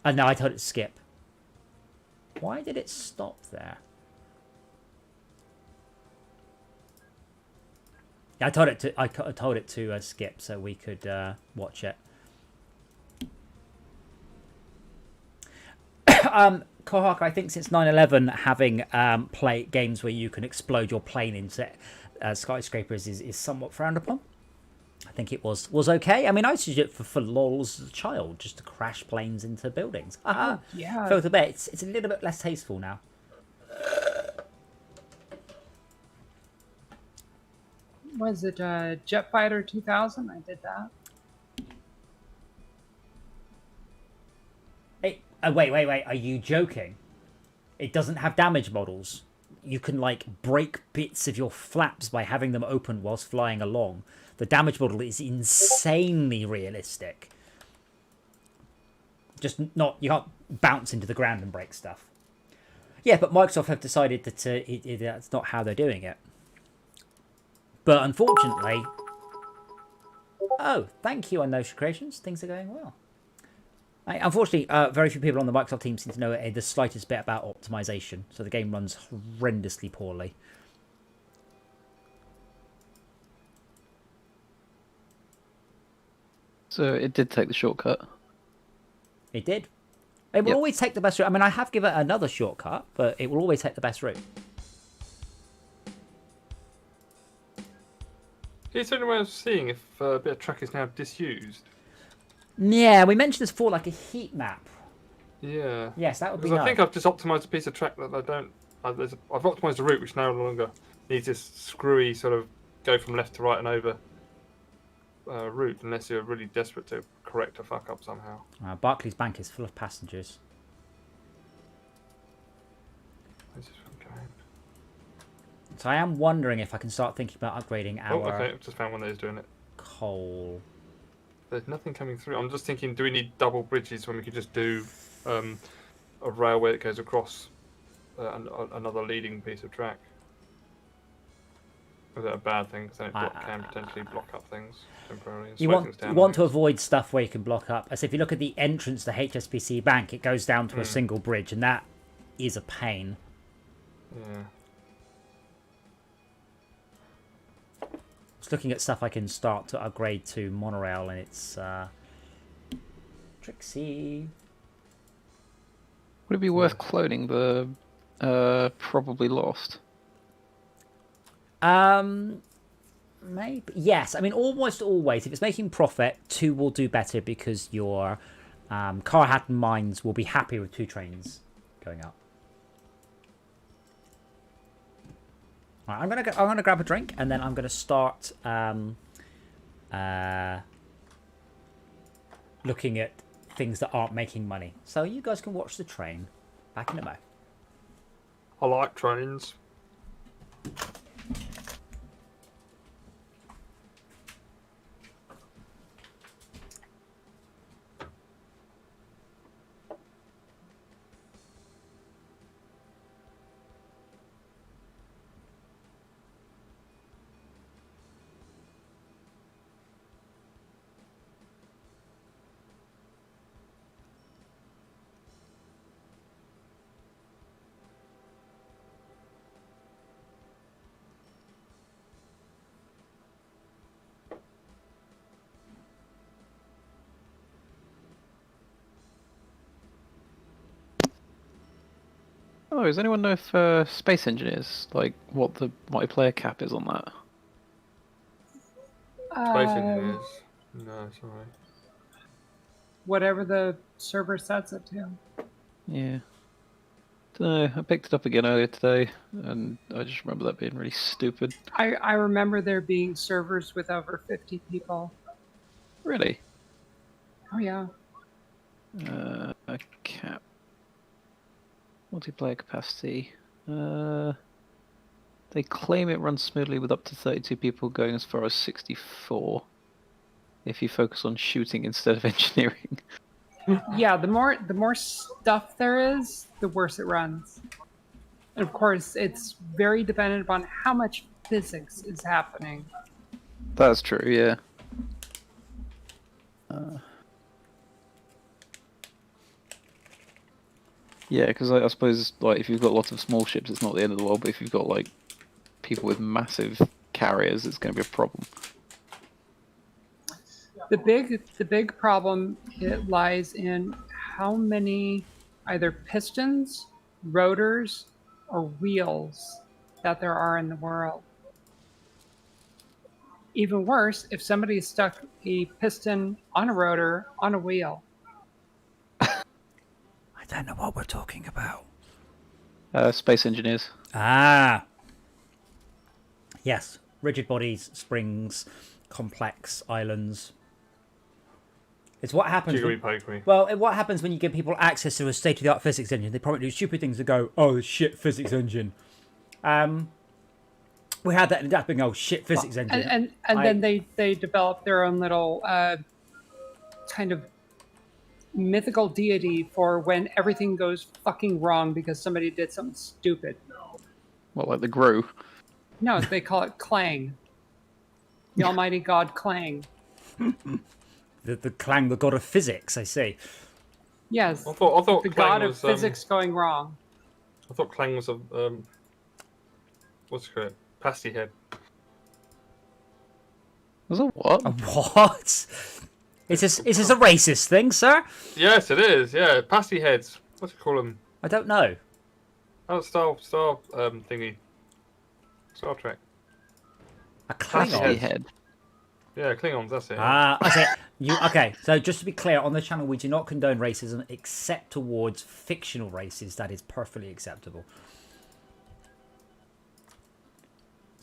Oh, no, I told it to skip. Why did it stop there? Yeah, I told it to skip so we could watch it. Kohak, I think since 9/11, having play games where you can explode your plane into skyscrapers is somewhat frowned upon. I think it was okay. I mean, I used to do it for lols as a child, just to crash planes into buildings. Yeah. Felt a bit. It's a little bit less tasteful now. Was it Jet Fighter 2000? I did that. Hey, wait. Are you joking? It doesn't have damage models. You can, like, break bits of your flaps by having them open whilst flying along. The damage model is insanely realistic. Just not... You can't bounce into the ground and break stuff. Yeah, but Microsoft have decided that that's not how they're doing it. But unfortunately... Oh, thank you, Unknown Creations. Things are going well. Unfortunately, very few people on the Microsoft team seem to know the slightest bit about optimization, so the game runs horrendously poorly. So it did take the shortcut. It did. It will always take the best route. I mean, I have given it another shortcut, but it will always take the best route. Is there any way of seeing if a bit of track is now disused? Yeah, we mentioned this for like a heat map. Yeah. Yes, that would be Because nice. I think I've just optimised a piece of track that I I've optimised the route, which no longer needs this screwy sort of go from left to right and over route, unless you're really desperate to correct a fuck up somehow. Barclays Bank is full of passengers. Where's this one going? So I am wondering if I can start thinking about upgrading our Oh, okay. I've just found one that is doing it. coal. There's nothing coming through. I'm just thinking, do we need double bridges when we could just do a railway that goes across another leading piece of track? Is that a bad thing? Because then it can potentially block up things temporarily. And You slow want things down, you want I to guess. avoid stuff where you can block up. As if you look at the entrance to HSBC Bank, it goes down to a single bridge, and that is a pain. Yeah. Just looking at stuff I can start to upgrade to Monorail, and it's tricksy. Would it be worth cloning the probably lost? Maybe. Yes. I mean, almost always, if it's making profit, 2 will do better because your Carhatton mines will be happy with 2 trains going up. Right, I'm gonna grab a drink and then I'm gonna start looking at things that aren't making money. So you guys can watch the train. Back in a mo. I like trains. Oh, does anyone know if Space Engineers, like, what the multiplayer cap is on that? Space engineers. No, sorry. Whatever the server sets it to. Yeah. Dunno, I picked it up again earlier today, and I just remember that being really stupid. I remember there being servers with over 50 people. Really? Oh yeah. A cap. Multiplayer capacity. They claim it runs smoothly with up to 32 people, going as far as 64. If you focus on shooting instead of engineering. Yeah, the more stuff there is, the worse it runs. And of course, it's very dependent upon how much physics is happening. That's true, yeah. Yeah, because I suppose like if you've got lots of small ships, it's not the end of the world. But if you've got like people with massive carriers, it's going to be a problem. The big problem it lies in how many either pistons, rotors, or wheels that there are in the world. Even worse, if somebody stuck a piston on a rotor on a wheel. I don't know what we're talking about. Space Engineers. Ah. Yes. Rigid bodies, springs, complex islands. It's what happens. What happens when you give people access to a state-of-the-art physics engine? They probably do stupid things that go, "Oh, shit, physics engine." We had that in that being, "Oh, shit, physics engine." And then they developed their own little kind of mythical deity for when everything goes fucking wrong because somebody did something stupid. Well, like the Gru. No, they call it Clang. The almighty god Clang. The Clang, the god of physics, I see. Yes, I thought the Clang god of was, physics going wrong. I thought Clang was a what's it called? Pasty head. Was it what? What? Is this a racist thing, sir? Yes, it is. Yeah, pasty heads. What do you call them? I don't know. Oh, star thingy. Star Trek. A Pasty Klingon. Head. Yeah, Klingons. That's it. Okay. Okay. So just to be clear, on the channel we do not condone racism except towards fictional races. That is perfectly acceptable.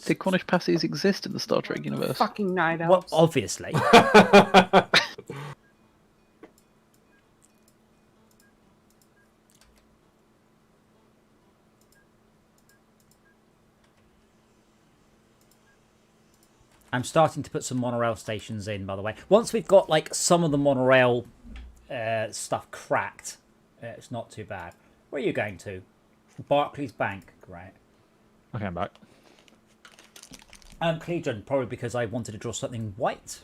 Did Cornish pasties exist in the Star Trek universe? Fucking night Well, elves. obviously. I'm starting to put some monorail stations in, by the way. Once we've got like some of the monorail stuff cracked, it's not too bad. Where are you going to? Barclays Bank, great. Okay, I'm back. Cleveland, probably because I wanted to draw something white.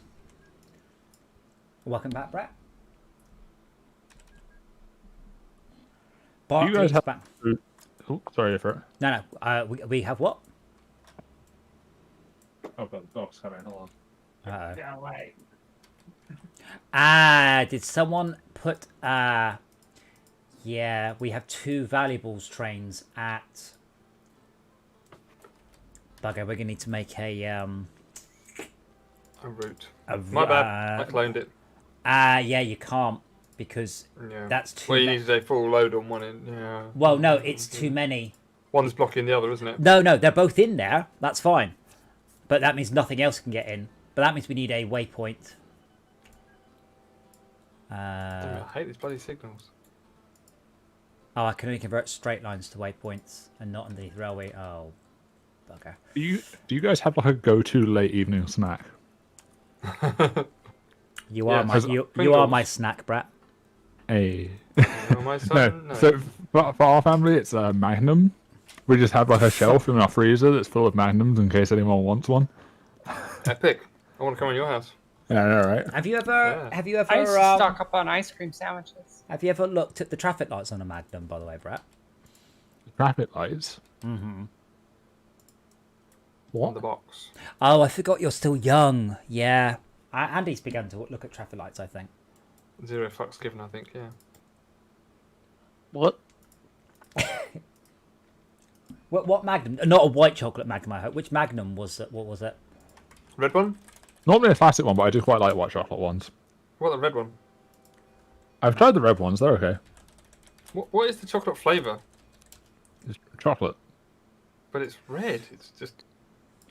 Welcome back, Brett. Do you Barclays guys have? Bank. Oh, sorry for it. No. We have what? Oh, God, the dog's coming. Hold on. Uh-oh. Get away. Did someone put yeah, we have 2 valuables trains at bugger, we're gonna need to make a route. a My bad. I cloned it. yeah, you can't because Yeah. that's too Well, you need a full load on one end. Yeah. well no, it's too many. One's blocking the other, isn't it? No, they're both in there, that's fine. But that means nothing else can get in. But that means we need a waypoint. I hate these bloody signals. Oh, I can only convert straight lines to waypoints and not underneath railway. Oh, bugger. Do you guys have like a go-to late evening snack? You are Yeah, my you are Pringles. my snack, Brat. Hey. Oh, my son? No. So for our family, it's a Magnum. We just have like a shelf in our freezer that's full of Magnums in case anyone wants one. Epic. I want to come in your house. Yeah, I know, right? Have you ever Yeah. have you I used ever to stock up on ice cream sandwiches. have you ever looked at the traffic lights on a Magnum, by the way, Brat? Traffic lights. Mm-hmm. On What? the box. Oh, I forgot you're still young. Yeah. Andy's begun to look at traffic lights, I think. 0 fucks given, I think, yeah. What? What Magnum? Not a white chocolate Magnum, I hope. Which Magnum was it? What was it? Red one? Normally a classic one, but I do quite like white chocolate ones. What, the red one? I've tried the red ones. They're okay. What is the chocolate flavour? It's chocolate. But it's red. It's just...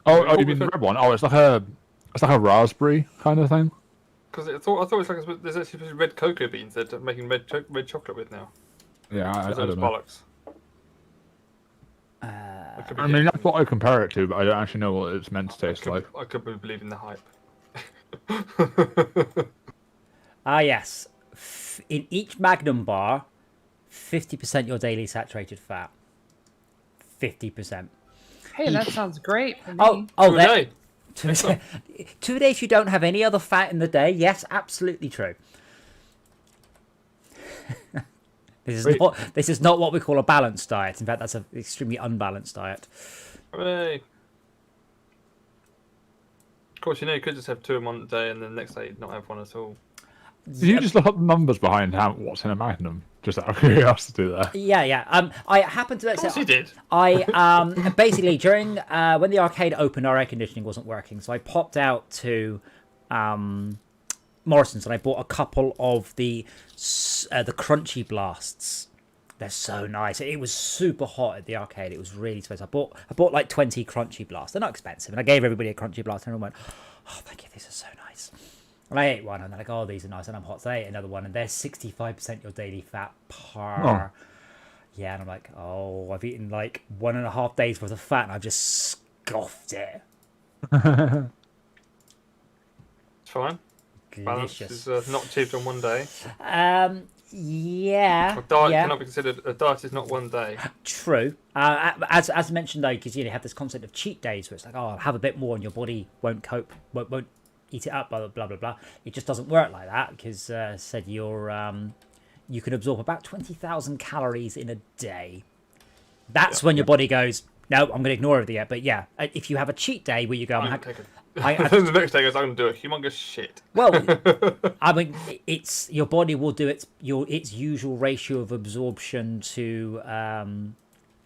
Oh, What you mean was the it? red one? Oh, it's like a raspberry kind of thing. Because I thought it's like there's actually red cocoa beans that they're making red chocolate with now. Yeah, I So it's don't know. bollocks. could be I mean, that's getting- what I compare it to, but I don't actually know what it's meant to taste like. I could be believing the hype. Ah, yes. In each Magnum bar, 50% your daily saturated fat. 50%. Hey, that sounds great for me. Oh, To a there- day. 2 days you don't have any other fat in the day. Yes, absolutely true. This is not what we call a balanced diet. In fact, that's an extremely unbalanced diet. Hooray. Of course, you could just have 2 in one day and then the next day not have one at all. Did you just look up the numbers behind what's in a Magnum? Just out of curiosity there. Yeah. I happened to... Of course he did. I basically during when the arcade opened, our air conditioning wasn't working, so I popped out to Morrison's and I bought a couple of the Crunchy Blasts. They're so nice. It was super hot at the arcade. It was really expensive. I bought like 20 Crunchy Blasts. They're not expensive, and I gave everybody a Crunchy Blast, and everyone went, "Oh, thank you, these are so nice." And I ate one, and they're like, "Oh, these are nice," and I'm hot, so I ate another one, and they're 65% your daily fat per. Yeah, and I'm like, oh, I've eaten like 1.5 days worth of fat, and I've just scoffed it. It's fine. Balance Delicious. is not achieved on one day. Yeah. A diet yeah. cannot be considered. A diet is not one day. True. As mentioned though, because you have this concept of cheat days, where it's like, oh, I'll have a bit more, and your body won't cope, won't eat it up, blah blah blah blah. It just doesn't work like that because said you can absorb about 20,000 calories in a day. That's when your body goes, no, I'm going to ignore everything. But yeah, if you have a cheat day where you go, I'm I'm take it. I- the next day goes, I'm going to do a humongous shit. well, I mean, it's your body will do its usual ratio of absorption to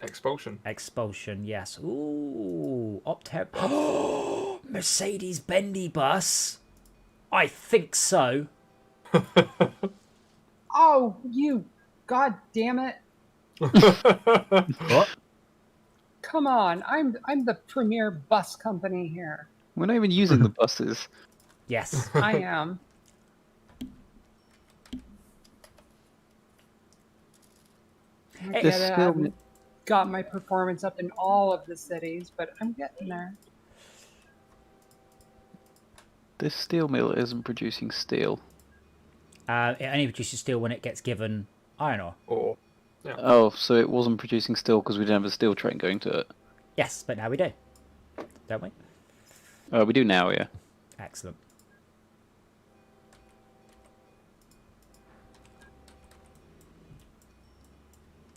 Expulsion. expulsion. Yes. Ooh, Mercedes Bendy bus. I think so. Oh, you! God damn it! What? come on. I'm the premier bus company here. We're not even using the buses. Yes. I am. I Hey, There's get it. I still haven't got my performance up in all of the cities, but I'm getting there. this steel mill isn't producing steel. It only produces steel when it gets given iron ore. Or Oh, so it wasn't producing steel because we didn't have a steel train going to it. Yes, but now we do. Don't we? We do now, yeah. Excellent.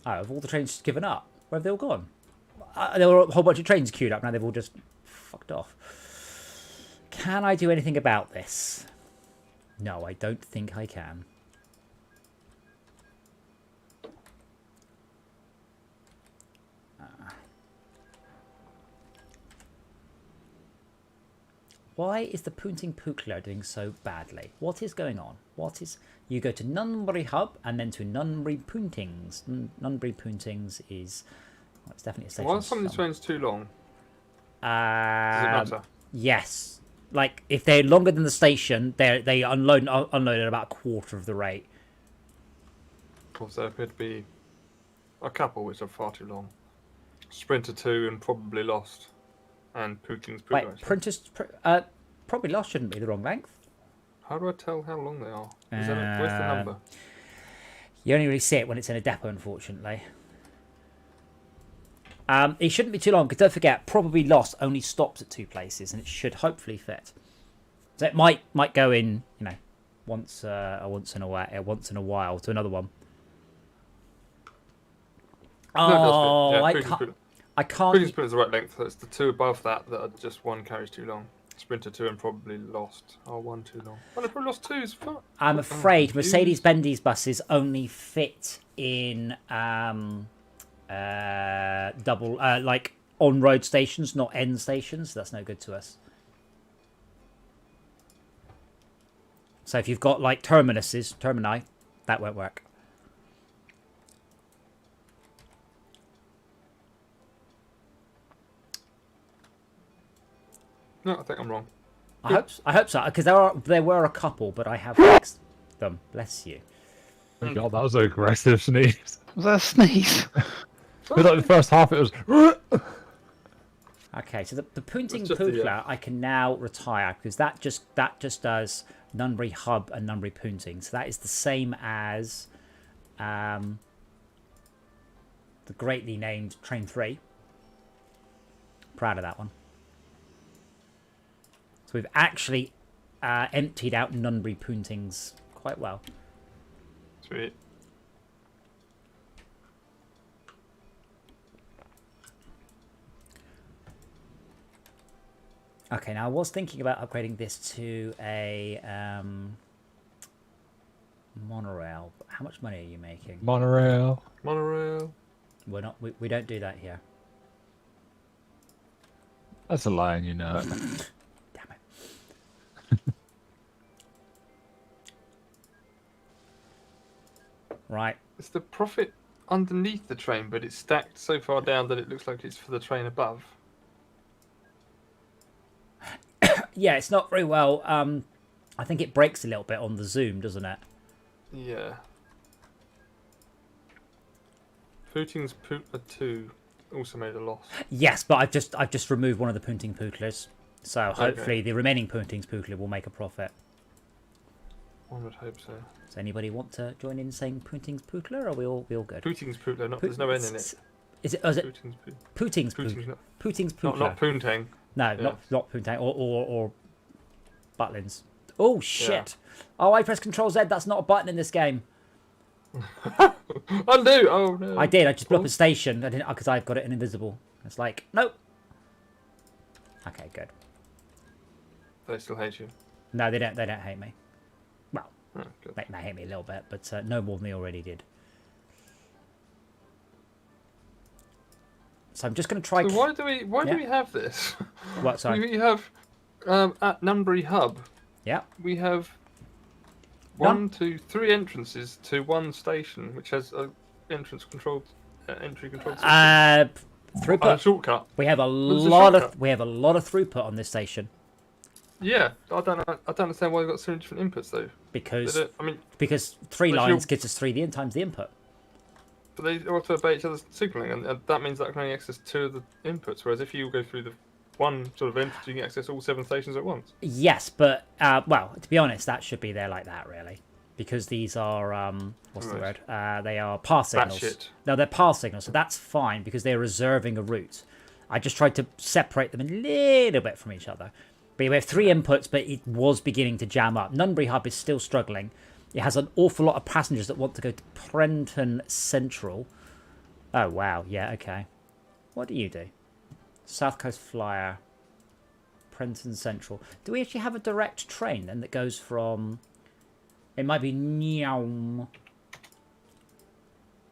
Oh, have all the trains given up? Where have they all gone? There were a whole bunch of trains queued up. Now they've all just fucked off. Can I do anything about this? No, I don't think I can. Why is the Punting Pukla doing so badly? What is going on? What is... You go to Nunbury Hub and then to Nunbury Puntings. Nunbury Puntings is... Well, it's definitely a station. why are some of these trains too long? Does it matter? Yes. Like, if they're longer than the station, they unload at about a quarter of the rate. Of course, there appear to be a couple which are far too long. Sprinter 2 and Probably Lost. And Putin's Wait, actually. Printers... Probably Lost shouldn't be the wrong length. How do I tell how long they are? Where's the number? You only really see it when it's in a depot, unfortunately. It shouldn't be too long, because don't forget, Probably Lost only stops at 2 places, and it should hopefully fit. So it might go in, you know, once in a while to another one. Oh, No, I it does fit. Yeah, can't. Putin's Sprinter's the right length. So it's the two above that that are just one carries too long. Sprinter 2 and Probably Lost are one too long. Oh, no, Probably Lost 2 is fun. I'm afraid Mercedes-Benz buses only fit in double like on-road stations, not end stations. That's no good to us. So if you've got like termini, that won't work. No, I think I'm wrong. I hope so, because there were a couple, but I have fixed them. Bless you. Oh God, that was an aggressive sneeze. Was that a sneeze? It was like the first half, it was. Okay, so the Punting That's just the, Pukla I can now retire, because that just does Nunbury Hub and Nunbury Punting. So that is the same as the greatly named Train 3. Proud of that one. So we've actually emptied out Nunbury Puntings quite well. Sweet. Okay, now I was thinking about upgrading this to a monorail. But how much money are you making? Monorail. Monorail. We're not. We don't do that here. That's a line, you know. Damn it. Right. It's the profit underneath the train, but it's stacked so far down that it looks like it's for the train above. Yeah, it's not very well. I think it breaks a little bit on the zoom, doesn't it? Yeah. Putin's Putla 2 also made a loss. Yes, but I've just removed one of the Punting Puklas, so hopefully the remaining Punting's Pukla will make a profit. One would hope so. Does anybody want to join in saying Punting's Pukla, or are we all good? Putin's Putla, there's no N in it. Is it? Is it Putin's Putla. Puting's Putin's not, Puting's Pukla? not Puntang. No, Yeah. not Puntang or Butlins. Oh shit! Oh, I pressed Control Z. That's not a button in this game. Undo! Oh no. I did. I just blew up a station. I didn't because I've got it in invisible. It's like nope. Okay, good. They still hate you. No, they don't. They don't hate me. Well, Oh, good. they hate me a little bit, but no more than they already did. So I'm just going to try. So why do we have this? What? Sorry. We have at Nunbury Hub. Yeah. We have three entrances to one station, which has a entry controlled system. Throughput. shortcut. We have a What's the lot shortcut? of throughput on this station Yeah, I don't understand why you've got so many different inputs though. because I mean, 3 But lines you'll- gives us 3 the times the input. but they all have to obey each other's signaling, and that means that I can only access 2 of the inputs. Whereas if you go through the one sort of entity, you can access all 7 stations at once. Yes, but well, to be honest, that should be there like that really, because these are what's the word? They are path signals. shit. No, they're path signals, so that's fine because they're reserving a route. I just tried to separate them a little bit from each other. But we have 3 inputs, but it was beginning to jam up. Nunbury Hub is still struggling. It has an awful lot of passengers that want to go to Prenton Central. Oh, wow. Yeah, okay. What do you do? South Coast Flyer. Prenton Central. Do we actually have a direct train then that goes from... It might be Nyum.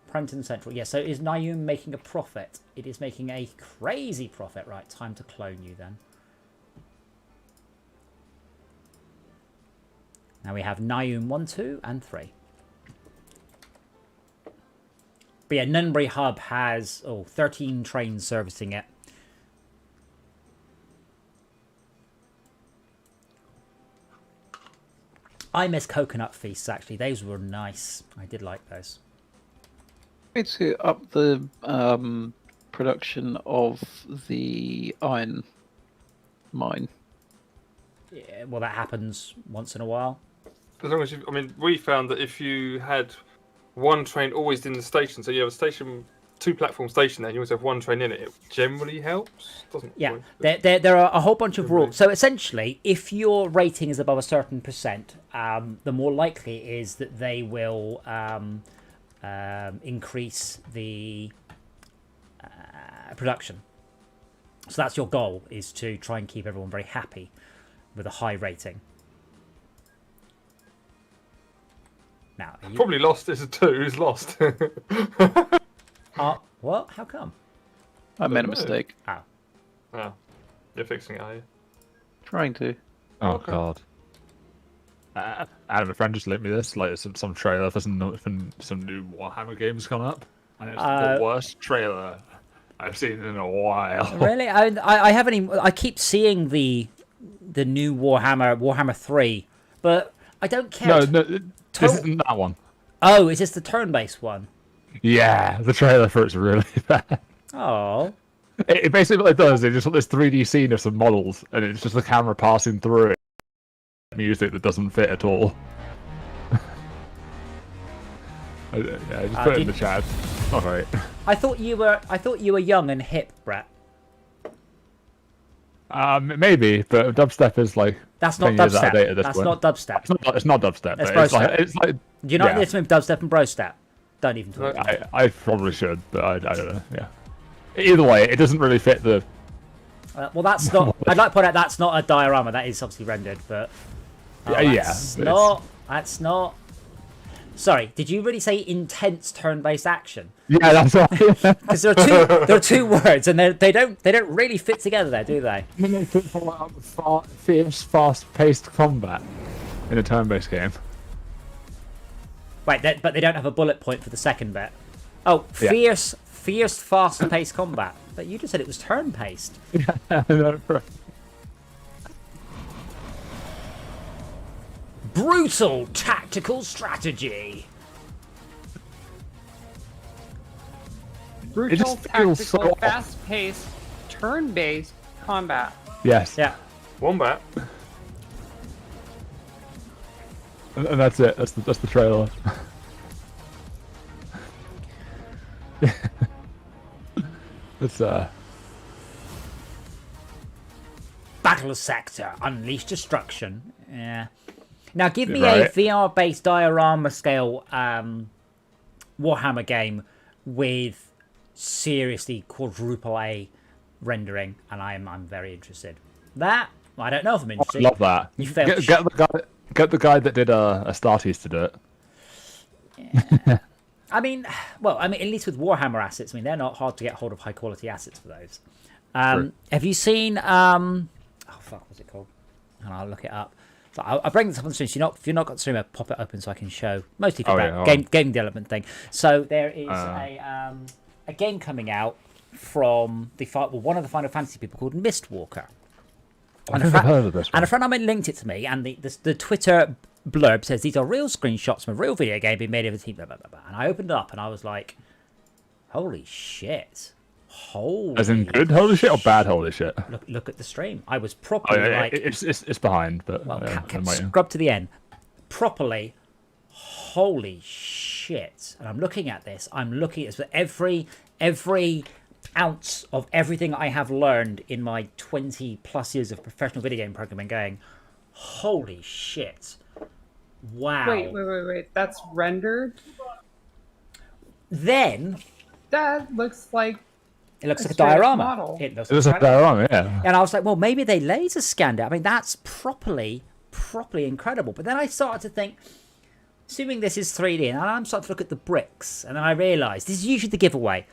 Prenton Central. Yeah, so is Nyum making a profit? It is making a crazy profit. Right, time to clone you then. Now we have Nyum 1, 2, and 3. But yeah, Nunbury Hub has 13 trains servicing it. I miss Coconut Feasts, actually. Those were nice. I did like those. Way to up the production of the iron mine. Yeah, well, that happens once in a while. As long as you, I mean, we found that if you had one train always in the station, so you have a station, 2 platform station there, and you always have one train in it, it generally helps. Doesn't Yeah, always, there are a whole bunch of Generally. rules. So essentially, if your rating is above a certain percent, the more likely it is that they will increase the production. So that's your goal, is to try and keep everyone very happy with a high rating. Now, are you... probably lost is a 2. Who's lost? What? How come? I made a know. mistake. Oh. Oh, you're fixing it, are you? Trying to. Oh Okay. god. Adam, a friend just linked me this, like some trailer for some new Warhammer games coming up, and it's the worst trailer I've seen in a while. Really? I haven't even... I keep seeing the new Warhammer 3, but I don't care. No, this isn't that one. Oh, is this the turn-based one? Yeah, the trailer for it's really bad. Oh. It basically what it does, it just this 3D scene of some models, and it's just the camera passing through it. Music that doesn't fit at all. Yeah, just put it in the chat. All right. I thought you were young and hip, Brett. Maybe, but dubstep is like That's not 10 years out of dubstep. date at this That's point. not dubstep. It's not dubstep. That's but brostep. it's like Do you know yeah. the difference between dubstep and brostep? Don't even talk about it. I probably should, but I don't know. Yeah. Either way, it doesn't really fit the. Well, that's not. I'd like to point out that's not a diorama. That is obviously rendered, but that's yeah. not. That's not. Sorry, did you really say intense turn-based action? Yeah, that's right. Because there are two words, and they don't really fit together there, do they? They put fierce, fast-paced combat in a turn-based game. Right, but they don't have a bullet point for the second bit. Oh, Yeah. fierce, fast-paced combat. But you just said it was turn-paced. Brutal tactical strategy. Brutal, just feels so tactical, off. fast-paced, turn-based combat. Yes. Yeah. Wombat. And that's it. That's the trailer. It's Battle sector, unleash destruction. Yeah. Now give me Right. a VR-based diorama scale Warhammer game with seriously quadruple A rendering, and I'm very interested. That I don't know if I'm I interested. love that. You failed. Get the guy that did a Astartes to do it. I mean, at least with Warhammer assets, they're not hard to get hold of high quality assets for those. Have you seen what's it called? And I'll look it up. So I'll bring this up on the stream. So if you're not got the stream, I'll pop it open so I can show mostly for Oh, that yeah, game development thing. So there is a game coming out from one of the Final Fantasy people called Mistwalker. I think I've heard of this one. And a friend of mine linked it to me, and the Twitter blurb says these are real screenshots from a real video game being made of a team, blah, blah, blah, blah. And I opened it up and I was like, holy shit. As in good holy shit or bad holy shit? Look at the stream. I was properly it's behind, but scrub to the end. Properly, holy shit. And I'm looking at this. I'm looking at every ounce of everything I have learned in my 20 plus years of professional video game programming going, holy shit. Wow. Wait. That's rendered? Then... That looks like... It looks like a diorama. Model. It looks like a diorama, yeah. And I was like, well, maybe they laser scanned it. I mean, that's properly incredible. But then I started to think, assuming this is 3D, and I'm starting to look at the bricks, and then I realised, this is usually the giveaway.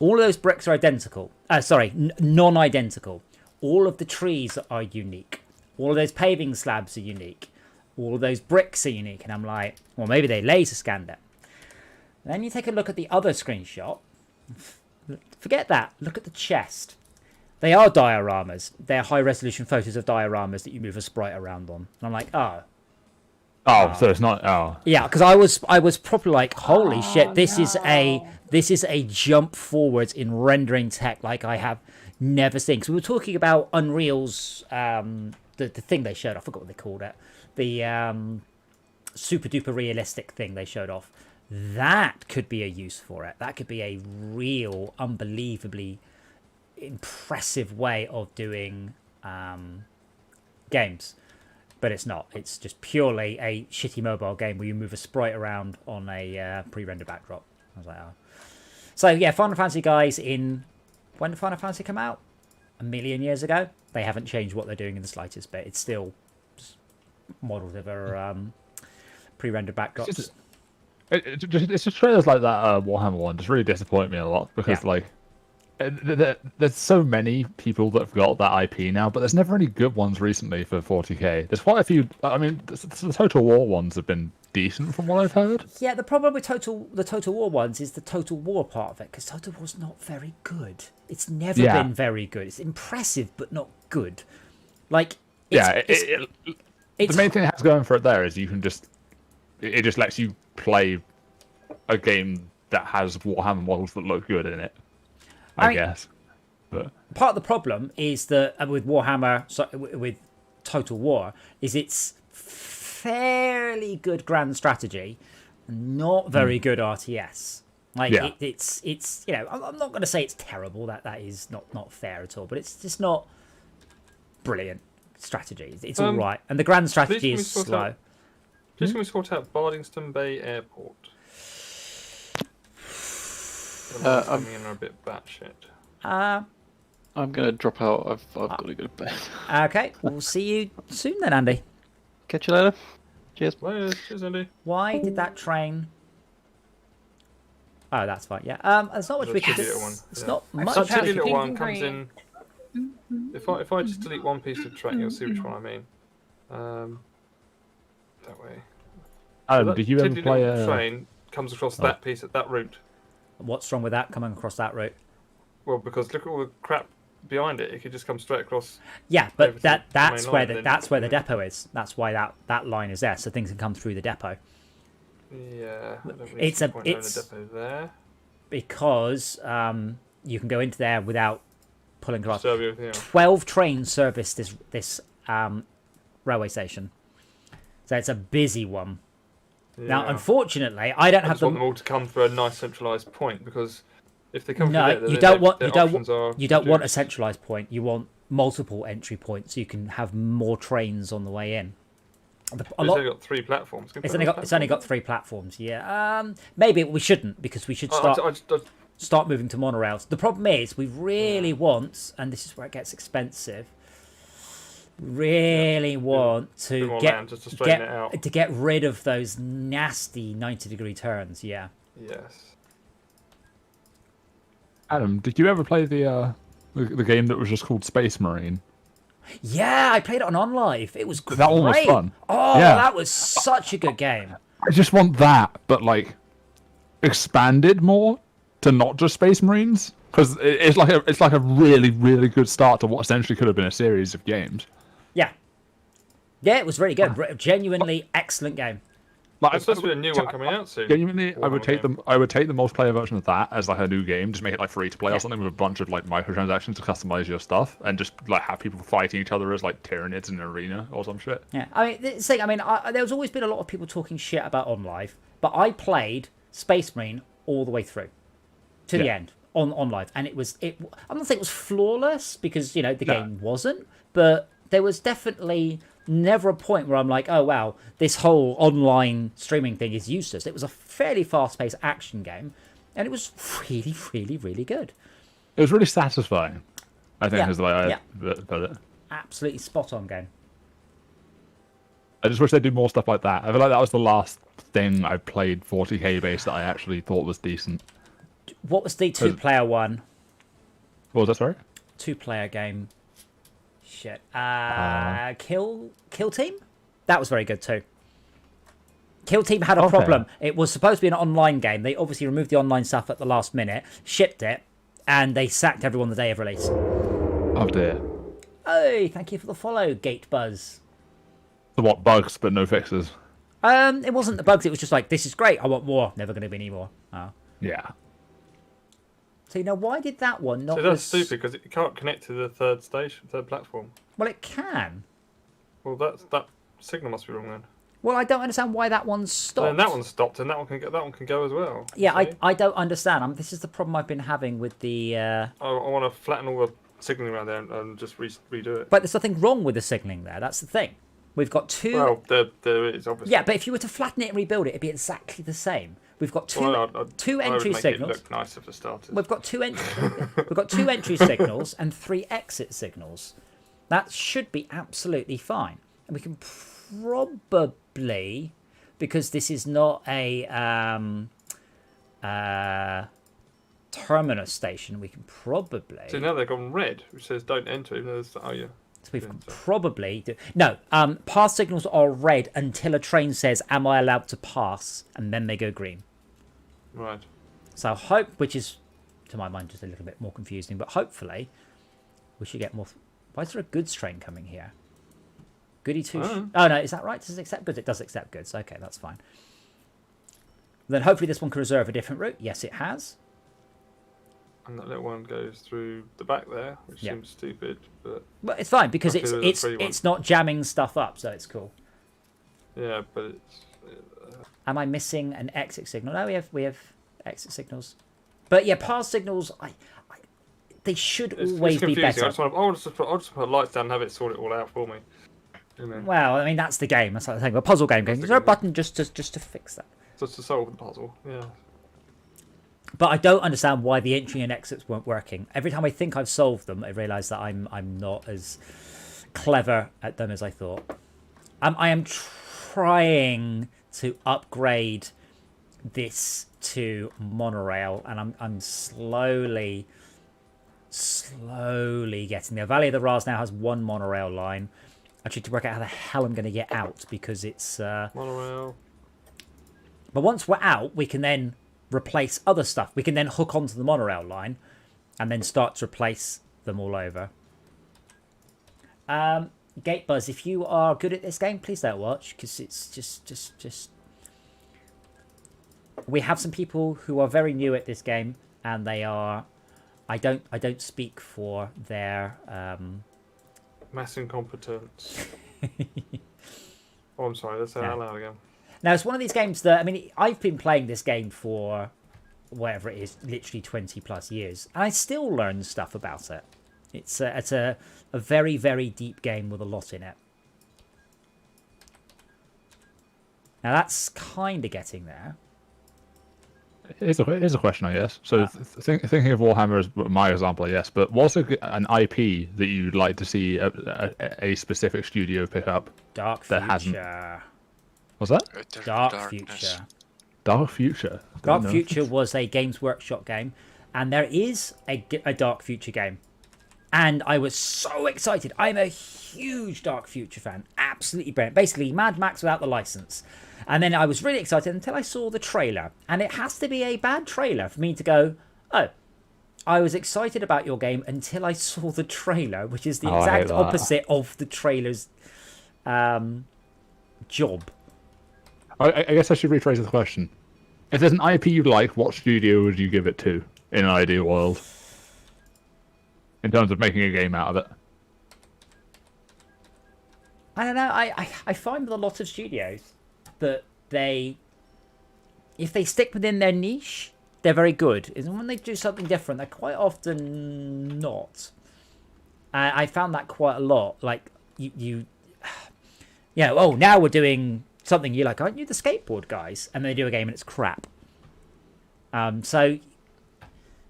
All of those bricks are identical. Non-identical. All of the trees are unique. All of those paving slabs are unique. All of those bricks are unique. And I'm like, well, maybe they laser scanned it. Then you take a look at the other screenshot. Forget that. Look at the chest. They are dioramas. They're high-resolution photos of dioramas that you move a sprite around on. And I'm like, so it's not. Oh, yeah, because I was probably like, holy shit, this is a jump forwards in rendering tech like I have never seen. Because we were talking about Unreal's the thing they showed. I forgot what they called it. The super duper realistic thing they showed off. That could be a use for it. That could be a real, unbelievably impressive way of doing games. But it's not. It's just purely a shitty mobile game where you move a sprite around on a pre-rendered backdrop. I was like, oh. So, yeah, Final Fantasy guys when did Final Fantasy come out? 1 million years ago? They haven't changed what they're doing in the slightest bit. It's still modelled over pre-rendered backdrops. It's just trailers like that Warhammer one just really disappoint me a lot because there's so many people that have got that IP now, but there's never any good ones recently for 40k. There's quite a few. I mean, the Total War ones have been decent from what I've heard. Yeah, the problem with the Total War ones is the Total War part of it, because Total War's not very good. It's never been very good. It's impressive, but not good. Like, the main thing it has going for it there is you can just. It just lets you play a game that has Warhammer models that look good in it, I guess. But part of the problem is that with Warhammer, with Total War, is it's fairly good grand strategy, not very good RTS. Like it's I'm not going to say it's terrible. That is not fair at all. But it's just not brilliant strategy. It's all right, and the grand strategy is slow. Just can we sort out Bardingston Bay Airport? I'm in a bit batshit. I'm gonna drop out. I've got to go to bed. Okay, we'll see you soon then, Andy. Catch you later. Cheers. Cheers, Andy. Why did that train? Oh, that's fine. Yeah. There's not much we can do. It's not much. That tiny little one comes in. If I just delete one piece of train, you'll see which one I mean. That way. Adam, did you ever play a train? Comes across that piece at that route. What's wrong with that coming across that route? Well, because look at all the crap behind it. It could just come straight across. Yeah, but that's where the depot is. That's why that line is there, so things can come through the depot. Yeah, it's the depot there because you can go into there without pulling across. 12 trains service this railway station. So it's a busy one. Yeah. Now, unfortunately, I don't have want them all to come through a nice centralised point, because if they come through you don't want a centralised point. You want multiple entry points, so you can have more trains on the way in. It's only got 3 platforms. It's only got 3 platforms. Yeah. Maybe we shouldn't, because we should start moving to monorails. The problem is we really want, and this is where it gets expensive. Really want to get rid of those nasty 90-degree turns. Yeah. Yes. Adam, did you ever play the game that was just called Space Marine? Yeah, I played it on OnLive. It was great. That one was fun. Oh, yeah. That was such a good game. I just want that, but like expanded more to not just Space Marines, because it's like a really, really good start to what essentially could have been a series of games. Yeah. Yeah, it was really good. Genuinely excellent game. Like, There's supposed to be a new one coming out soon. Genuinely, I would take game. I would take the multiplayer version of that as like a new game, just make it like free to play Yeah. or something with a bunch of like microtransactions to customize your stuff, and just like have people fighting each other as like Tyranids in an arena or some shit. Yeah, I mean, there's always been a lot of people talking shit about OnLive, but I played Space Marine all the way through to the end on live, and I'm not saying it was flawless because the game wasn't, but there was definitely never a point where I'm like, oh wow, this whole online streaming thing is useless. It was a fairly fast-paced action game, and it was really, really, really good. It was really satisfying, I think, Yeah, is the way I yeah. put it. Absolutely spot-on game. I just wish they'd do more stuff like that. I feel like that was the last thing I played 40k based that I actually thought was decent. What was the two-player one? What was that, sorry? Two-player game. Shit. Kill Team? That was very good too. Kill Team had a problem. It was supposed to be an online game. They obviously removed the online stuff at the last minute, shipped it, and they sacked everyone the day of release. Oh dear. Hey, thank you for the follow, Gate Buzz. So what, bugs but no fixes? It wasn't the bugs, it was just like, this is great, I want more. Never going to be any more. Oh. Yeah. So, why did that one not... So that's stupid, because it can't connect to the third platform. Well, it can. Well, that signal must be wrong then. Well, I don't understand why that one stopped. And that one stopped, and that one can go as well. Yeah, See? I don't understand. This is the problem I've been having with the... I want to flatten all the signaling around there and just redo it. But there's nothing wrong with the signalling there. That's the thing. We've got two... Well, there is, obviously. Yeah, but if you were to flatten it and rebuild it, it'd be exactly the same. We've got two I entry would make signals. It look nicer for starters. We've got two entry signals and 3 exit signals. That should be absolutely fine. And we can probably, because this is not a terminus station, we can probably... So now they've gone red, which says don't enter, even though there's... Oh, yeah. So we can probably do... No, pass signals are red until a train says, am I allowed to pass? And then they go green. Right. So hope, which is, to my mind, just a little bit more confusing, but hopefully we should get more... Why is there a goods train coming here? Goody two... Oh, no, is that right? Does it accept goods? It does accept goods. Okay, that's fine. Then hopefully this one can reserve a different route. Yes, it has. And that little one goes through the back there, which seems stupid, but... Well, it's fine, because it's not jamming stuff up, so it's cool. Yeah, but it's... Am I missing an exit signal? No, we have exit signals. But yeah, pass signals, they should always be better. I'll just put lights down and have it sort it all out for me. Well, I mean, that's the game. That's like the thing. A puzzle game. Is there a button just to fix that? Just to solve the puzzle, yeah. But I don't understand why the entry and exits weren't working. Every time I think I've solved them, I realise that I'm not as clever at them as I thought. I am trying to upgrade this to Monorail, and I'm slowly getting there. Valley of the Raz now has 1 Monorail line. I need to work out how the hell I'm going to get out, because it's... Monorail. But once we're out, we can then replace other stuff. We can then hook onto the Monorail line and then start to replace them all over. Gate Buzz, if you are good at this game, please don't watch, because it's just... We have some people who are very new at this game, and they are... I don't speak for their... Mass incompetence. Oh, I'm sorry, let's say that out loud again. Now, it's one of these games that, I mean, I've been playing this game for whatever it is, literally 20 plus years, and I still learn stuff about it. It's a very, very deep game with a lot in it. Now, that's kind of getting there. Here's a question, I guess. So, thinking of Warhammer as my example, yes, but what's an IP that you'd like to see a specific studio pick up? Dark that Future. hasn't? What's that? Dark Future. Dark Future. Dark Future was a Games Workshop game, and there is a Dark Future game. And I was so excited. I'm a huge Dark Future fan. Absolutely brilliant. Basically, Mad Max without the license. And then I was really excited until I saw the trailer. And it has to be a bad trailer for me to go, Oh, I was excited about your game until I saw the trailer, which is the Oh, I hate exact that. opposite of the trailer's job. I guess I should rephrase the question. If there's an IP you like, what studio would you give it to in an ideal world? In terms of making a game out of it. I don't know. I find with a lot of studios that if they stick within their niche, they're very good. And when they do something different, they're quite often not. I found that quite a lot. Like oh, now we're doing something you like. Aren't you the skateboard guys? And they do a game and it's crap. So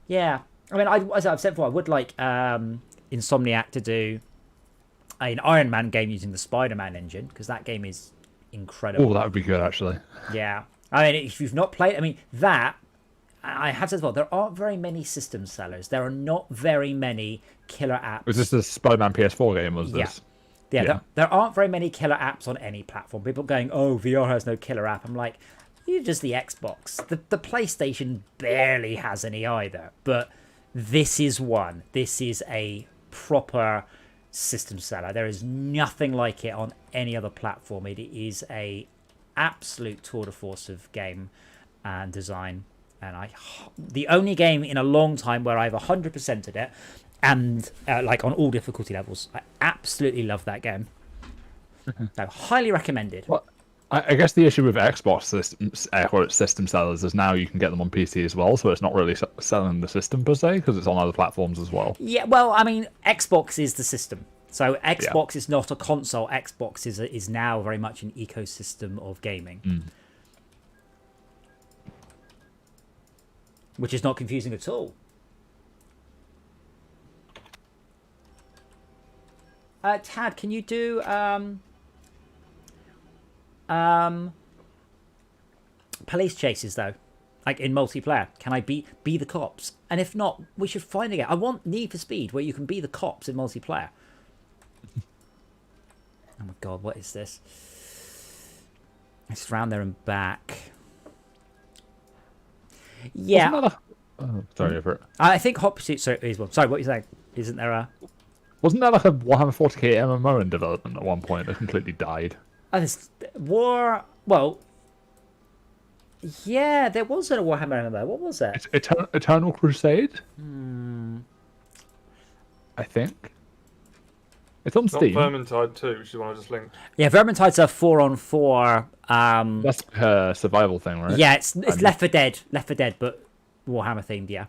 yeah, I mean, as I've said before, I would like Insomniac to do an Iron Man game using the Spider-Man engine, because that game is incredible. Oh, that would be good, actually. Yeah. I mean, if you've not played... I mean, that... I have said as well, there aren't very many system sellers. There are not very many killer apps. Was this the Spider-Man PS4 game, was this? Yeah. There aren't very many killer apps on any platform. People going, oh, VR has no killer app. I'm like, you're just the Xbox. The PlayStation barely has any either. But this is one. This is a proper... system seller. There is nothing like it on any other platform. It is a absolute tour de force of game and design, and the only game in a long time where I've 100%ed it, and like on all difficulty levels. I absolutely love that game. So highly recommended. Well, I guess the issue with Xbox system sellers is now you can get them on PC as well, so it's not really selling the system per se, because it's on other platforms as well. Yeah, well, I mean, Xbox is the system. So Xbox is not a console. Xbox is now very much an ecosystem of gaming. Which is not confusing at all. Tad, can you do police chases though, like in multiplayer? Can I be the cops? And if not, we should find it. I want Need for Speed where you can be the cops in multiplayer. Oh my god, what is this? It's round there and back. Yeah. Sorry for it. I think Hot Pursuit is one. Sorry, what are you saying? Isn't there a... Wasn't there like a Warhammer 40k MMO in development at one point that completely died? Oh, this War... Well... Yeah, there was a Warhammer MMO. What was it? It's Eternal Crusade? I think. It's on Steam. Not Vermintide 2, which is one I just linked. Yeah, Vermintide's a 4-on-4. That's a survival thing, right? Yeah, it's Left 4 Dead. Left 4 Dead, but Warhammer themed, yeah.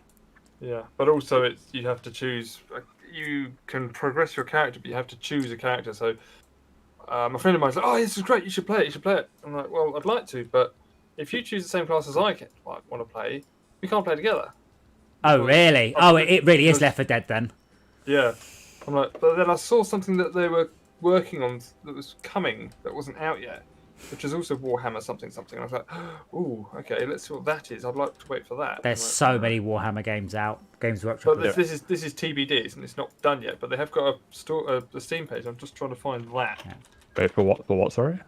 Yeah, but also you have to choose... You can progress your character, but you have to choose a character. So my friend of mine's like, oh, this is great, you should play it, you should play it. I'm like, well, I'd like to, but if you choose the same class as I want to play, we can't play together. Oh, really? Oh, it really is Left 4 Dead then. Yeah. I'm like, but then I saw something that they were working on that was coming that wasn't out yet, which is also Warhammer something. And I was like, ooh, okay, let's see what that is. I'd like to wait for that. There's so many Warhammer games out. Games Workshop. But this is TBD, and it's not done yet. But they have got a Steam page. I'm just trying to find that. Yeah. Wait, for what? For what? Sorry.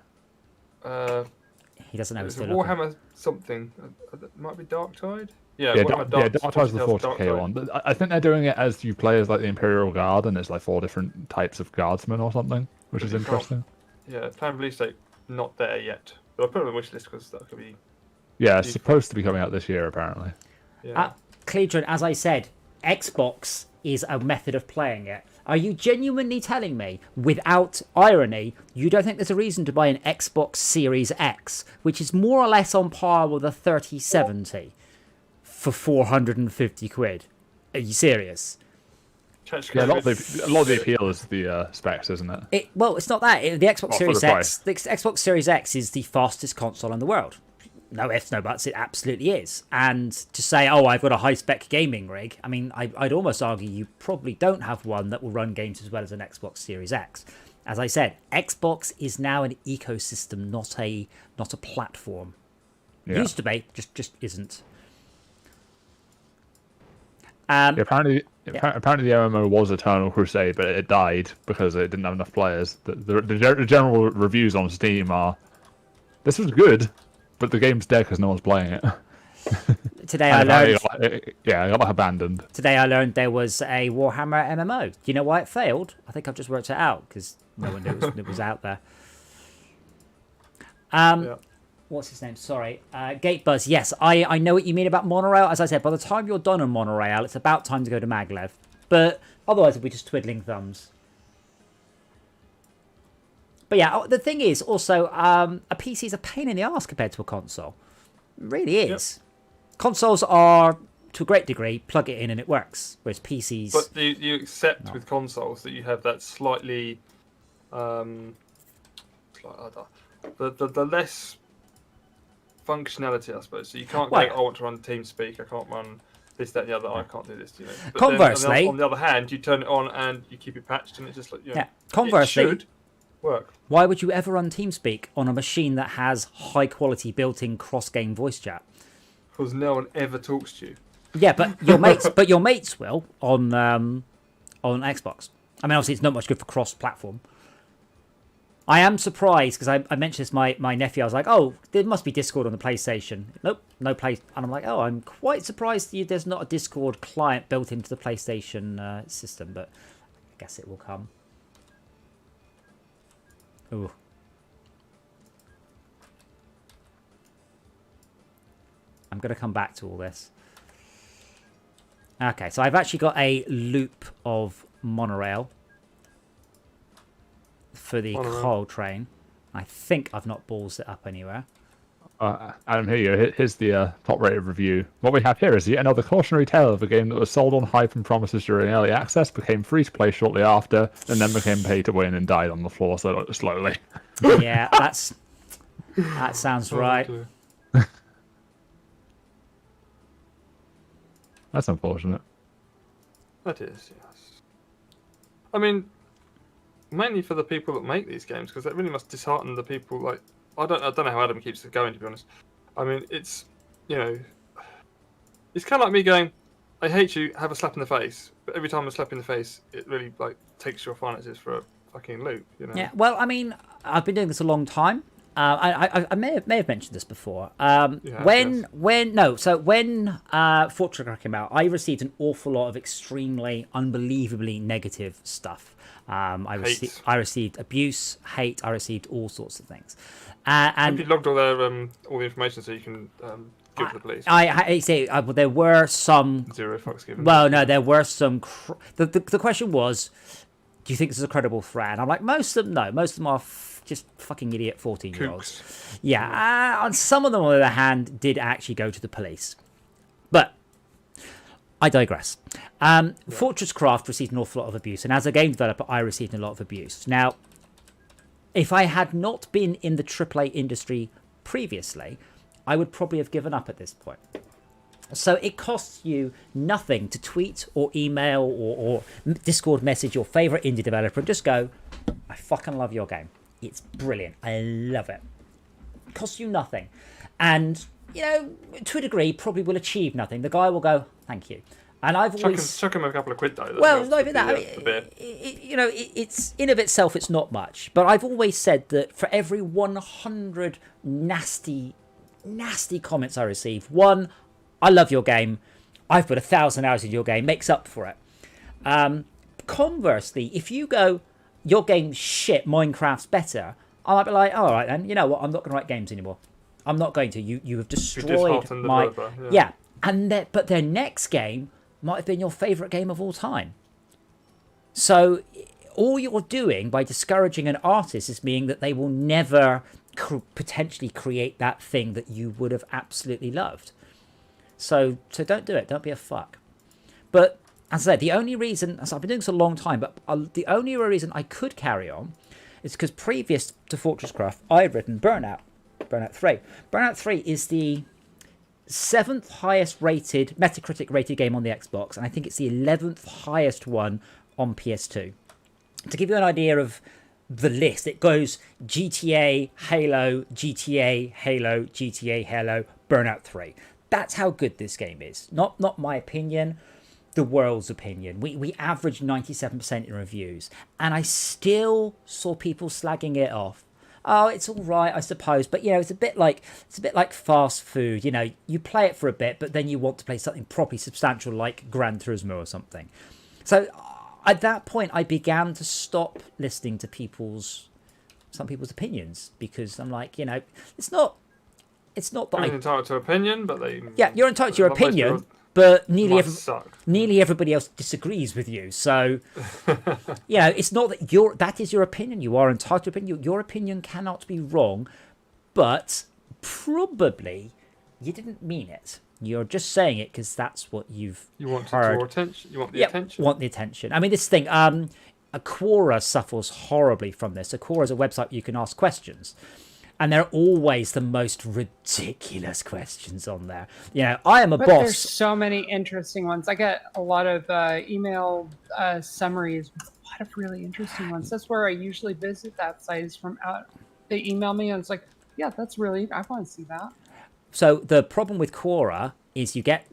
He doesn't know. It's Still Warhammer something. It might be Darktide. Yeah, Darktide's the 40k one. But I think they're doing it as you play as like the Imperial Guard, and it's like 4 different types of guardsmen or something, which is interesting. Yeah, planned release date not there yet, but I put it on the wish list because that could be. Yeah, it's supposed to be coming out this year apparently. Yeah. Cleedron, as I said, Xbox is a method of playing it. Are you genuinely telling me, without irony, you don't think there's a reason to buy an Xbox Series X, which is more or less on par with a 3070, for 450 quid? Are you serious? Yeah, a lot of the appeal is the specs, isn't it? Well, it's not that. The Xbox Series X. The Xbox Series X is the fastest console in the world. No ifs, no buts. It absolutely is. And to say, oh, I've got a high-spec gaming rig. I mean, I'd almost argue you probably don't have one that will run games as well as an Xbox Series X. As I said, Xbox is now an ecosystem, not a platform. Yeah. Used to be, just isn't. Apparently the MMO was Eternal Crusade, but it died because it didn't have enough players. The general reviews on Steam are, this was good, but the game's dead because no one's playing it. Today I learned. I got abandoned. Today I learned there was a Warhammer MMO. Do you know why it failed? I think I've just worked it out because no one knew it was out there. What's his name? Sorry. Gate Buzz. Yes, I know what you mean about Monorail. As I said, by the time you're done on Monorail, it's about time to go to Maglev. But otherwise, it'll be just twiddling thumbs. But yeah, the thing is also, a PC is a pain in the arse compared to a console. It really is. Yep. Consoles are, to a great degree, plug it in and it works. Whereas PCs... But you accept with consoles that you have that slightly... the less functionality, I suppose. So you can't go, I want to run TeamSpeak, I can't run this, that, and the other, I can't do this, you know. But conversely... Then, on the other hand, you turn it on and you keep it patched and it's just like, you know, conversely, it should work. Why would you ever run TeamSpeak on a machine that has high-quality built-in cross-game voice chat? Because no one ever talks to you. Yeah, but your mates will on Xbox. I mean, obviously, it's not much good for cross-platform. I am surprised because I mentioned this to my nephew. I was like, "Oh, there must be Discord on the PlayStation." Nope, no play. And I'm like, "Oh, I'm quite surprised there's not a Discord client built into the PlayStation system." But I guess it will come. Ooh. I'm going to come back to all this. Okay, so I've actually got a loop of Monorail for the coal train. I think I've not ballsed it up anywhere. Adam, here you go. Here's the top-rated review. What we have here is yet another cautionary tale of a game that was sold on hype and promises during early access, became free-to-play shortly after, and then became pay-to-win and died on the floor slowly. Yeah, that sounds right. That's unfortunate. That is, yes. I mean, mainly for the people that make these games, because that really must dishearten the people. Like, I don't know how Adam keeps it going, to be honest. I mean, it's, you know, it's kind of like me going, I hate you, have a slap in the face. But every time I slap in the face, it really like takes your finances for a fucking loop, you know. Yeah. Well, I mean, I've been doing this a long time. I may have mentioned this before. When Fortress came out, I received an awful lot of extremely, unbelievably negative stuff. I received abuse, hate. I received all sorts of things. And you logged all the information so you can give it to the police. I say there were some 0 fucks given. Well, no, there were some. The question was, do you think this is a credible threat? And I'm like, most of them, no. Most of them are just fucking idiot 14-year-olds. Yeah, and some of them, on the other hand, did actually go to the police. But I digress. Fortress Craft received an awful lot of abuse, and as a game developer, I received a lot of abuse. Now, if I had not been in the AAA industry previously, I would probably have given up at this point. So it costs you nothing to tweet or email or Discord message your favorite indie developer and just go, I fucking love your game. It's brilliant. I love it. It costs you nothing. And, you know, to a degree, probably will achieve nothing. The guy will go, thank you. And I've always... Chuck him a couple of quid, though. Well, not even that. It's in of itself, it's not much. But I've always said that for every 100 nasty comments I receive, one, I love your game, I've put 1,000 hours in your game, makes up for it. Conversely, if you go, your game's shit, Minecraft's better, I might be like, all right then, you know what, I'm not going to write games anymore. I'm not going to. You have destroyed my... Yeah. But their next game might have been your favourite game of all time. So all you're doing by discouraging an artist is meaning that they will never potentially create that thing that you would have absolutely loved. So don't do it. Don't be a fuck. But as I said, the only reason... I've been doing this a long time, but the only reason I could carry on is because previous to Fortress Craft, I had written Burnout 3. Burnout 3 is the 7th highest rated, Metacritic rated game on the Xbox, and I think it's the 11th highest one on PS2. To give you an idea of the list, it goes GTA, Halo, GTA, Halo, GTA, Halo, Burnout 3. That's how good this game is. Not my opinion, the world's opinion. We averaged 97% in reviews, and I still saw people slagging it off. oh, it's all right, I suppose. But it's a bit like fast food. You play it for a bit, but then you want to play something properly substantial like Gran Turismo or something. So at that point, I began to stop listening to some people's opinions, because I'm like, it's not that You're entitled to opinion, but you're entitled to your most people opinion, but suck. nearly everybody else disagrees with you. So, it's not that that is your opinion. You are entitled to opinion. Your opinion cannot be wrong, but probably you didn't mean it. You're just saying it because that's what you want to heard. draw attention. You want the attention. Want the attention. I mean, this thing. Quora suffers horribly from this. Quora is a website you can ask questions. And they're always the most ridiculous questions on there. I am a boss. There's so many interesting ones. I get a lot of email summaries with a lot of really interesting ones. That's where I usually visit that site, is from out. They email me and it's like, yeah, I want to see that. So the problem with Quora is you get,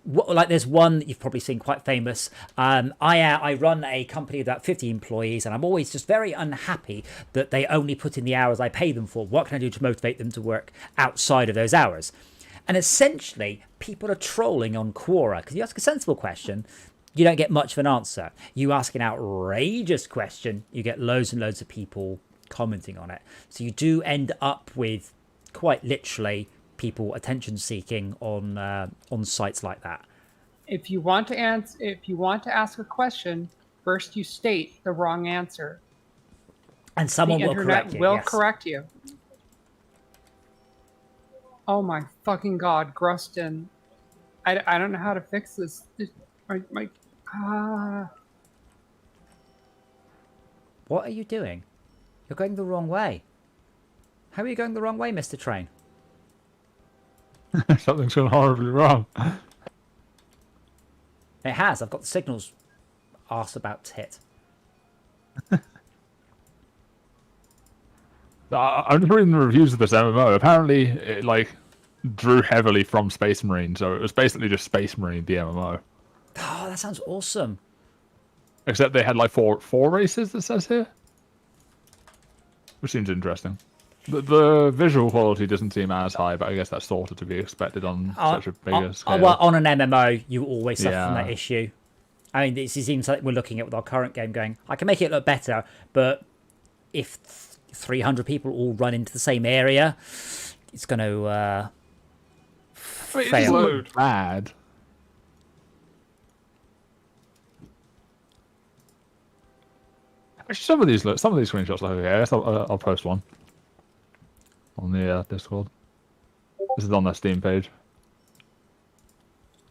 there's one that you've probably seen quite famous. I run a company of about 50 employees, and I'm always just very unhappy that they only put in the hours I pay them for. What can I do to motivate them to work outside of those hours? And essentially, people are trolling on Quora, because you ask a sensible question, you don't get much of an answer. You ask an outrageous question, you get loads and loads of people commenting on it. So you do end up with, quite literally, people attention seeking on sites like that. If you want to ask a question, first you state the wrong answer, and someone will correct you. Correct you. Oh my fucking god, Grustin! I don't know how to fix this. What are you doing? You're going the wrong way. How are you going the wrong way, Mr. Train? Something's gone horribly wrong. It has. I've got the signals arse about tit. I'm just reading the reviews of this MMO. Apparently, it drew heavily from Space Marine, so it was basically just Space Marine, the MMO. Oh, that sounds awesome. Except they had four races, it says here, which seems interesting. The visual quality doesn't seem as high, but I guess that's sort of to be expected on such a bigger scale. Well, on an MMO, you always suffer from that issue. I mean, it seems like we're looking at with our current game going, I can make it look better, but if 300 people all run into the same area, it's going to fail. It doesn't look bad. Actually, some of these screenshots look okay. I guess I'll post one on the Discord. This is on their Steam page.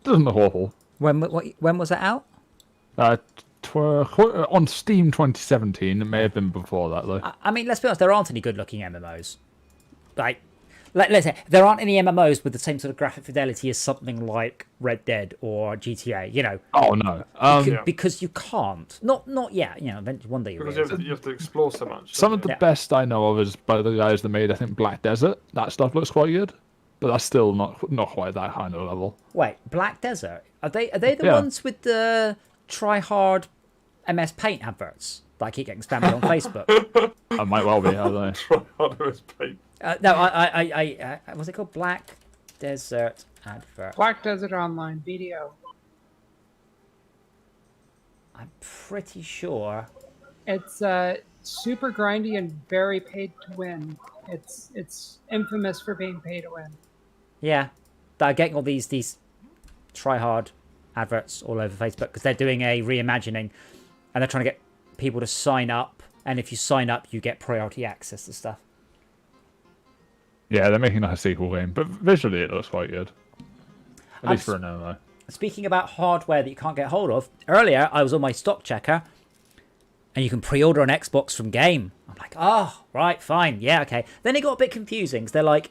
Doesn't look awful. When was it out? On Steam 2017. It may have been before that though. I mean, let's be honest. There aren't any good-looking MMOs. Like, let's say there aren't any MMOs with the same sort of graphic fidelity as something like Red Dead or GTA. Oh no. Because you can't. Not yet. Eventually one day you will. Because you have to explore so much. Some of the best I know of is by the guys that made, I think, Black Desert. That stuff looks quite good, but that's still not quite that kind of level. Wait, Black Desert? Are they the ones with the try-hard MS Paint adverts that I keep getting spammed on Facebook? I might well be. I don't know. Try-hard MS Paint. No, I what's it called? Black Desert advert. Black Desert Online video. I'm pretty sure. It's super grindy and very paid to win. It's infamous for being pay to win. Yeah, they're getting all these try-hard adverts all over Facebook because they're doing a reimagining, and they're trying to get people to sign up. And if you sign up, you get priority access to stuff. Yeah, they're making like a sequel game, but visually it looks quite good. At least for an MMO. Speaking about hardware that you can't get hold of, earlier I was on my stock checker, and you can pre-order an Xbox from Game. I'm like, oh, right, fine, yeah, okay. Then it got a bit confusing, because they're like,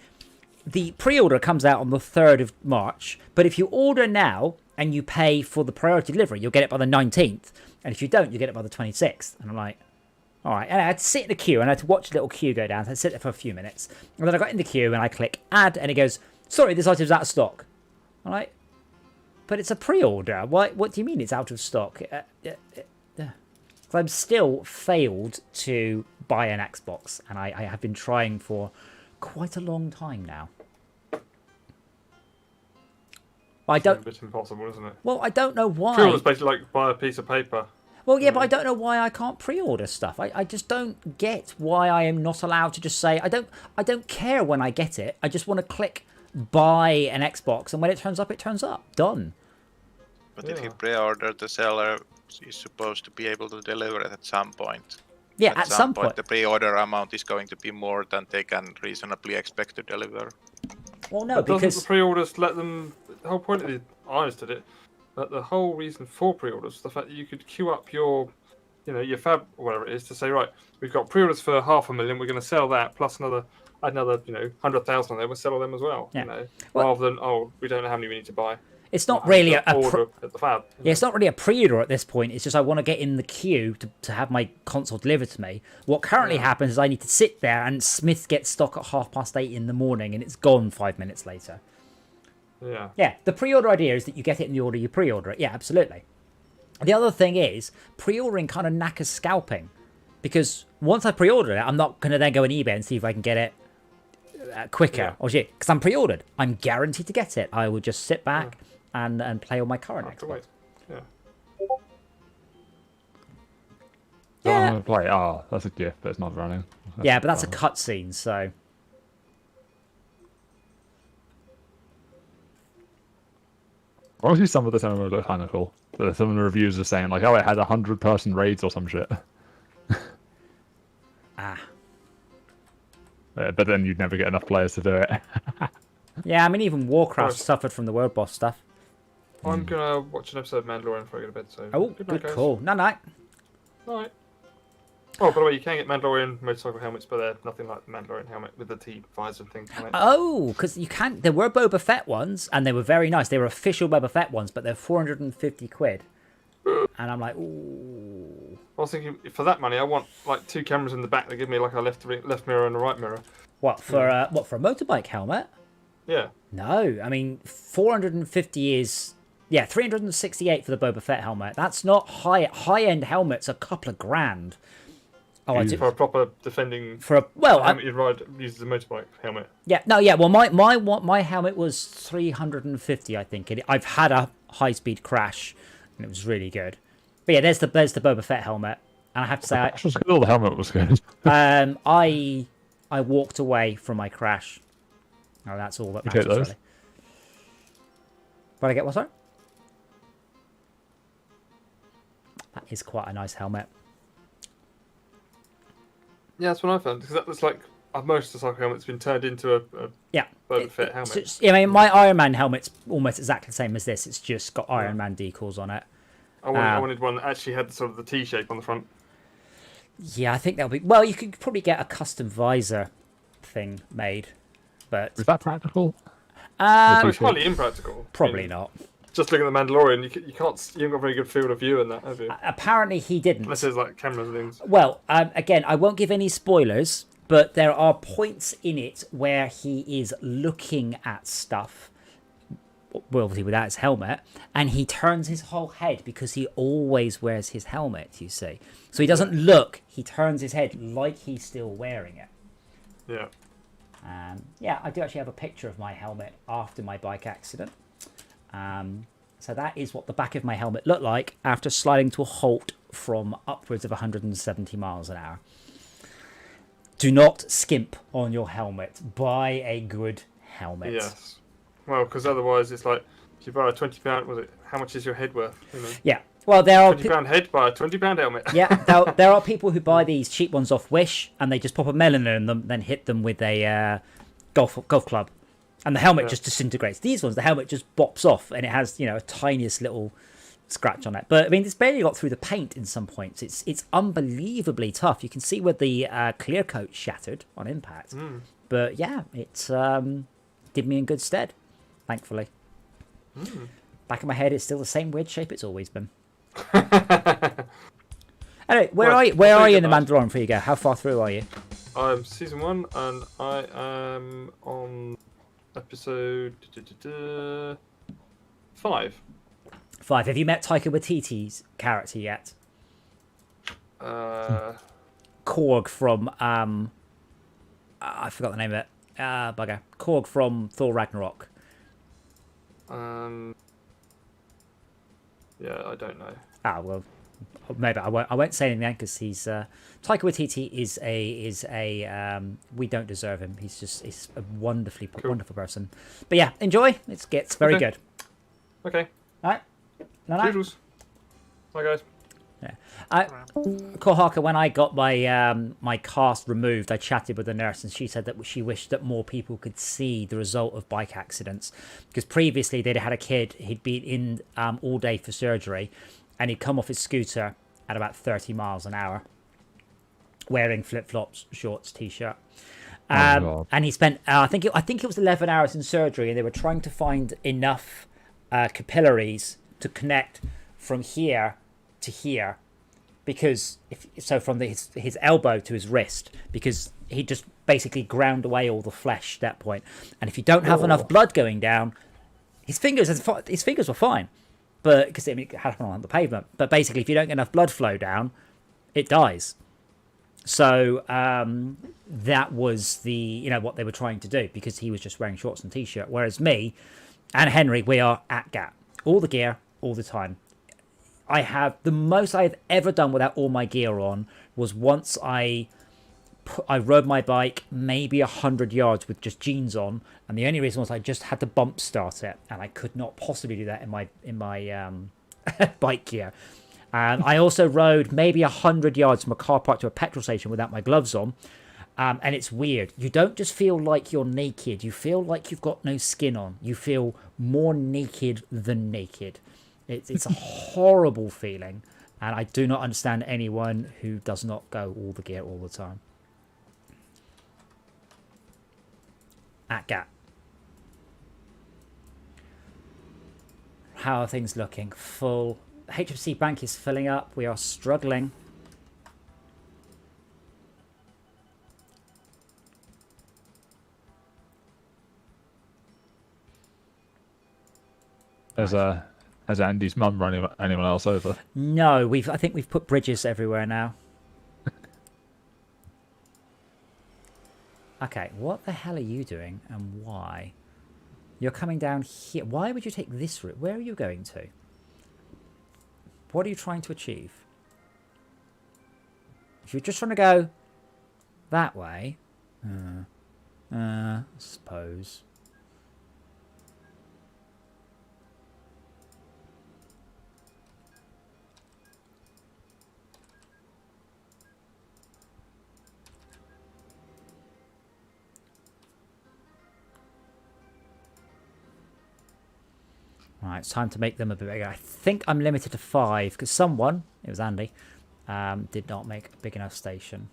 the pre-order comes out on the 3rd of March, but if you order now and you pay for the priority delivery, you'll get it by the 19th, and if you don't, you get it by the 26th. And I'm like, all right, and I had to sit in the queue, and I had to watch a little queue go down. So I sit there for a few minutes, and then I got in the queue, and I click add, and it goes, sorry, this item's out of stock. I'm like, but it's a pre-order. What do you mean it's out of stock? I'm still failed to buy an Xbox, and I have been trying for quite a long time now. I It's don't. a bit impossible, isn't it? Well, I don't know why. Pre-order's basically like buy a piece of paper. Well, yeah, but I don't know why I can't pre-order stuff. I just don't get why I am not allowed to just say I don't care when I get it. I just want to click buy an Xbox, and when it turns up, it turns up. Done. But if you pre-order, the seller is supposed to be able to deliver it at some point. Yeah, at some point. The pre-order amount is going to be more than they can reasonably expect to deliver. Well, no, But doesn't because the pre-orders let them? The whole point of it, I understood it. But the whole reason for pre-orders, the fact that you could queue up your, your fab or whatever it is to say, right, we've got pre-orders for 500,000, we're going to sell that plus another 100,000 on there, we'll sell them as well. Yeah. Well, rather than we don't know how many we need to buy. it's not really a order at the fab. yeah, it's not really a pre-order at this point. It's just I want to get in the queue to have my console delivered to me. What currently happens is I need to sit there, and Smith gets stock at 8:30 in the morning, and it's gone 5 minutes later. Yeah. Yeah, the pre-order idea is that you get it in the order you pre-order it. Yeah, absolutely. The other thing is, pre-ordering kind of knackers scalping. Because once I pre-order it, I'm not going to then go on eBay and see if I can get it quicker. Or shit, because I'm pre-ordered. I'm guaranteed to get it. I will just sit back and play on my current Xbox. Wait. Yeah. Yeah. I'm gonna play. Oh, that's a GIF, but it's not running. Yeah, but that's a cutscene, so... Obviously, some of the demo look kind of cool. But some of the reviews are saying, like, oh, it had 100-person raids or some shit. But then you'd never get enough players to do it. Yeah, I mean, even Warcraft Right. suffered from the World Boss stuff. I'm gonna watch an episode of Mandalorian before I go to bed. So Oh, good good night, guys. call. Night-night. Night. Oh, by the way, you can get Mandalorian motorcycle helmets, but they're nothing like the Mandalorian helmet with the T-visor thing on it. Oh, because you can't... There were Boba Fett ones, and they were very nice. They were official Boba Fett ones, but they're 450 quid. And I'm like, ooh. I was thinking, for that money, I want like 2 cameras in the back that give me like a left mirror and a right mirror. What for a motorbike helmet? Yeah. No, I mean 450 is 368 for the Boba Fett helmet. That's not high end helmets. A couple of grand. Oh, I do, For a proper defending for a well, helmet you'd ride uses a motorbike helmet. Well, my helmet was 350, I think. I've had a high speed crash, and it was really good. But yeah, there's the Boba Fett helmet, and I have to say, It was good. The helmet was good. I walked away from my crash. Oh, that's all that You matters. take those? Really. But I get what, sorry? That is quite a nice helmet. Yeah, that's what I found. Because that was like a motorcycle helmet's been turned into a Boba Fett helmet. I mean, my Iron Man helmet's almost exactly the same as this. It's just got Iron Man decals on it. I wanted one that actually had sort of the T shape on the front. Yeah, I think that'll be... Well, you could probably get a custom visor thing made, but... Is that practical? It's highly impractical. Probably not. Just looking at the Mandalorian, you haven't got a very good field of view in that, have you? Apparently he didn't. Unless there's like cameras and things. Well, again, I won't give any spoilers, but there are points in it where he is looking at stuff, well, obviously without his helmet, and he turns his whole head because he always wears his helmet, you see. So he doesn't look, he turns his head like he's still wearing it. Yeah. Yeah, I do actually have a picture of my helmet after my bike accident. So that is what the back of my helmet looked like after sliding to a halt from upwards of 170 miles an hour. Do not skimp on your helmet. Buy a good helmet. Yes. Well, because otherwise it's like, if you buy a £20, how much is your head worth? You know? Yeah. Well, there are... £20 head, buy a £20 helmet. Yeah, there are people who buy these cheap ones off Wish, and they just pop a melon in them, then hit them with a golf club. And the helmet just disintegrates. These ones, the helmet just bops off, and it has, a tiniest little scratch on it. But I mean, it's barely got through the paint in some points. It's unbelievably tough. You can see where the clear coat shattered on impact. But yeah, it's did me in good stead, thankfully. Back of my head, it's still the same weird shape it's always been. Anyway, where are you in the Mandalorian before you go? How far through are you? I'm season 1, and I am on episode 5. 5. Have you met Taika Waititi's character yet? Korg from I forgot the name of it. Bugger. Korg from Thor Ragnarok. Yeah, I don't know. Ah, well, maybe I won't say anything because he's Taika Waititi is a we don't deserve him. He's a wonderful person. But yeah, enjoy. It gets very good. Okay. All right. No. Toodles. Bye, guys. Yeah. Kohaka, when I got my cast removed, I chatted with the nurse and she said that she wished that more people could see the result of bike accidents because previously they'd had a kid, he'd been in all day for surgery and he'd come off his scooter at about 30 miles an hour wearing flip-flops, shorts, t-shirt. And he spent, I think it was 11 hours in surgery and they were trying to find enough capillaries to connect from here to here because from his elbow to his wrist because he just basically ground away all the flesh at that point. And if you don't have enough blood going down, his fingers were fine, but because it happened on the pavement. But basically, if you don't get enough blood flow down, it dies. So that was what they were trying to do because he was just wearing shorts and t-shirt, whereas me and Henry, we are at GAT, all the gear, all the time. I have the most I've ever done without all my gear on was once I rode my bike maybe 100 yards with just jeans on, and the only reason was I just had to bump start it, and I could not possibly do that in my bike gear. I also rode maybe 100 yards from a car park to a petrol station without my gloves on, and it's weird. You don't just feel like you're naked; you feel like you've got no skin on. You feel more naked than naked. It's a horrible feeling, and I do not understand anyone who does not go all the gear all the time. At GAT. How are things looking? Full. HFC Bank is filling up. We are struggling. Has Andy's mum run anyone else over? No, I think we've put bridges everywhere now. Okay, what the hell are you doing and why? You're coming down here. Why would you take this route? Where are you going to? What are you trying to achieve? If you're just trying to go that way, I suppose. Right, it's time to make them a bit bigger. I think I'm limited to 5 because someone, it was Andy, did not make a big enough station.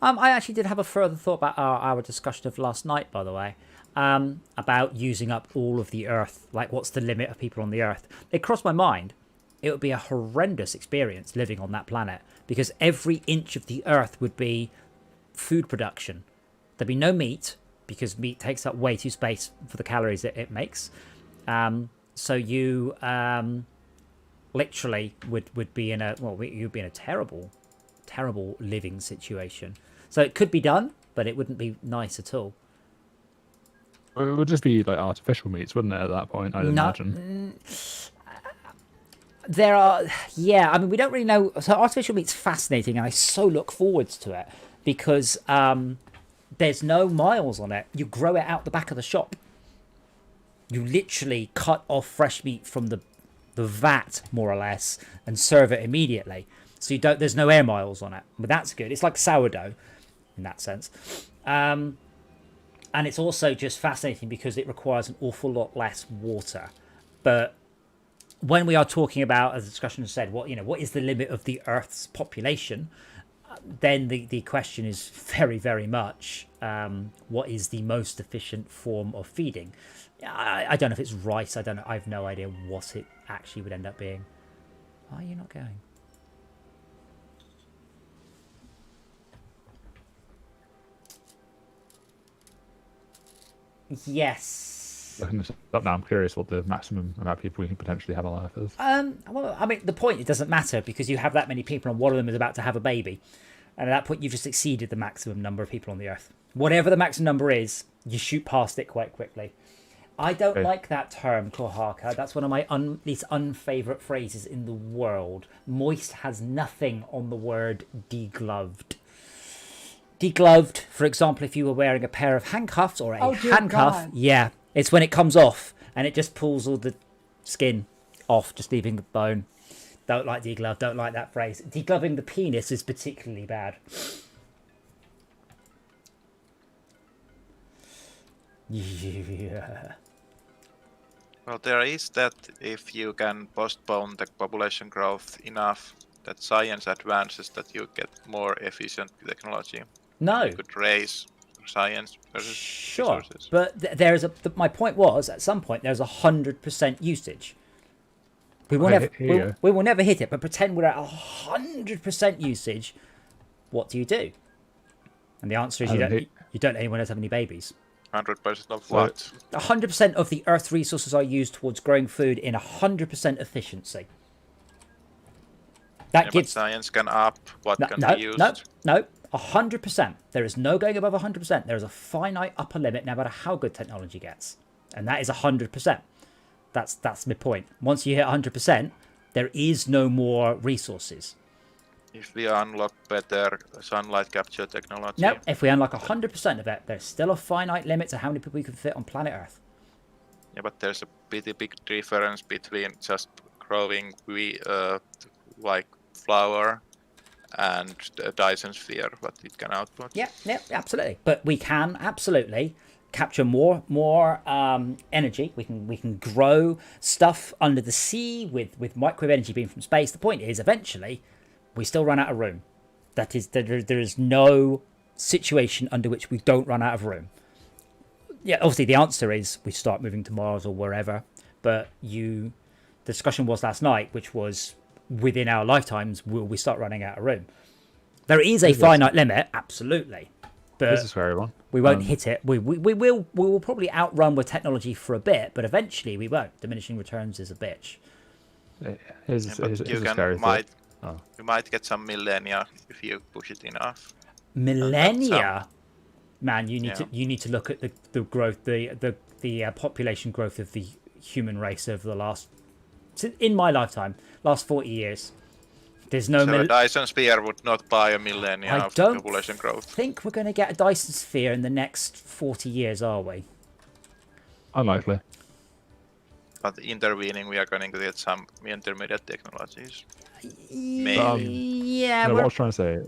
I actually did have a further thought about our discussion of last night, by the way. About using up all of the Earth, like what's the limit of people on the Earth. It crossed my mind it would be a horrendous experience living on that planet because every inch of the Earth would be food production. There'd be no meat because meat takes up way too space for the calories that it makes. So you literally would be in you'd be in a terrible living situation. So it could be done, but it wouldn't be nice at all. It would just be like artificial meats, wouldn't it, at that point, I'd imagine? There are, yeah, I mean, we don't really know. So artificial meat's fascinating, and I so look forwards to it because there's no miles on it. You grow it out the back of the shop. You literally cut off fresh meat from the vat, more or less, and serve it immediately. So there's no air miles on it, but that's good. It's like sourdough in that sense. And it's also just fascinating because it requires an awful lot less water. But when we are talking about, as the discussion has said, what is the limit of the Earth's population, then the question is very, very much what is the most efficient form of feeding? I don't know if it's rice. I don't know. I have no idea what it actually would end up being. Why are you not going? Yes. Looking this up now, I'm curious what the maximum amount of people we can potentially have on Earth is. Well, I mean, the point, it doesn't matter because you have that many people and one of them is about to have a baby. And at that point, you've just exceeded the maximum number of people on the Earth. Whatever the maximum number is, you shoot past it quite quickly. I don't like that term, cloaca. That's one of my least unfavourite phrases in the world. Moist has nothing on the word degloved. Degloved, for example, if you were wearing a pair of handcuffs or a handcuff, God. yeah, it's when it comes off and it just pulls all the skin off, just leaving the bone. Don't like degloved, don't like that phrase. Degloving the penis is particularly bad. Yeah. Well, there is that if you can postpone the population growth enough that science advances, that you get more efficient technology. No. You could raise science versus Sure, resources. but my point was, at some point there's 100% usage. We will never hit it, but pretend we're at 100% usage. What do you do? And the answer is you don't let anyone else have any babies. 100% of what? 100% of the Earth's resources are used towards growing food in 100% efficiency. That But gives science can up what can be used. No, 100%. There is no going above 100%. There is a finite upper limit no matter how good technology gets. And that is 100%. That's my point. Once you hit 100%, there is no more resources. If we unlock better sunlight capture technology. No, if we unlock 100% of it, there's still a finite limit to how many people we can fit on planet Earth. Yeah, but there's a pretty big difference between just growing like flower and a Dyson sphere, what it can output. Yeah, absolutely. But we can absolutely capture more energy. We can grow stuff under the sea with microwave energy beam from space. The point is, eventually, we still run out of room. That is, there is no situation under which we don't run out of room. Yeah, obviously the answer is we start moving to Mars or wherever. But the discussion was last night, which was within our lifetimes, will we start running out of room? There is a finite limit, absolutely. But this is very one. We won't hit it. We will probably outrun with technology for a bit, but eventually we won't. Diminishing returns is a bitch. You might get some millennia if you push it enough. Millennia, man, you need to look at the growth, the population growth of the human race over the last, in my lifetime, last 40 years. There's no. So a Dyson sphere would not buy a millennia of population growth. I think we're going to get a Dyson sphere in the next 40 years, are we? Unlikely. But intervening, we are going to get some intermediate technologies. Maybe. Yeah. No, what I was trying to say.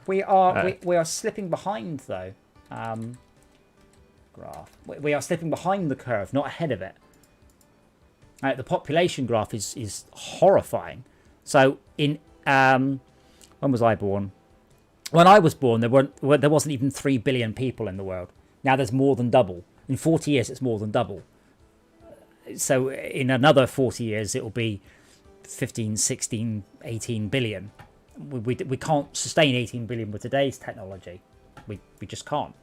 We are slipping behind though. Graph. We are slipping behind the curve, not ahead of it. The population graph is horrifying. So in when was I born? When I was born, there wasn't even 3 billion people in the world. Now there's more than double. In 40 years, it's more than double. So in another 40 years, it will be 15, 16, 18 billion. We can't sustain 18 billion with today's technology. We just can't.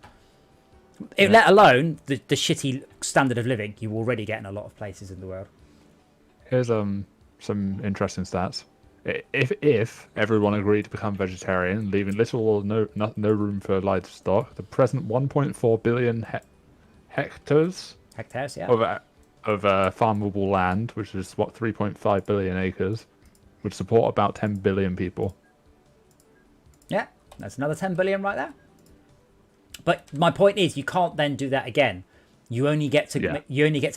Let alone the shitty standard of living you already get in a lot of places in the world. Here's some interesting stats. If everyone agreed to become vegetarian, leaving little or no room for livestock, the present 1.4 billion hectares of farmable land, which is 3.5 billion acres, would support about 10 billion people. Yeah, that's another 10 billion right there. But my point is, you can't then do that again. You only get to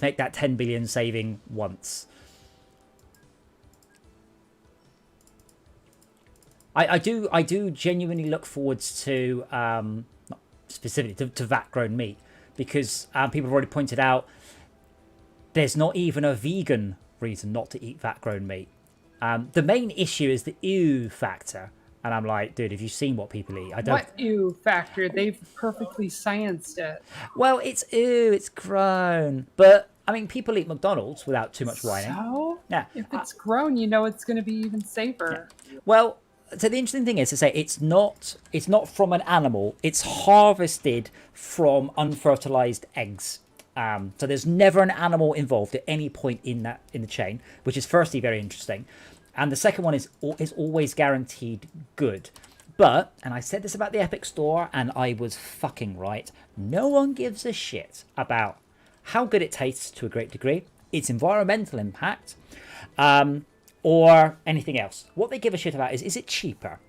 make that 10 billion saving once. I do genuinely look forwards to not specifically to vat grown meat, because people have already pointed out there's not even a vegan reason not to eat vat grown meat. The main issue is the ew factor. And I'm like, dude, have you seen what people eat? What ew factor? They've perfectly scienced it. Well, it's ew, it's grown. But, I mean, people eat McDonald's without too much whining. So? Yeah. If it's grown, you know it's going to be even safer. Yeah. Well, so the interesting thing is to say it's not from an animal. It's harvested from unfertilized eggs. So there's never an animal involved at any point in the chain, which is firstly very interesting. And the second one is always guaranteed good. But, and I said this about the Epic Store, and I was fucking right, no one gives a shit about how good it tastes to a great degree, its environmental impact, or anything else. What they give a shit about is it cheaper?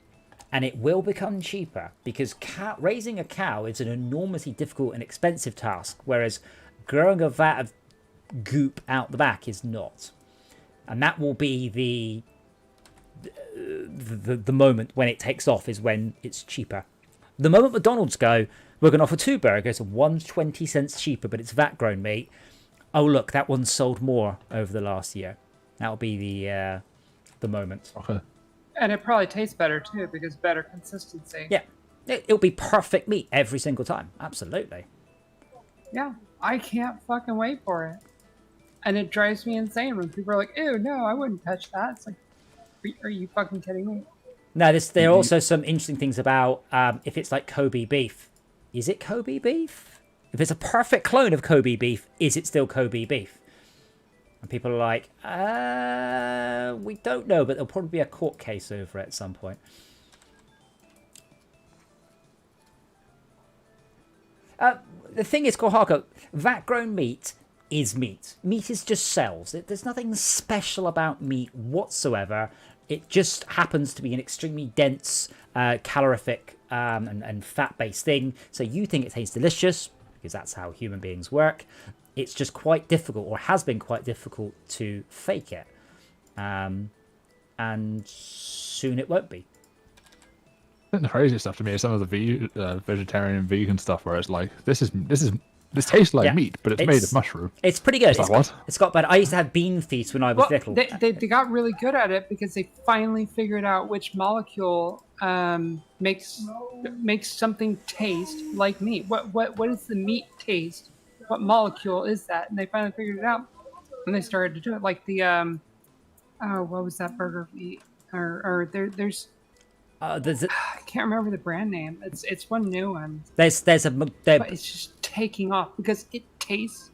And it will become cheaper, because raising a cow is an enormously difficult and expensive task, whereas growing a vat of goop out the back is not. And that will be the moment when it takes off, is when it's cheaper. The moment McDonald's go, we're going to offer 2 burgers and one's 20 cents cheaper, but it's vat grown meat. Oh look, that one's sold more over the last year. That'll be the moment. Okay. And it probably tastes better too, because better consistency. Yeah, it'll be perfect meat every single time. Absolutely. Yeah, I can't fucking wait for it. And it drives me insane when people are like, ew, no, I wouldn't touch that. It's like, are you fucking kidding me? No, there are also some interesting things about if it's like Kobe beef. Is it Kobe beef? If it's a perfect clone of Kobe beef, is it still Kobe beef? And people are like, we don't know, but there'll probably be a court case over it at some point. The thing is, Kohako, vat-grown meat is meat. Meat is just cells. There's nothing special about meat whatsoever. It just happens to be an extremely dense, calorific, and fat-based thing. So you think it tastes delicious, because that's how human beings work. It's just quite difficult, or has been quite difficult, to fake it. And soon it won't be. I think the craziest stuff to me is some of the vegetarian and vegan stuff, where it's like, this tastes like meat, but it's made of mushroom. It's pretty good. What? It's got better. I used to have bean feast when I was little. They got really good at it because they finally figured out which molecule makes something taste like meat. What is the meat taste? What molecule is that? And they finally figured it out, and they started to do it. Like the what was that burger we there's I can't remember the brand name. It's one new one. But it's just taking off because it tastes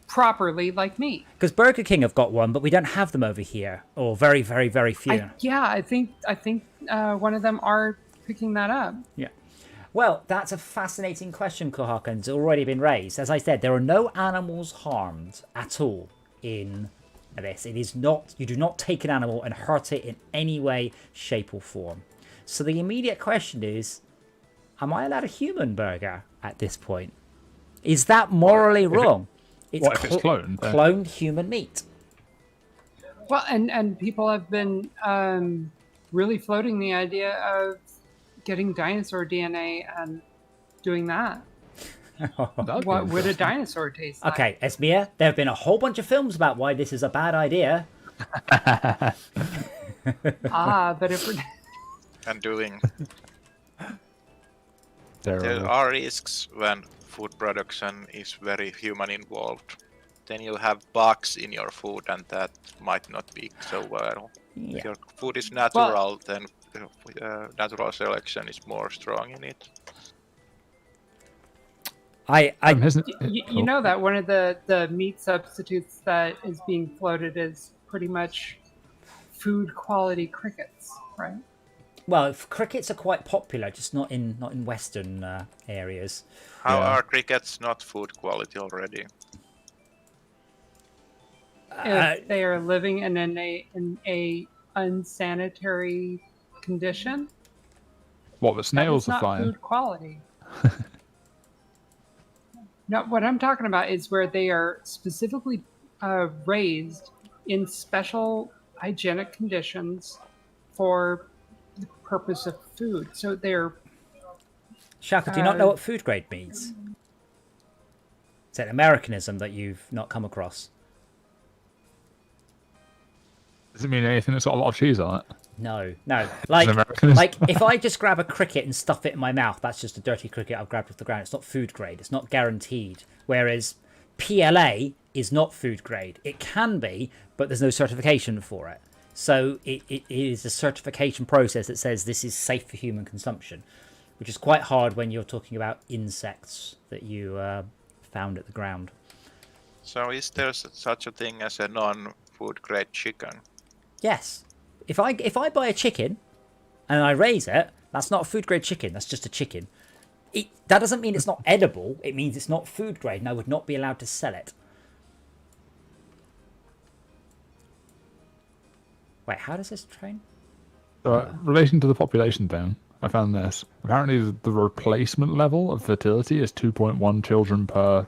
properly like meat. Because Burger King have got one, but we don't have them over here, or very, very, very few. I think one of them are picking that up. Yeah. Well, that's a fascinating question, Kohaka, and it's already been raised. As I said, there are no animals harmed at all in this. It is not. You do not take an animal and hurt it in any way, shape, or form. So the immediate question is, am I allowed a human burger at this point? Is that morally wrong? If it's cloned? Cloned human meat. Well, and people have been really floating the idea of getting dinosaur DNA and doing that. What would a dinosaur taste like? Okay, Esmia, there have been a whole bunch of films about why this is a bad idea. But if we're... And doing. There are risks when food production is very human involved. Then you'll have bugs in your food, and that might not be so well. Yeah. If your food is natural, then natural selection is more strong in it. You know that one of the meat substitutes that is being floated is pretty much food quality crickets, right? Well, crickets are quite popular, just not in Western areas. How are crickets not food quality already? If they are living in a unsanitary condition. What, the snails are flying? Food quality. No, what I'm talking about is where they are specifically raised in special hygienic conditions for the purpose of food. So they're... Shaka, do you not know what food grade means? Is it an Americanism that you've not come across? Does it mean anything that's got a lot of cheese on it? No. Like if I just grab a cricket and stuff it in my mouth, that's just a dirty cricket I've grabbed off the ground. It's not food grade. It's not guaranteed. Whereas PLA is not food grade. It can be, but there's no certification for it. So it is a certification process that says this is safe for human consumption, which is quite hard when you're talking about insects that you found at the ground. So is there such a thing as a non-food grade chicken? Yes. If I buy a chicken and I raise it, that's not a food grade chicken. That's just a chicken. That doesn't mean it's not edible. It means it's not food grade, and I would not be allowed to sell it. Wait, how does this train? Relation to the population thing, I found this. Apparently, the replacement level of fertility is 2.1 children per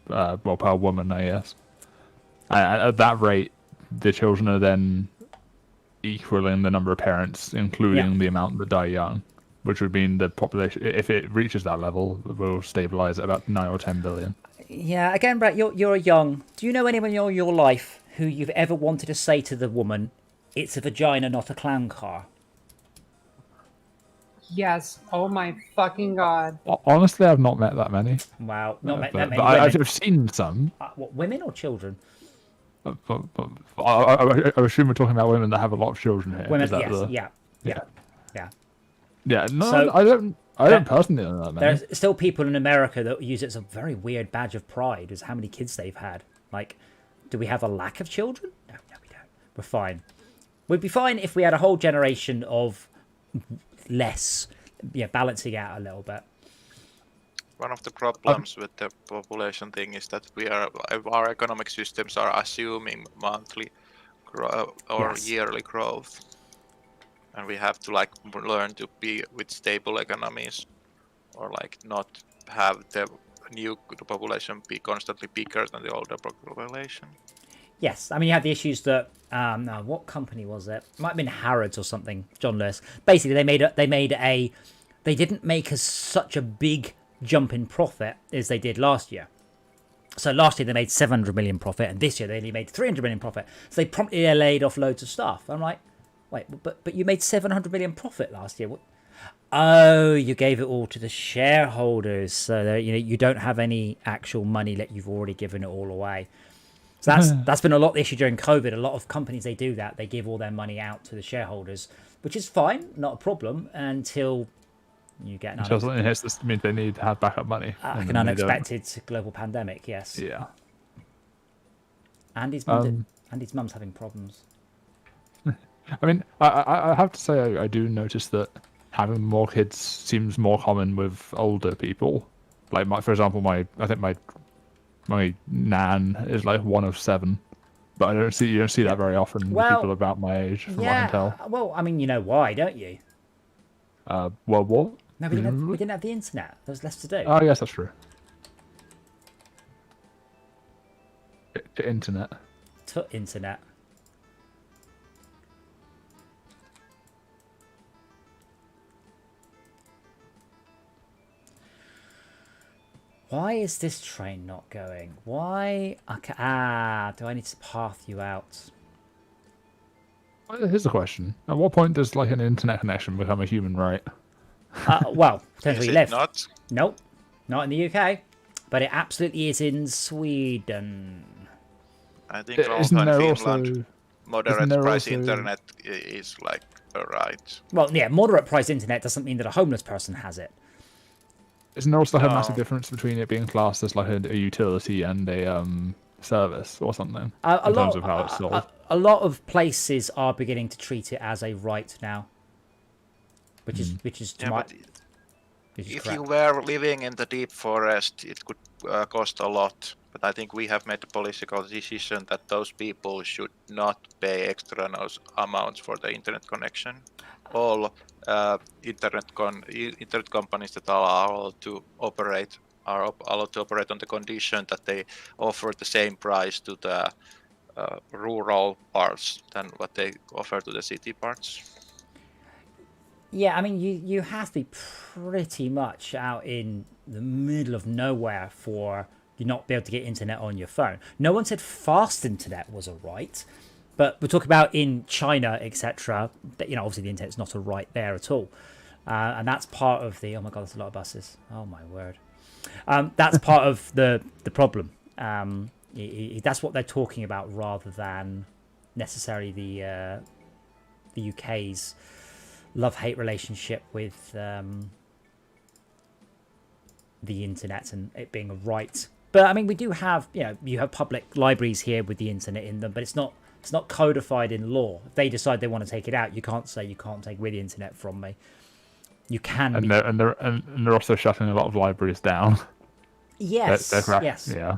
woman, I guess. At that rate, the children are then equaling the number of parents, including the amount that die young, which would mean the population, if it reaches that level, will stabilize at about 9 or 10 billion. Yeah, again, Brett, you're young. Do you know anyone in your life who you've ever wanted to say to the woman, "It's a vagina, not a clown car"? Yes. Oh my fucking god. Honestly, I've not met that many. Wow, not met that But many women. I've seen some. What, women or children? But I assume we're talking about women that have a lot of children here. Women, Is that yes, yeah. Yeah, no, So, I don't personally know that many. There's still people in America that use it as a very weird badge of pride, is how many kids they've had. Like, do we have a lack of children? No, we don't. We're fine. We'd be fine if we had a whole generation of less, balancing out a little bit. One of the problems with the population thing is that our economic systems are assuming monthly or yearly growth, and we have to like learn to be with stable economies, or like not have the new population be constantly bigger than the older population. Yes, I mean, you have the issues that what company was it? It might have been Harrods or something. John Lewis. Basically, they didn't make such a big jump in profit as they did last year. So last year they made 700 million profit, and this year they only made 300 million profit. So they promptly laid off loads of staff. I'm like, wait, but you made 700 million profit last year. What? Oh, you gave it all to the shareholders, so that, you don't have any actual money that you've already given it all away. So that's been a lot of the issue during COVID. A lot of companies, they do that. They give all their money out to the shareholders, which is fine, not a problem, until you get Until something hits this means they need to have backup money. like an unexpected global pandemic. Yes. Yeah. Andy's mum's having problems. I mean, I have to say I do notice that having more kids seems more common with older people. Like for example, I think my nan is like 1 of 7, but you don't see that very often with people about my age, from what I can tell. Well, I mean, you know why, don't you? Well, what? No, we didn't have the internet. There was less to do. Oh, yes, that's true. To internet. To internet. Why is this train not going? Why? Okay, do I need to path you out? Well, here's the question. At what point does like an internet connection become a human right? Well, depends where you live. Not? Nope, not in the UK, but it absolutely is in Sweden. I think also in Finland, moderate price internet is like a right. Well, yeah, moderate price internet doesn't mean that a homeless person has it. Isn't there also a massive difference between it being classed as like a utility and a service or something in terms of how it's sold? A lot of places are beginning to treat it as a right now, which is if you were living in the deep forest, it could cost a lot. But I think we have made a political decision that those people should not pay extra amounts for the internet connection. All internet companies that are allowed to operate are allowed to operate on the condition that they offer the same price to the rural parts than what they offer to the city parts. Yeah, I mean, you have to be pretty much out in the middle of nowhere for you not be able to get internet on your phone. No one said fast internet was a right, but we're talking about in China, etc. That obviously the internet's not a right there at all, and that's part of the. Oh my god, there's a lot of buses. Oh my word, that's part of the problem. That's what they're talking about rather than necessarily the UK's love-hate relationship with the internet and it being a right But I mean, we do have, you have public libraries here with the internet in them, but it's not codified in law. If they decide they want to take it out, you can't say you can't take away the internet from me. You can. And they're also shutting a lot of libraries down. Yes. Yes. Yeah.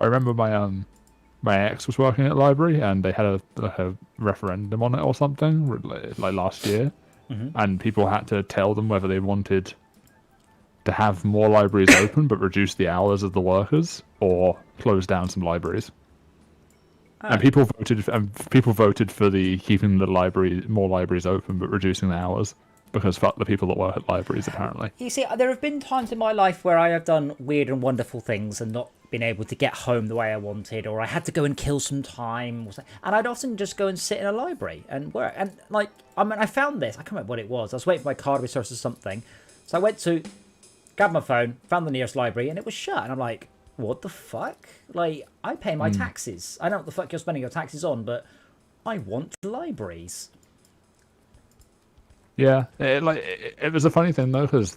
I remember my ex was working at a library, and they had a referendum on it or something like last year, and people had to tell them whether they wanted to have more libraries open but reduce the hours of the workers, or close down some libraries. And people voted for the keeping the more libraries open but reducing the hours, because fuck the people that work at libraries, apparently. You see, there have been times in my life where I have done weird and wonderful things and not been able to get home the way I wanted, or I had to go and kill some time, and I'd often just go and sit in a library and work. And I found this. I can't remember what it was. I was waiting for my car to be serviced or something, so I went to grab my phone, found the nearest library, and it was shut. And I'm like, what the fuck? Like, I pay my taxes. I don't know what the fuck you're spending your taxes on, but I want libraries. Yeah, it was a funny thing though, because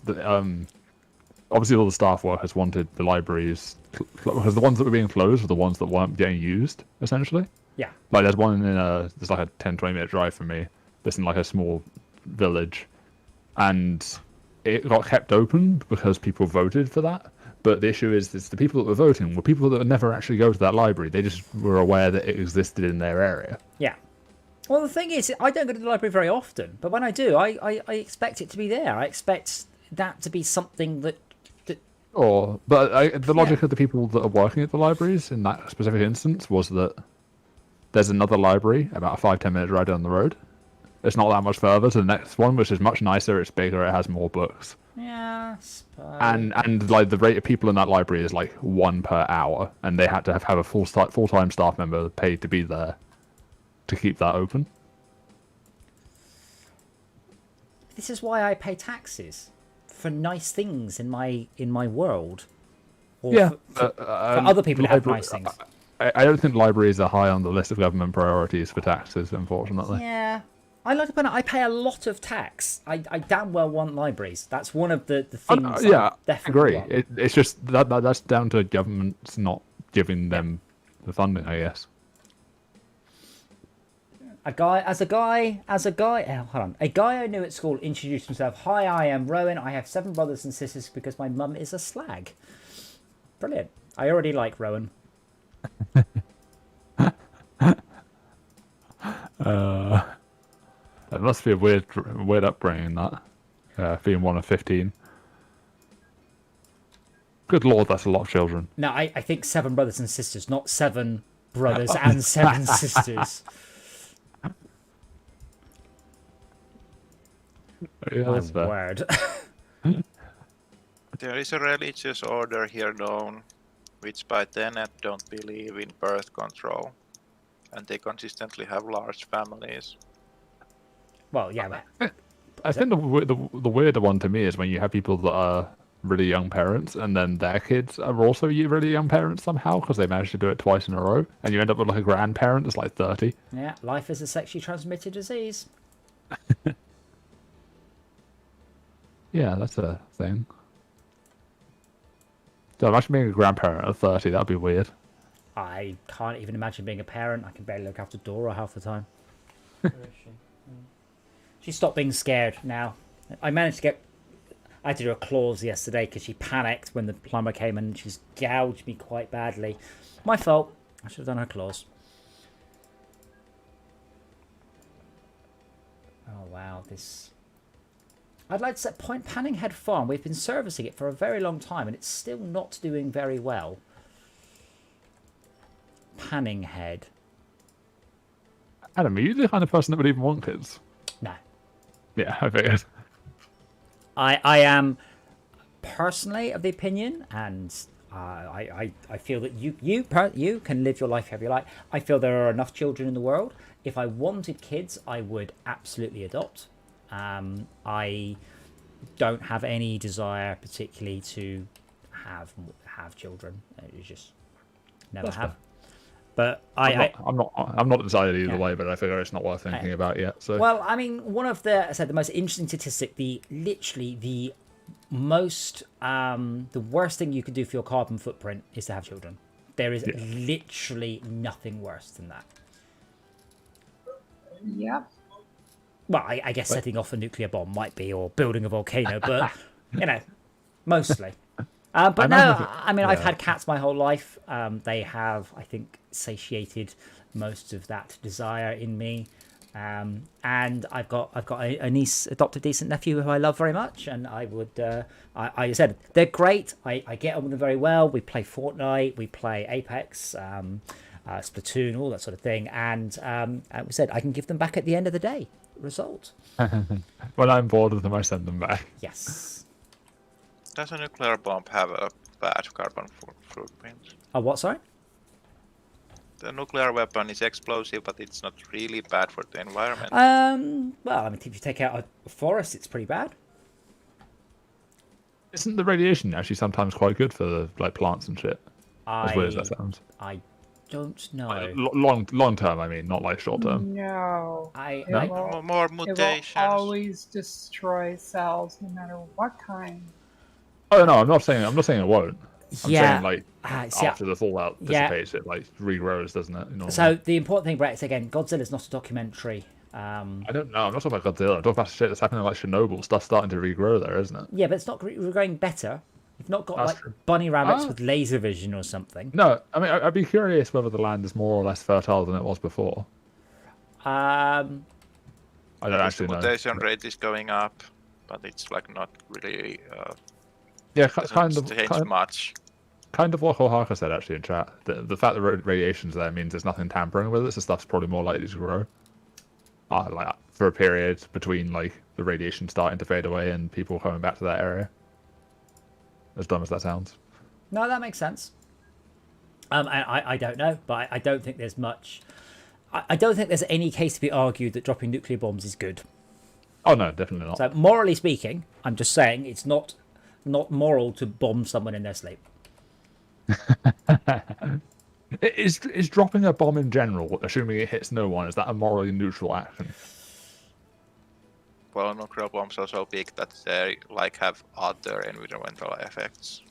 obviously all the staff workers wanted the libraries, because the ones that were being closed were the ones that weren't getting used, essentially. Yeah. Like there's one there's like a 10-20 minute drive from me, that's in like a small village, and it got kept open because people voted for that. But the issue is the people that were voting were people that would never actually go to that library. They just were aware that it existed in their area. Yeah. Well, the thing is, I don't go to the library very often, but when I do, I expect it to be there. I expect that to be something that... But the logic of the people that are working at the libraries in that specific instance was that there's another library about a 5-10 minute ride down the road. It's not that much further to the next one, which is much nicer, it's bigger, it has more books. Yeah, and like the rate of people in that library is like 1 per hour, and they had to have a full-time staff member paid to be there to keep that open. This is why I pay taxes for nice things in my world. Or for other people to have nice things. I don't think libraries are high on the list of government priorities for taxes, unfortunately. Yeah. I like to point out, I pay a lot of tax. I damn well want libraries. That's one of the things I definitely want. It's just that's down to governments not giving them the funding, I guess. A guy I knew at school introduced himself. Hi, I am Rowan. I have 7 brothers and sisters because my mum is a slag. Brilliant. I already like Rowan. It must be a weird upbringing, that being one of 15. Good lord, that's a lot of children. No, I think 7 brothers and sisters, not 7 brothers and 7 sisters. Yeah, My that's fair. word. There is a religious order here known, which by tenet don't believe in birth control, and they consistently have large families. Well, yeah, but I think the weirder one to me is when you have people that are really young parents, and then their kids are also really young parents somehow, because they managed to do it twice in a row, and you end up with like a grandparent that's like 30. Yeah, life is a sexually transmitted disease. Yeah, that's a thing. So imagine being a grandparent at 30, that'd be weird. I can't even imagine being a parent. I can barely look after Dora half the time. She stopped being scared now. I managed to get... I had to do a claws yesterday because she panicked when the plumber came and she's gouged me quite badly. My fault. I should have done her claws. Oh, wow. This... I'd like to say Point Panning Head Farm. We've been servicing it for a very long time and it's still not doing very well. Panning Head. Adam, are you the kind of person that would even want kids? No. Yeah, I figured. I am personally of the opinion, and I feel that you can live your life however you like. I feel there are enough children in the world. If I wanted kids, I would absolutely adopt. I don't have any desire particularly to have children. It's just never have. But I'm not decided either way, but I figure it's not worth thinking about yet. So well, I mean, one of the the most interesting statistic, literally the the worst thing you could do for your carbon footprint is to have children. There is literally nothing worse than that. Yep. Well, I guess setting off a nuclear bomb might be, or building a volcano, but, mostly. But no, I mean, I've had cats my whole life. They have, I think, satiated most of that desire in me. And I've got a niece, adopted decent nephew who I love very much. And I would, I said, they're great. I get on with them very well. We play Fortnite, we play Apex, Splatoon, all that sort of thing. And we said, I can give them back at the end of the day. Result. When I'm bored of them, I send them back. Yes. Does a nuclear bomb have a bad carbon footprint? Oh, what, sorry? The nuclear weapon is explosive, but it's not really bad for the environment. Well, I mean, if you take out a forest, it's pretty bad. Isn't the radiation actually sometimes quite good for like plants and shit? As weird as that sounds. I don't know. Long term, I mean, not like short term. No. More It mutations. will always destroy cells, no matter what kind. Oh no, I'm not saying it won't. I'm saying like see, after the fallout dissipates, it like regrows, doesn't it? Normally. So the important thing, Brett, is again, Godzilla's not a documentary. I don't know. I'm not talking about Godzilla. I'm talking about shit that's happening like Chernobyl. Stuff's starting to regrow there, isn't it? Yeah, but it's not growing better. You've not got That's true. bunny rabbits with laser vision or something. No, I mean I'd be curious whether the land is more or less fertile than it was before. I don't actually the know. mutation rate is going up, but it's like not really. Yeah, doesn't change much. Kind of what Kohaka said actually in chat. The fact that radiation's there means there's nothing tampering with it, so stuff's probably more likely to grow. Like for a period between like the radiation starting to fade away and people coming back to that area. As dumb as that sounds. No, that makes sense. I don't know, but I don't think there's much. I don't think there's any case to be argued that dropping nuclear bombs is good. Oh no, definitely not. So morally speaking, I'm just saying it's not moral to bomb someone in their sleep. Is dropping a bomb in general, assuming it hits no one, is that a morally neutral action? Well, nuclear bombs are so big that they like have other environmental effects.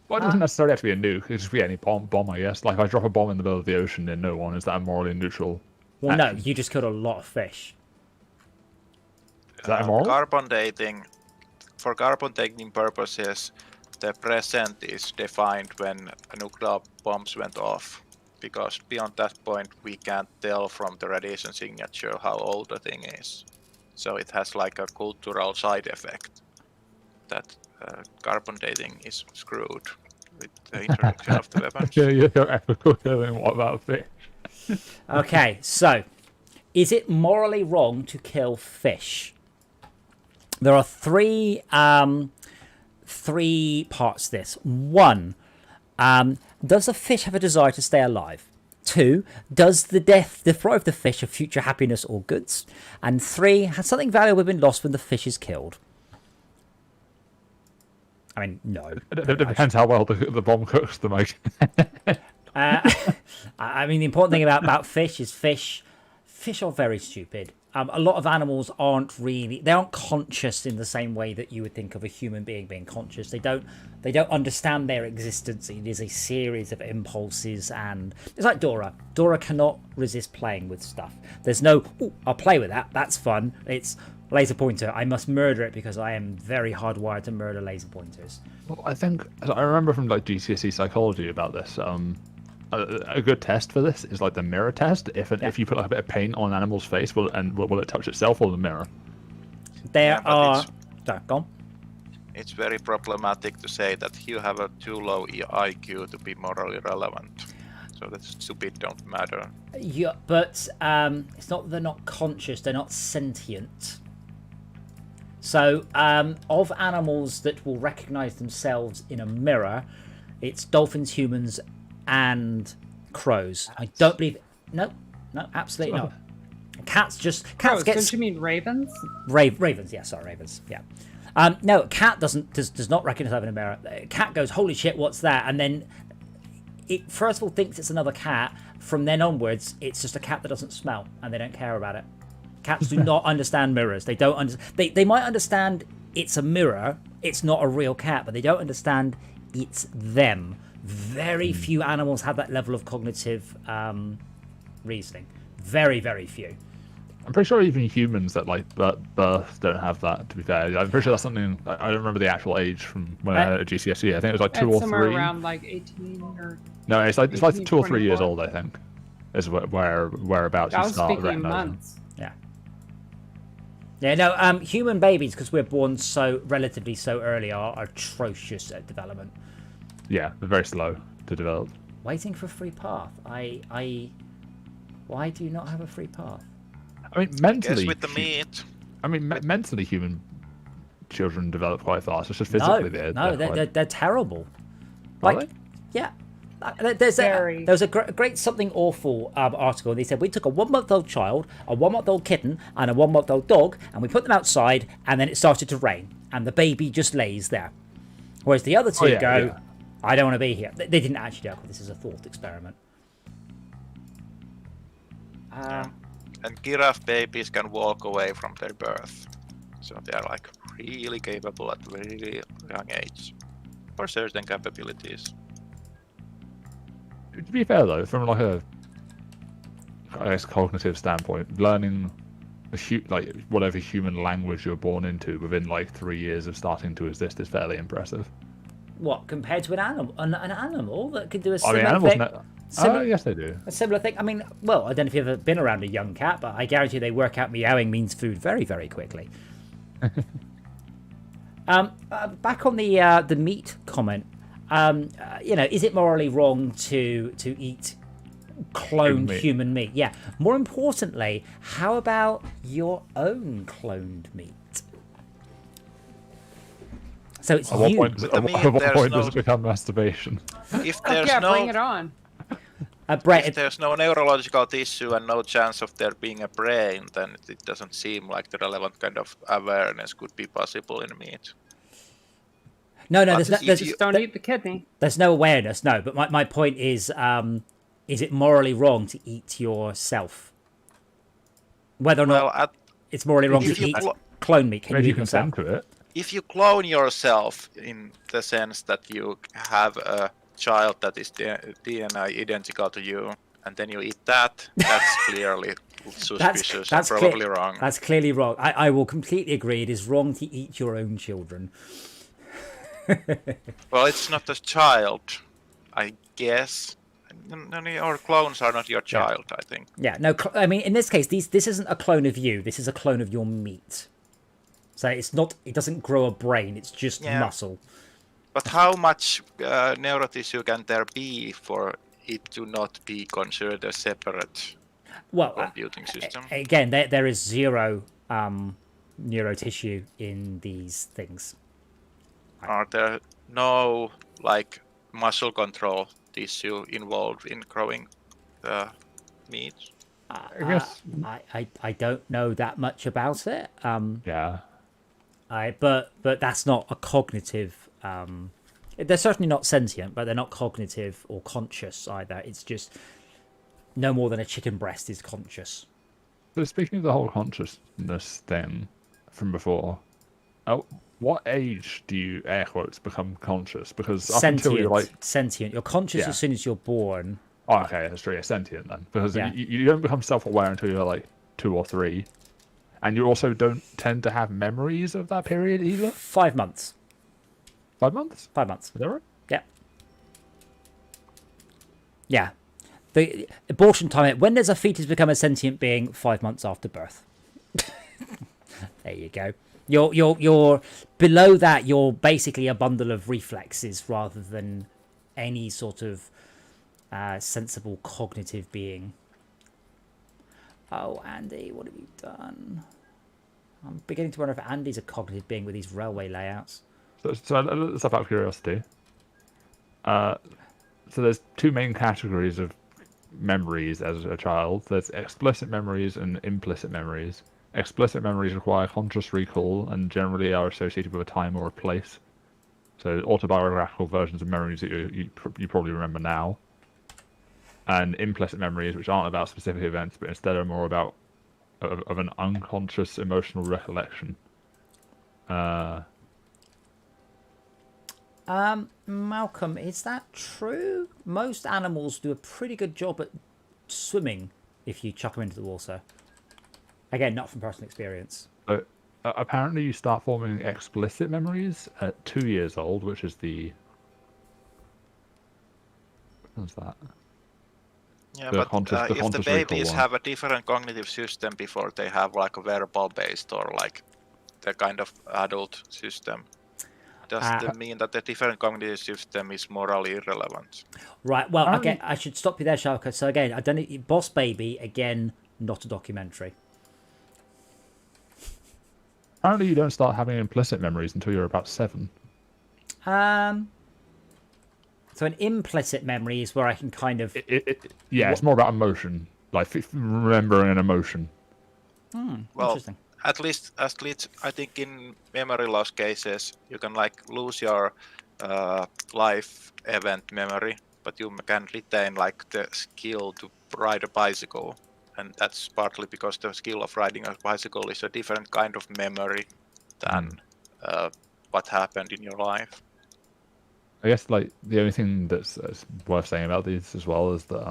Well, it doesn't necessarily have to be a nuke. It could just be any bomb, I guess. Like if I drop a bomb in the middle of the ocean in no one, is that a morally neutral Well, action? no, you just killed a lot of fish. Is that immoral? Carbon dating, for carbon dating purposes, the present is defined when nuclear bombs went off, because beyond that point we can't tell from the radiation signature how old the thing is. So it has like a cultural side effect that carbon dating is screwed with the introduction of the weapons. Yeah, you're ethical killing. What about fish? Okay, so is it morally wrong to kill fish? There are three parts to this. One, does a fish have a desire to stay alive? Two, does the death deprive the fish of future happiness or goods? And three, has something valuable been lost when the fish is killed? I mean, no. It depends how well the bomb cooks them. I mean, the important thing about fish is fish are very stupid. A lot of animals aren't conscious in the same way that you would think of a human being conscious. They don't understand their existence. It is a series of impulses, and it's like Dora. Dora cannot resist playing with stuff. There's no, I'll play with that. That's fun. It's laser pointer. I must murder it because I am very hardwired to murder laser pointers. Well, I remember from like GCSE psychology about this. A good test for this is like the mirror test. If you put like a bit of paint on an animal's face, will it touch itself or the mirror? Gone. It's very problematic to say that you have a too low IQ to be morally relevant. So that's stupid, don't matter. Yeah, but it's not that they're not conscious, they're not sentient. So, of animals that will recognize themselves in a mirror, it's dolphins, humans, and crows. I don't believe... No, absolutely not. Cats Crows, get... don't you mean ravens? Ravens, yeah, sorry, ravens, yeah. No, cat does not recognize having a mirror. Cat goes, holy shit, what's that? And then it first of all thinks it's another cat. From then onwards, it's just a cat that doesn't smell, and they don't care about it. Cats do not understand mirrors. They don't understand. They might understand it's a mirror it's not a real cat, but they don't understand it's them. Very few animals have that level of cognitive reasoning. Very, very few. I'm pretty sure even humans that like birth don't have that. To be fair, I'm pretty sure that's something. I don't remember the actual age from when I had a GCSE. I think it was like 2 or somewhere 3. around like 18 or. No, it's like 18, 2 or 3 years 24. old. I think is whereabouts I you was start speaking recognizing. months. Yeah, no, human babies, because we're born so relatively so early, are atrocious at development. Yeah, they're very slow to develop. Waiting for a free path. Why do you not have a free path? I mean, Guess mentally. with the meat. I mean, mentally, human children develop quite fast. It's just No, physically they're terrible. Are Like, they? yeah. There's Very. there was a great something awful article. They said we took a 1-month-old child, a 1-month-old kitten, and a 1-month-old dog, and we put them outside, and then it started to rain, and the baby just lays there. Whereas the other two go, I don't want to be here. They didn't actually do it. This is a thought experiment. And giraffe babies can walk away from their birth. So they are like really capable at very young age for certain capabilities. To be fair though, from like a, I guess, cognitive standpoint, learning like whatever human language you're born into within like 3 years of starting to exist is fairly impressive. What, compared to an animal? An animal that could do a I similar mean, animals. thing? Similar- Yes, they do. A similar thing. I mean, well, I don't know if you've ever been around a young cat, but I guarantee they work out meowing means food very, very quickly. Back on the meat comment. Is it morally wrong to eat cloned human meat? Yeah. More importantly, how about your own cloned meat? So it's At what you. point, With the meat, at what there's point no- does it become masturbation? If Oh, there's yeah, no bring it on. Brett, if there's no neurological tissue and no chance of there being a brain, then it doesn't seem like the relevant kind of awareness could be possible in meat. no, But there's no, if there's, you- Don't eat the kidney. there's no awareness, no. But my point is it morally wrong to eat yourself? Whether or Well, not it's morally wrong to if you eat clo- clone meat, can Maybe you you eat yourself? consent to it. if you clone yourself in the sense that you have a child that is DNA identical to you, and then you eat that, that's clearly suspicious and probably wrong. That's clearly wrong. I will completely agree. It is wrong to eat your own children. Well, it's not a child, I guess. Or clones are not your child, I think. Yeah, no. I mean, in this case, this isn't a clone of you. This is a clone of your meat. So it's not. It doesn't grow a brain. It's just muscle. But how much neurotissue can there be for it to not be considered a separate computing system? Again, there is zero neurotissue in these things. Are there no like muscle control tissue involved in growing the meat? I guess. I don't know that much about it. Yeah. But that's not a cognitive. They're certainly not sentient, but they're not cognitive or conscious either. It's just no more than a chicken breast is conscious. So speaking of the whole consciousness thing from before, what age do you, air quotes, become conscious? Because up Sentient. until you're like... Sentient. You're conscious as soon as you're born. Oh, okay, that's true. You're sentient then. Because you don't become self-aware until you're like 2 or 3. And you also don't tend to have memories of that period either? 5 months. 5 months? 5 months. Is that right? Yeah. Yeah. The abortion time, when does a fetus become a sentient being? 5 months after birth. There you go. You're below that, you're basically a bundle of reflexes rather than any sort of sensible cognitive being. Oh, Andy, what have you done? I'm beginning to wonder if Andy's a cognitive being with these railway layouts. So let's have out of curiosity. So there's 2 main categories of memories as a child. There's explicit memories and implicit memories. Explicit memories require conscious recall and generally are associated with a time or a place. So autobiographical versions of memories that you probably remember now. And implicit memories, which aren't about specific events, but instead are more about of an unconscious emotional recollection. Malcolm, is that true? Most animals do a pretty good job at swimming if you chuck them into the water. Again, not from personal experience. So, apparently, you start forming explicit memories at 2 years old, which is the. What's that? Yeah, The but conscious- the if the conscious recall babies one. have a different cognitive system before they have like a verbal based or like the kind of adult system, does that mean that the different cognitive system is morally irrelevant? Right. Well, Apparently- again, I should stop you there, Shalka. So again, I don't know. Boss Baby, again, not a documentary. Apparently, you don't start having implicit memories until you're about 7. So an implicit memory is where I can kind of. Yeah, it's more about emotion, like remembering an emotion. Well, Interesting. at least I think in memory loss cases you can like lose your life event memory, but you can retain like the skill to ride a bicycle, and that's partly because the skill of riding a bicycle is a different kind of memory than what happened in your life. I guess like the only thing that's worth saying about these as well is that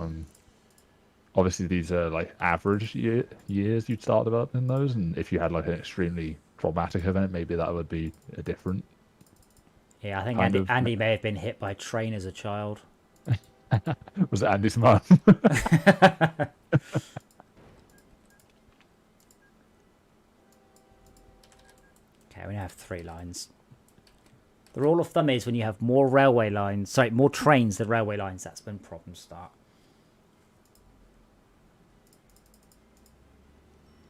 obviously these are like average years you'd start developing those, and if you had like an extremely traumatic event, maybe that would be a different. Yeah, I think kind of- Andy may have been hit by a train as a child. Was it Andy's mum? Okay, we now have 3 lines. The rule of thumb is when you have more more trains than railway lines, that's when problems start.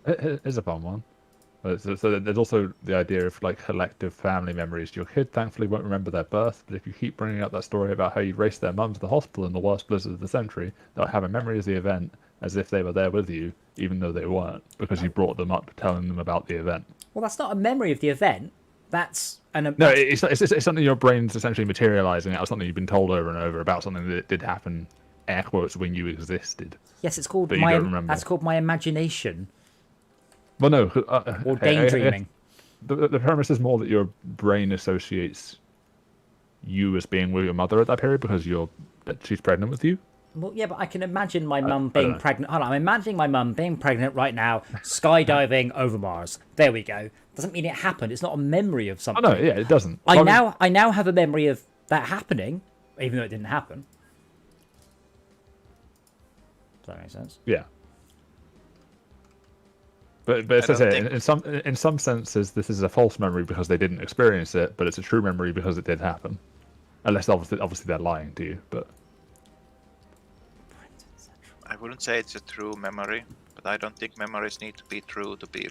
It's a fun one. So there's also the idea of like collective family memories. Your kid thankfully won't remember their birth, but if you keep bringing up that story about how you raced their mum to the hospital in the worst blizzard of the century, they'll have a memory of the event as if they were there with you, even though they weren't, because you brought them up telling them about the event. Well, that's not a memory of the event. That's No, it's something your brain's essentially materializing out of something you've been told over and over about something that did happen, air quotes, when you existed. Yes, it's called But you don't remember. That's called my imagination Well, no. or daydreaming. The premise is more that your brain associates you as being with your mother at that period because she's pregnant with you. Well, yeah, but I can imagine my mum being know. pregnant. Hold on, I'm imagining my mum being pregnant right now, skydiving over Mars. There we go. Doesn't mean it happened. It's not a memory of Oh something. no, yeah, it doesn't. I now have a memory of that happening, even though it didn't happen. Does that make sense? Yeah. But it says don't here, in some senses, this is a false memory because they didn't experience it, but it's a true memory because it did happen. Unless obviously they're lying to you, but I wouldn't say it's a true memory, but I don't think memories need to be true to be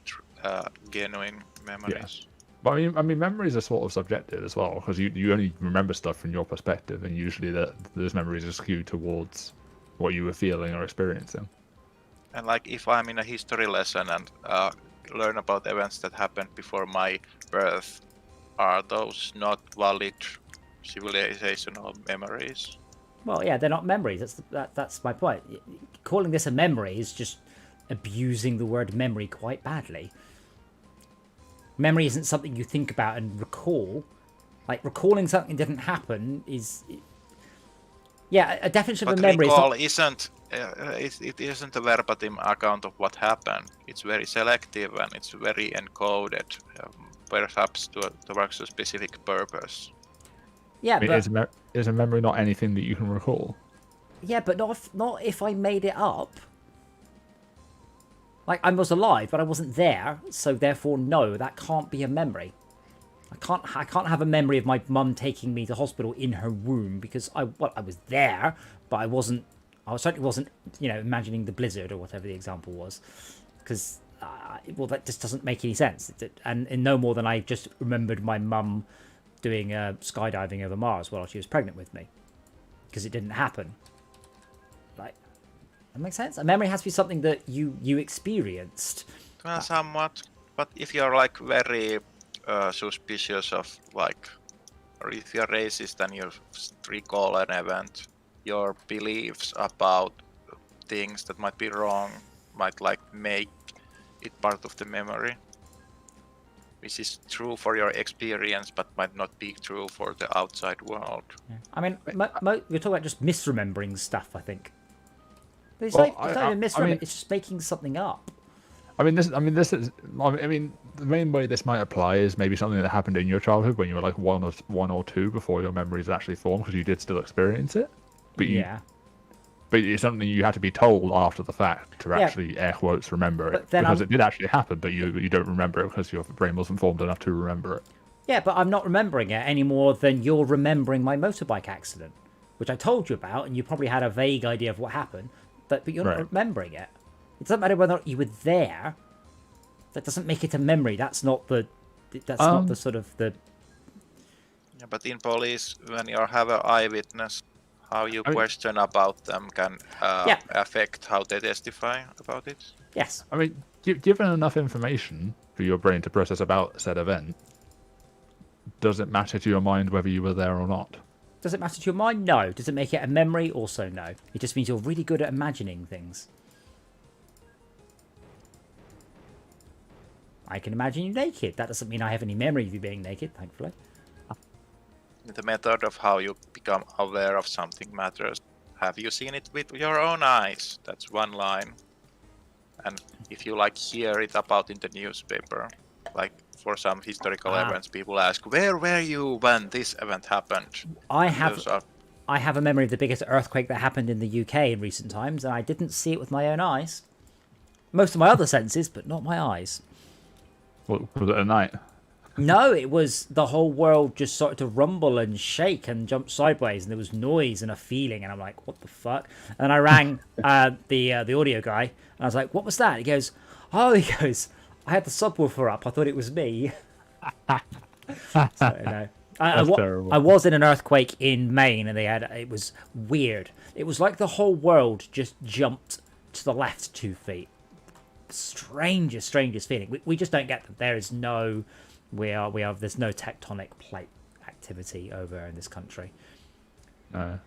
genuine memories. But I mean, memories are sort of subjective as well because you only remember stuff from your perspective, and usually those memories are skewed towards what you were feeling or experiencing. And like if I'm in a history lesson and learn about events that happened before my birth, are those not valid civilizational memories? Well, yeah, they're not memories. That's my point. Calling this a memory is just abusing the word memory quite badly. Memory isn't something you think about and recall. Like, recalling something that didn't happen is... Yeah, a definition of But a memory recall is isn't it isn't a verbatim account of what happened. It's very selective and it's very encoded, perhaps towards a specific purpose. Yeah, I mean, but... is a memory not anything that you can recall? Yeah, but not if I made it up. Like, I was alive, but I wasn't there, so therefore, no, that can't be a memory. I can't have a memory of my mum taking me to hospital in her womb because I was there, but I certainly wasn't, imagining the blizzard or whatever the example was, because that just doesn't make any sense. And no more than I just remembered my mum doing skydiving over Mars while she was pregnant with me, because it didn't happen. Like, that makes sense. A memory has to be something that you experienced. Well, somewhat, but if you're like very suspicious of or if you're racist and you recall an event, your beliefs about things that might be wrong might make it part of the memory, which is true for your experience, but might not be true for the outside world. Yeah. I mean, we're talking about just misremembering stuff, I think. But it's, Well, it's not even misremembering, it's just making something up. I mean, the main way this might apply is maybe something that happened in your childhood when you were like one or two before your memories actually formed, because you did still experience it. But but it's something you had to be told after the fact to actually, air quotes, remember it. Because it did actually happen, but you don't remember it because your brain wasn't formed enough to remember it. Yeah, but I'm not remembering it any more than you're remembering my motorbike accident, which I told you about, and you probably had a vague idea of what happened, but you're not remembering it. It doesn't matter whether or not you were there. That doesn't make it a memory. That's not the sort of the... Yeah, but in police, when you have an eyewitness, how you question about them can affect how they testify about it. Yes. I mean, given enough information for your brain to process about said event, does it matter to your mind whether you were there or not? Does it matter to your mind? No. Does it make it a memory? Also no. It just means you're really good at imagining things. I can imagine you naked. That doesn't mean I have any memory of you being naked, thankfully. The method of how you become aware of something matters. Have you seen it with your own eyes? That's one line. And if you like hear it about in the newspaper, like for some historical events, people ask, where were you when this event happened? I have a memory of the biggest earthquake that happened in the UK in recent times, and I didn't see it with my own eyes. Most of my other senses, but not my eyes. What, was it at night? No, it was the whole world just started to rumble and shake and jump sideways, and there was noise and a feeling, and I'm like, what the fuck? And I rang the audio guy, and I was like, what was that? He goes, I had the subwoofer up. I thought it was me. So, no. I was in an earthquake in Maine, and it was weird. It was like the whole world just jumped to the left 2 feet. Strangest feeling. We just don't get them. There is no, there's no tectonic plate activity over in this country. A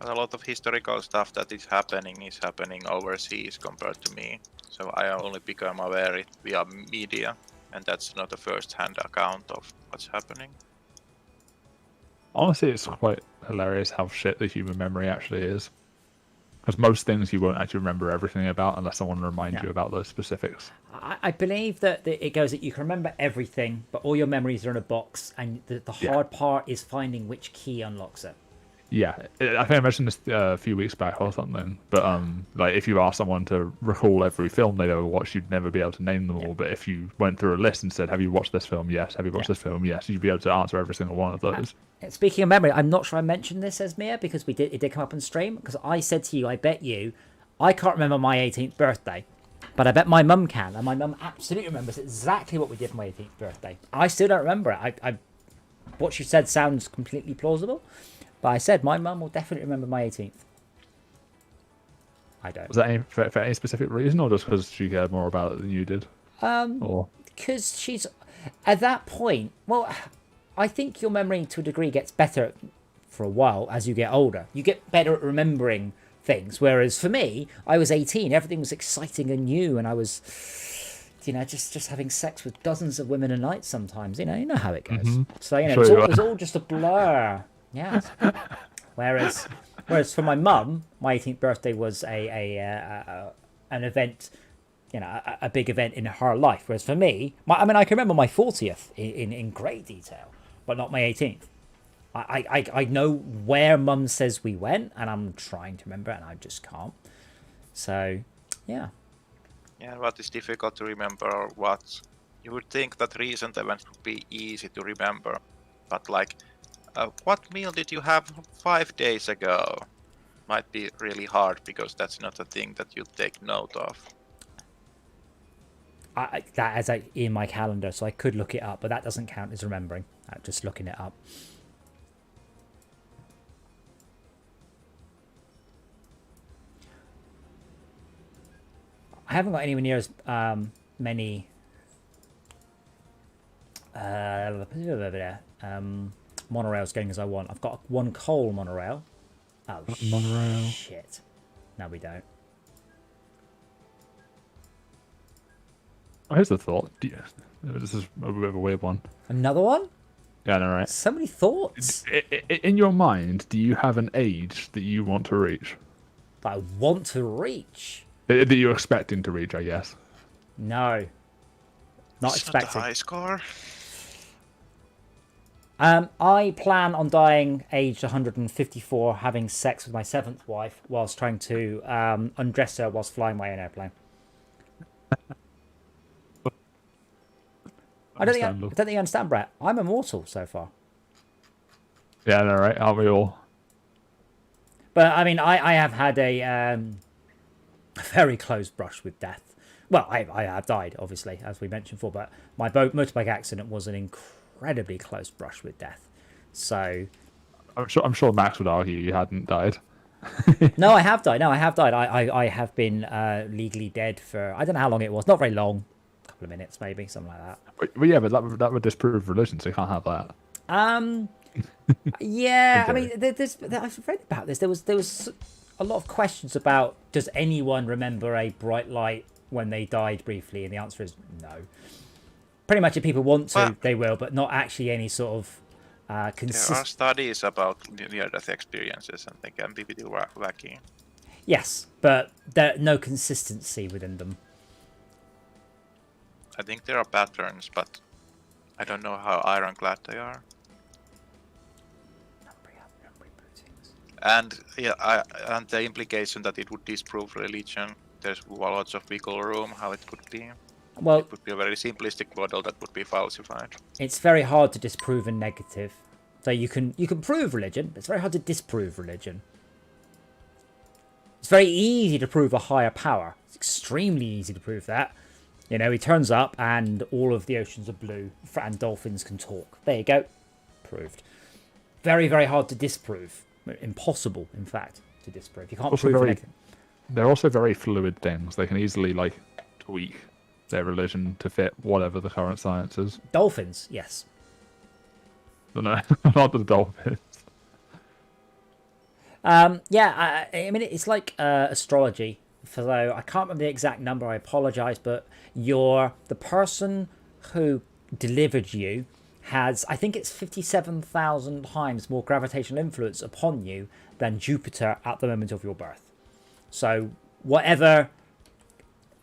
lot of historical stuff that is happening overseas compared to me. So I only become aware it via media, and that's not a first-hand account of what's happening. Honestly, it's quite hilarious how shit the human memory actually is. Because most things you won't actually remember everything about unless someone reminds you about those specifics. I believe that it goes that you can remember everything, but all your memories are in a box, and the hard part is finding which key unlocks it. Yeah, I think I mentioned this a few weeks back or something. But like if you ask someone to recall every film they've ever watched, you'd never be able to name them all. But if you went through a list and said, "Have you watched this film?" Yes. Have you watched this film? Yes. You'd be able to answer every single one of those. Speaking of memory, I'm not sure I mentioned this, Esmir, because it did come up on stream. Because I said to you, I bet you, I can't remember my 18th birthday, but I bet my mum can, and my mum absolutely remembers exactly what we did for my 18th birthday. I still don't remember it. What she said sounds completely plausible. But I said my mum will definitely remember my 18th. I don't. Was that for any specific reason, or just because she cared more about it than you did? Because she's at that point. Well, I think your memory to a degree gets better for a while as you get older. You get better at remembering things. Whereas for me, I was 18. Everything was exciting and new, and I was, just having sex with dozens of women a night. Sometimes, you know how it goes. Mm-hmm. So it was all just a blur. Yes. Whereas for my mum, my 18th birthday was an event, a big event in her life. Whereas for me, I can remember my 40th in great detail, but not my 18th. I know where mum says we went, and I'm trying to remember, and I just can't. So, yeah. Yeah, what is difficult to remember, or what you would think that recent events would be easy to remember, but like. What meal did you have 5 days ago? Might be really hard because that's not a thing that you take note of. That is in my calendar, so I could look it up, but that doesn't count as remembering. Just looking it up. I haven't got anywhere near as many. Monorails going as I want. I've got one coal monorail. Oh, Monorail. Shit. No, we don't. Here's the thought. This is a bit of a weird one. Another one? Yeah, no, right. So many thoughts. In your mind, do you have an age that you want to reach? That I want to reach. That you're expecting to reach, I guess. No. Not It's not a expecting. high score. I plan on dying aged 154, having sex with my 7th wife, whilst trying to undress her whilst flying my own airplane. I don't think you understand, Brett. I'm immortal so far. Yeah, no, right. Aren't we all? But I mean, I have had a very close brush with death. Well, I have died, obviously, as we mentioned before, but my motorbike accident was an incredibly close brush with death. So I'm sure Max would argue you hadn't died. no, I have died. I have been legally dead for I don't know how long it was. Not very long. A couple of minutes, maybe, something like that. But yeah, but that would disprove religion, so you can't have that. Yeah, Okay. I mean, I've read about this. There was a lot of questions about does anyone remember a bright light when they died briefly, and the answer is no. Pretty much, if people want to, Well, they will, but not actually any sort of There are consistent. studies about near-death experiences, and they can be pretty wacky. Yes, but there no consistency within them. I think there are patterns, but I don't know how ironclad they are. And yeah, and the implication that it would disprove religion, there's lots of wiggle room how it could be. Well, It would be a very simplistic model that would be falsified. it's very hard to disprove a negative. So you can prove religion, but it's very hard to disprove religion. It's very easy to prove a higher power. It's extremely easy to prove that. You know, he turns up and all of the oceans are blue and dolphins can talk. There you go. Proved. Very, very hard to disprove. Impossible, in fact, to disprove. You can't Also prove very- anything. They're also very fluid things. They can easily tweak their religion to fit whatever the current science is. Dolphins, yes. No, not the dolphins. Yeah, I mean, it's like astrology. So I can't remember the exact number. I apologize, but the person who delivered you has, I think it's 57,000 times more gravitational influence upon you than Jupiter at the moment of your birth. So whatever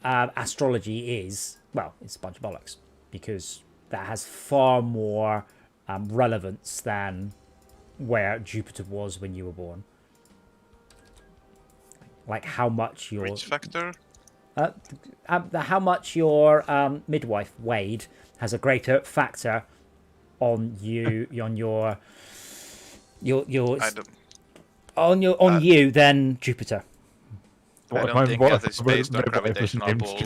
astrology is, well, it's a bunch of bollocks because that has far more relevance than where Jupiter was when you were born. Like how much your Which factor? how much your midwife weighed has a greater factor on you on your I don't, on you than Jupiter. I don't think that it's based on gravitational pull.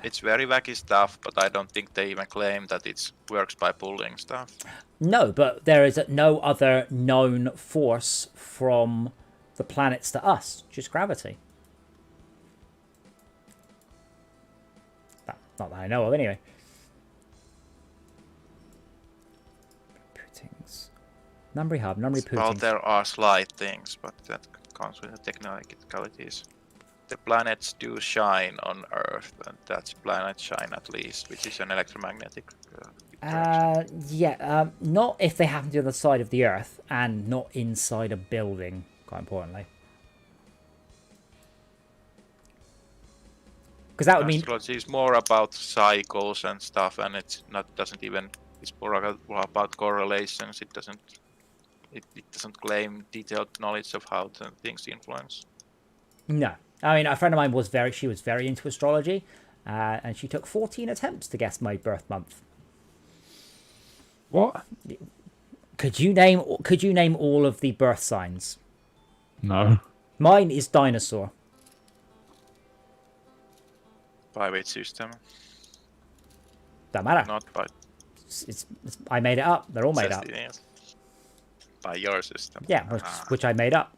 It's very wacky stuff, but I don't think they even claim that it works by pulling stuff. No, but there is no other known force from the planets to us, just gravity. Not that I know of, anyway. Puttings. Numbery hub, numbery Well, puttings. there are slight things, but that comes with the technicalities. The planets do shine on Earth, and that's planet shine at least, which is an electromagnetic direction. Yeah, not if they happen to be on the side of the Earth, and not inside a building, quite importantly. Because that would mean... Astrology is more about cycles and stuff, and it's more about correlations. It doesn't claim detailed knowledge of how things influence. No. I mean, a friend of mine was very into astrology, and she took 14 attempts to guess my birth month. What? Could you name all of the birth signs? No. Mine is dinosaur. By which system? Don't matter. Not by It's I made it up. They're all made up. yes. By your system. Yeah, which I made up.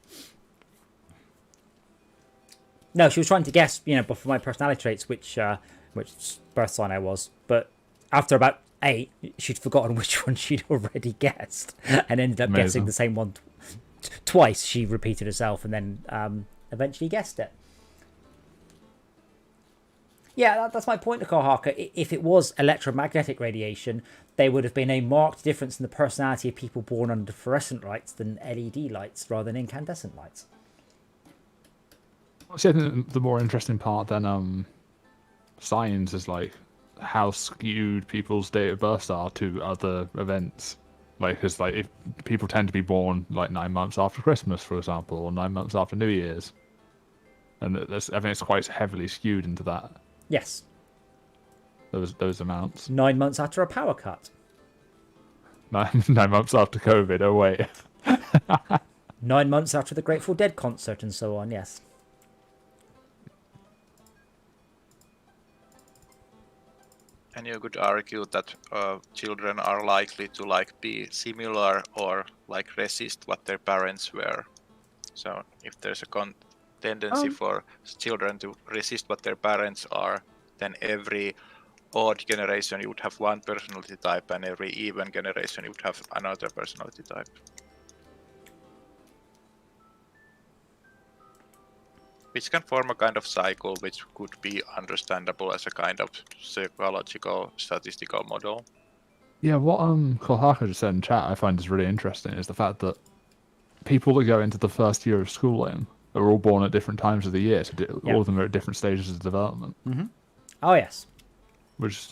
No, she was trying to guess, for my personality traits, which birth sign I was. But after about 8, she'd forgotten which one she'd already guessed, and ended up guessing the same one twice. She repeated herself, and then eventually guessed it. Yeah, that's my point to Kohaka. If it was electromagnetic radiation, there would have been a marked difference in the personality of people born under fluorescent lights than LED lights rather than incandescent lights. See, I think the more interesting part than science is like how skewed people's date of births are to other events. Like, because like if people tend to be born like 9 months after Christmas, for example, or 9 months after New Year's, and I think it's quite heavily skewed into that. Yes. Those amounts. 9 months after a power cut. 9 months after COVID. Oh wait. 9 months after the Grateful Dead concert and so on. Yes. And you could argue that children are likely to like be similar or like resist what their parents were. So if there's a tendency for children to resist what their parents are, then every odd generation you would have one personality type, and every even generation you would have another personality type. Which can form a kind of cycle which could be understandable as a kind of psychological statistical model. Yeah, what Kohaka just said in chat I find is really interesting is the fact that people that go into the first year of schooling are all born at different times of the year, so all of them are at different stages of development. Mm-hmm. Oh yes. Which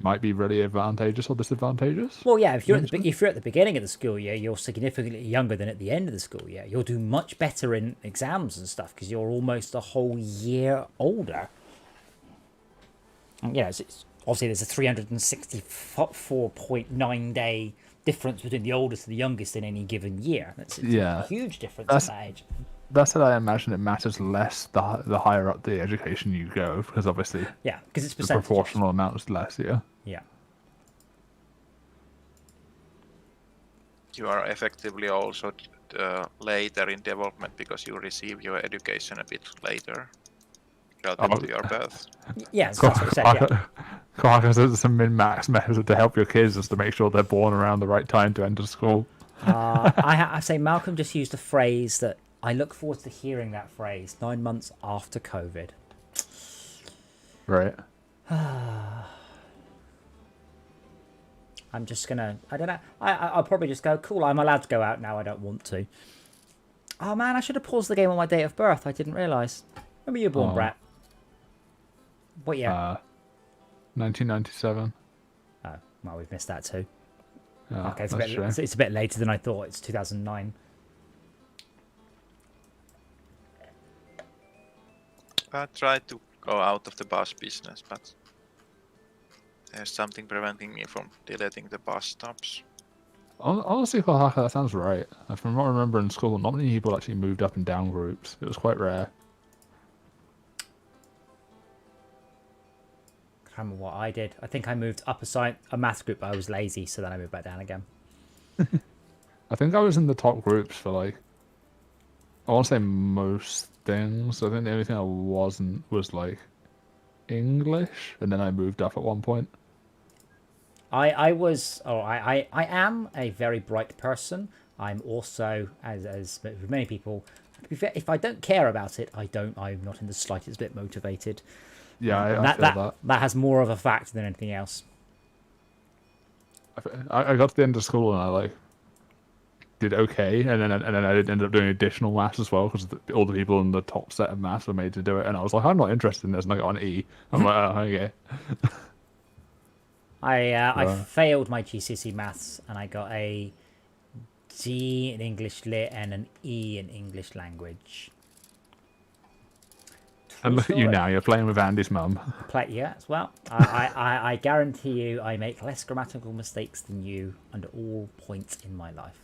might be really advantageous or disadvantageous. Well, yeah, if you're at the beginning of the school year, you're significantly younger than at the end of the school year. You'll do much better in exams and stuff because you're almost a whole year older. And, it's obviously there's a 364.9 day difference between the oldest and the youngest in any given year. It's a huge difference at that age. That's what I imagine. It matters less the higher up the education you go, because obviously, because it's the proportional amount is less. Yeah. You are effectively also later in development because you receive your education a bit later, relative to your birth. Yes, that's what I said. Kohaka says it's a min-max method to help your kids is to make sure they're born around the right time to enter school. I say Malcolm just used a phrase that I look forward to hearing that phrase 9 months after COVID. Right. I'm just gonna, I don't know, I'll probably just go, cool, I'm allowed to go out now, I don't want to. Oh man, I should have paused the game on my date of birth, I didn't realise. When were you born, Brett? What year? 1997. Oh, well, we've missed that too. Yeah, okay, it's a bit later than I thought, it's 2009. I tried to go out of the bus business, but there's something preventing me from deleting the bus stops. Honestly, Kohaka, that sounds right. From what I remember in school, not many people actually moved up and down groups. It was quite rare. I can't remember what I did. I think I moved up a maths group, but I was lazy, so then I moved back down again. I think I was in the top groups for I want to say most things. I think the only thing I wasn't was English, and then I moved up at one point. I am a very bright person. I'm also, as with many people, if I don't care about it, I'm not in the slightest bit motivated. Yeah, I feel that. That has more of a factor than anything else. I got to the end of school and I did okay, and then I ended up doing additional maths as well because all the people in the top set of maths were made to do it, and I was like, I'm not interested in this, and I got an E. I'm like, oh, okay. I failed my GCSE maths, and I got a D in English Lit and an E in English Language. And look at you now, you're playing with Andy's mum. Yes, well, I guarantee you I make less grammatical mistakes than you under all points in my life.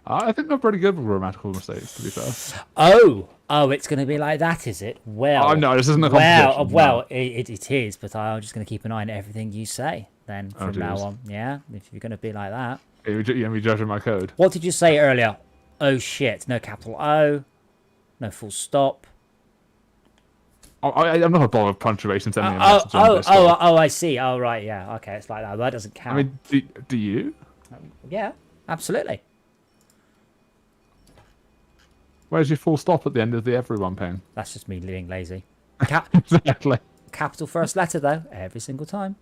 I think I'm pretty good with grammatical mistakes, to be fair. Oh, it's going to be like that, is it? Well, no, this isn't a competition. Well, it is, but I'm just going to keep an eye on everything you say then from now on. Yeah, if you're going to be like that. You're going to be judging my code. What did you say earlier? Oh shit, no capital O, no full stop. I'm not going to bother with punctuation. I see. Oh, right, yeah. Okay, it's like that. That doesn't count. I mean, do you? Yeah, absolutely. Where's your full stop at the end of the everyone ping? That's just me being lazy. Exactly. Capital first letter though, every single time.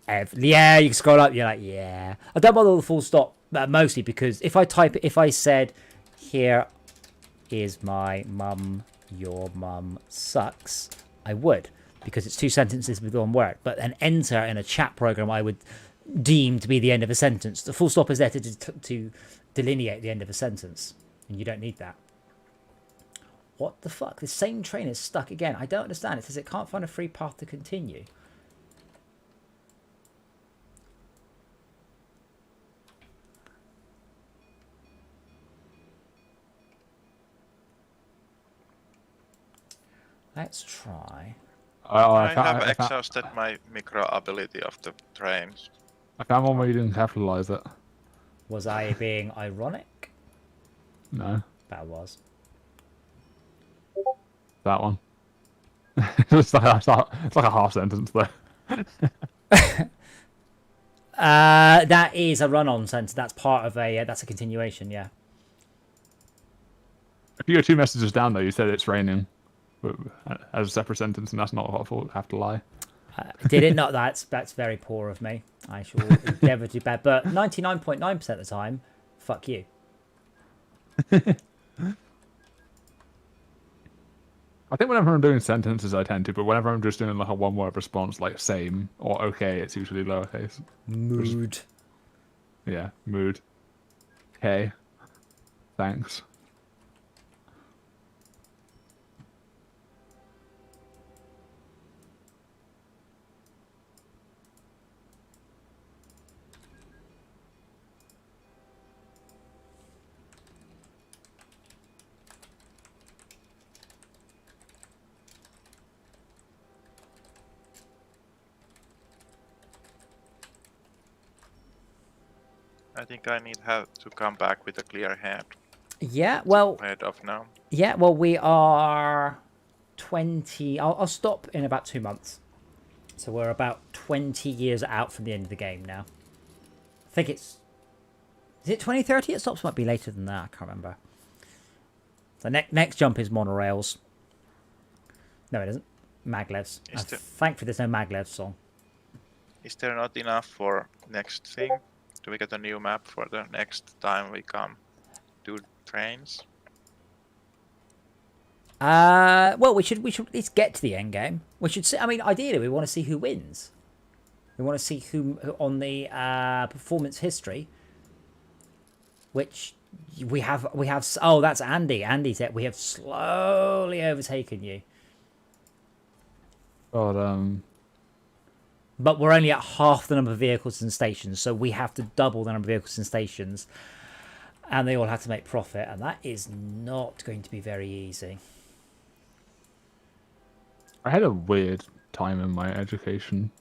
Yeah, you can scroll up. You're like, yeah. I don't bother with the full stop, mostly because if I said, "Here is my mum, your mum sucks," I would, because it's 2 sentences with one word. But an enter in a chat program, I would deem to be the end of a sentence. The full stop is there to delineate the end of a sentence, and you don't need that. What the fuck? The same train is stuck again. I don't understand. It says it can't find a free path to continue. Let's try. I have exhausted my micro ability of the trains. I found one where you didn't capitalize it. Was I being ironic? No, That was. that one. It's like a half sentence there. That is a run-on sentence. That's part of a. That's a continuation. Yeah. If you go 2 messages down though, you said it's raining as a separate sentence, and that's not what I have to lie. Did it not? That's very poor of me. I shall endeavour to do bad. But 99.9% of the time, fuck you. I think whenever I'm doing sentences, I tend to, but whenever I'm just doing like a one-word response, like same or okay, it's usually lowercase. Mood. Yeah, mood. Okay. Thanks. I think I have to come back with a clear head. Yeah. Well. Head of now. Yeah. Well, we are 20. I'll stop in about 2 months. So we're about 20 years out from the end of the game now. I think it's. Is it 2030? It stops. Might be later than that. I can't remember. The next jump is monorails. No, it isn't. Maglevs. Thankfully, there's no Maglev song. Is there not enough for next thing? Do we get a new map for the next time we come do trains? Well, we should at least get to the end game. We should see. I mean, ideally, we want to see who wins. We want to see who on the performance history, which we have. Oh, that's Andy. Andy said we have slowly overtaken you. But we're only at half the number of vehicles and stations, so we have to double the number of vehicles and stations, and they all have to make profit, and that is not going to be very easy. I had a weird time in my education.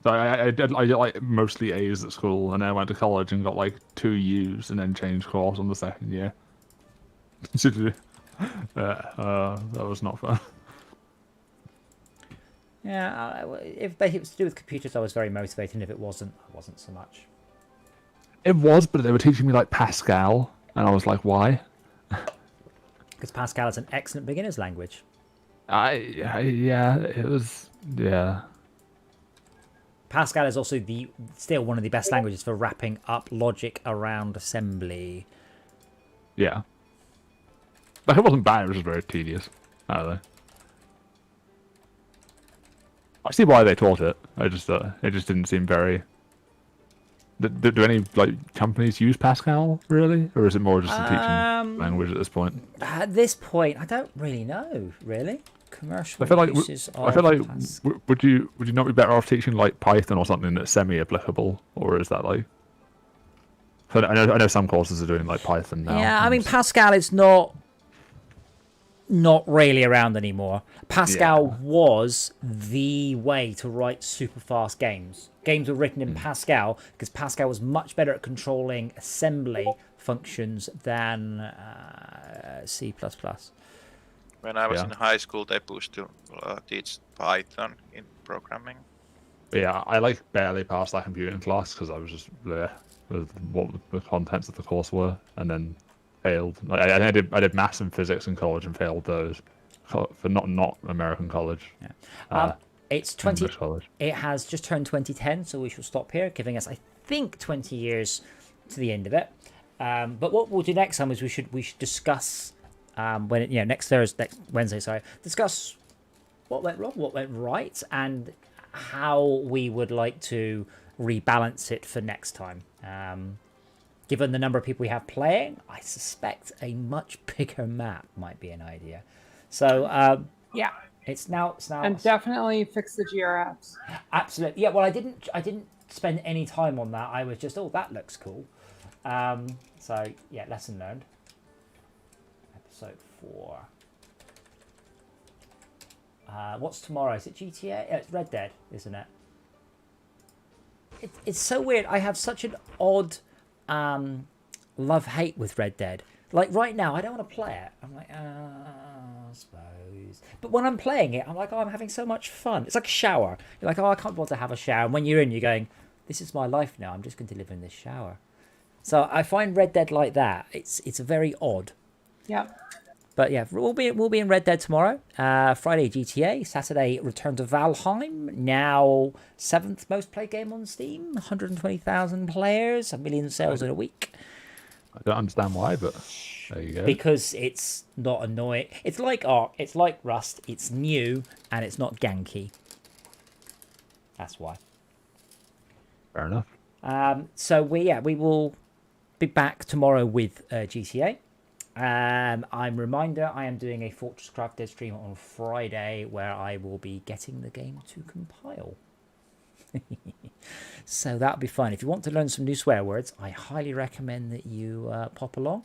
So I did like mostly A's at school, and then I went to college and got like 2 U's, and then changed course on the 2nd year. That was not fun. Yeah, if it was to do with computers, I was very motivated, and if it wasn't, I wasn't so much. It was, but they were teaching me like Pascal, and I was like, why? Because Pascal is an excellent beginner's language. Yeah, it was, yeah. Pascal is also still one of the best languages for wrapping up logic around assembly. Yeah. Like, it wasn't bad, it was just very tedious. I don't know. I see why they taught it. It just didn't seem very. Do any like companies use Pascal really, or is it more just a teaching language at this point? At this point, I don't really know. Really, commercial I feel like uses I feel like Pascal. would you not be better off teaching like Python or something that's semi-applicable, or is that like? I know some courses are doing like Python now. Yeah, I mean Pascal is not really around anymore. Pascal was the way to write super fast games. Games were written in Pascal because Pascal was much better at controlling assembly functions than C++. When I was in high school, they pushed to teach Python in programming. Yeah, I like barely passed that computing class because I was just there with what the contents of the course were, and then failed. Like, I did maths and physics in college and failed those for not American college. Yeah. It's 20. English college. It has just turned 2010, so we shall stop here, giving us, I think, 20 years to the end of it. But what we'll do next time is we should discuss next Wednesday, sorry, discuss what went wrong, what went right, and how we would like to rebalance it for next time. Given the number of people we have playing, I suspect a much bigger map might be an idea. So Yeah. it's now And definitely fix the GRFs. absolutely. Yeah, well, I didn't spend any time on that. I was just, that looks cool. So yeah, lesson learned. Episode 4. What's tomorrow? Is it GTA? Yeah, it's Red Dead, isn't it? It's so weird. I have such an odd love-hate with Red Dead. Like right now, I don't want to play it. I'm like, I suppose. But when I'm playing it, I'm like, I'm having so much fun. It's like a shower. You're like, I can't bother to have a shower. And when you're in, you're going, this is my life now. I'm just going to live in this shower. So I find Red Dead like that. It's very odd. Yeah. But yeah, we'll be in Red Dead tomorrow. Friday GTA, Saturday Return to Valheim. Now 7th most played game on Steam. 120,000 players, 1 million sales in a week. I don't understand why, but there you go. Because it's not annoying. It's like Ark. It's like Rust. It's new and it's not ganky. That's why. Fair enough. So we will be back tomorrow with GTA. I'm reminder I am doing a Fortress Craft Dead stream on Friday where I will be getting the game to compile. So that'll be fun. If you want to learn some new swear words, I highly recommend that you pop along.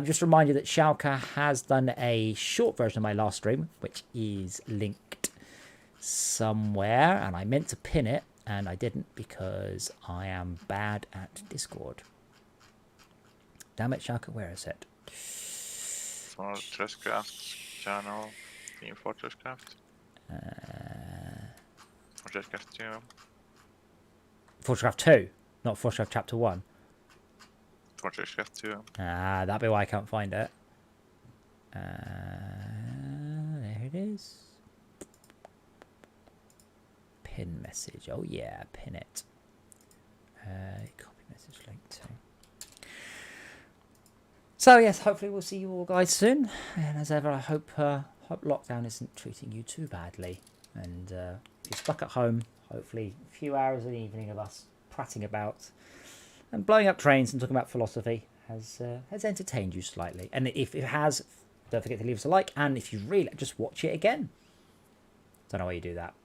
Just a reminder that Schalke has done a short version of my last stream, which is linked somewhere, and I meant to pin it and I didn't because I am bad at Discord. Damn it, Schalke, where is it? Fortress Craft channel, Team Fortress Craft. Fortress Craft 2. Fortress Craft 2, not Fortress Craft Chapter 1. Fortress Craft 2. That'd be why I can't find it. There it is. Pin message. Oh yeah, pin it. Copy message link too. So yes, hopefully we'll see you all guys soon. And as ever, I hope lockdown isn't treating you too badly. And if you're stuck at home, hopefully a few hours in the evening of us prattling about and blowing up trains and talking about philosophy has entertained you slightly. And if it has, don't forget to leave us a like. And if you really just watch it again. Don't know why you do that.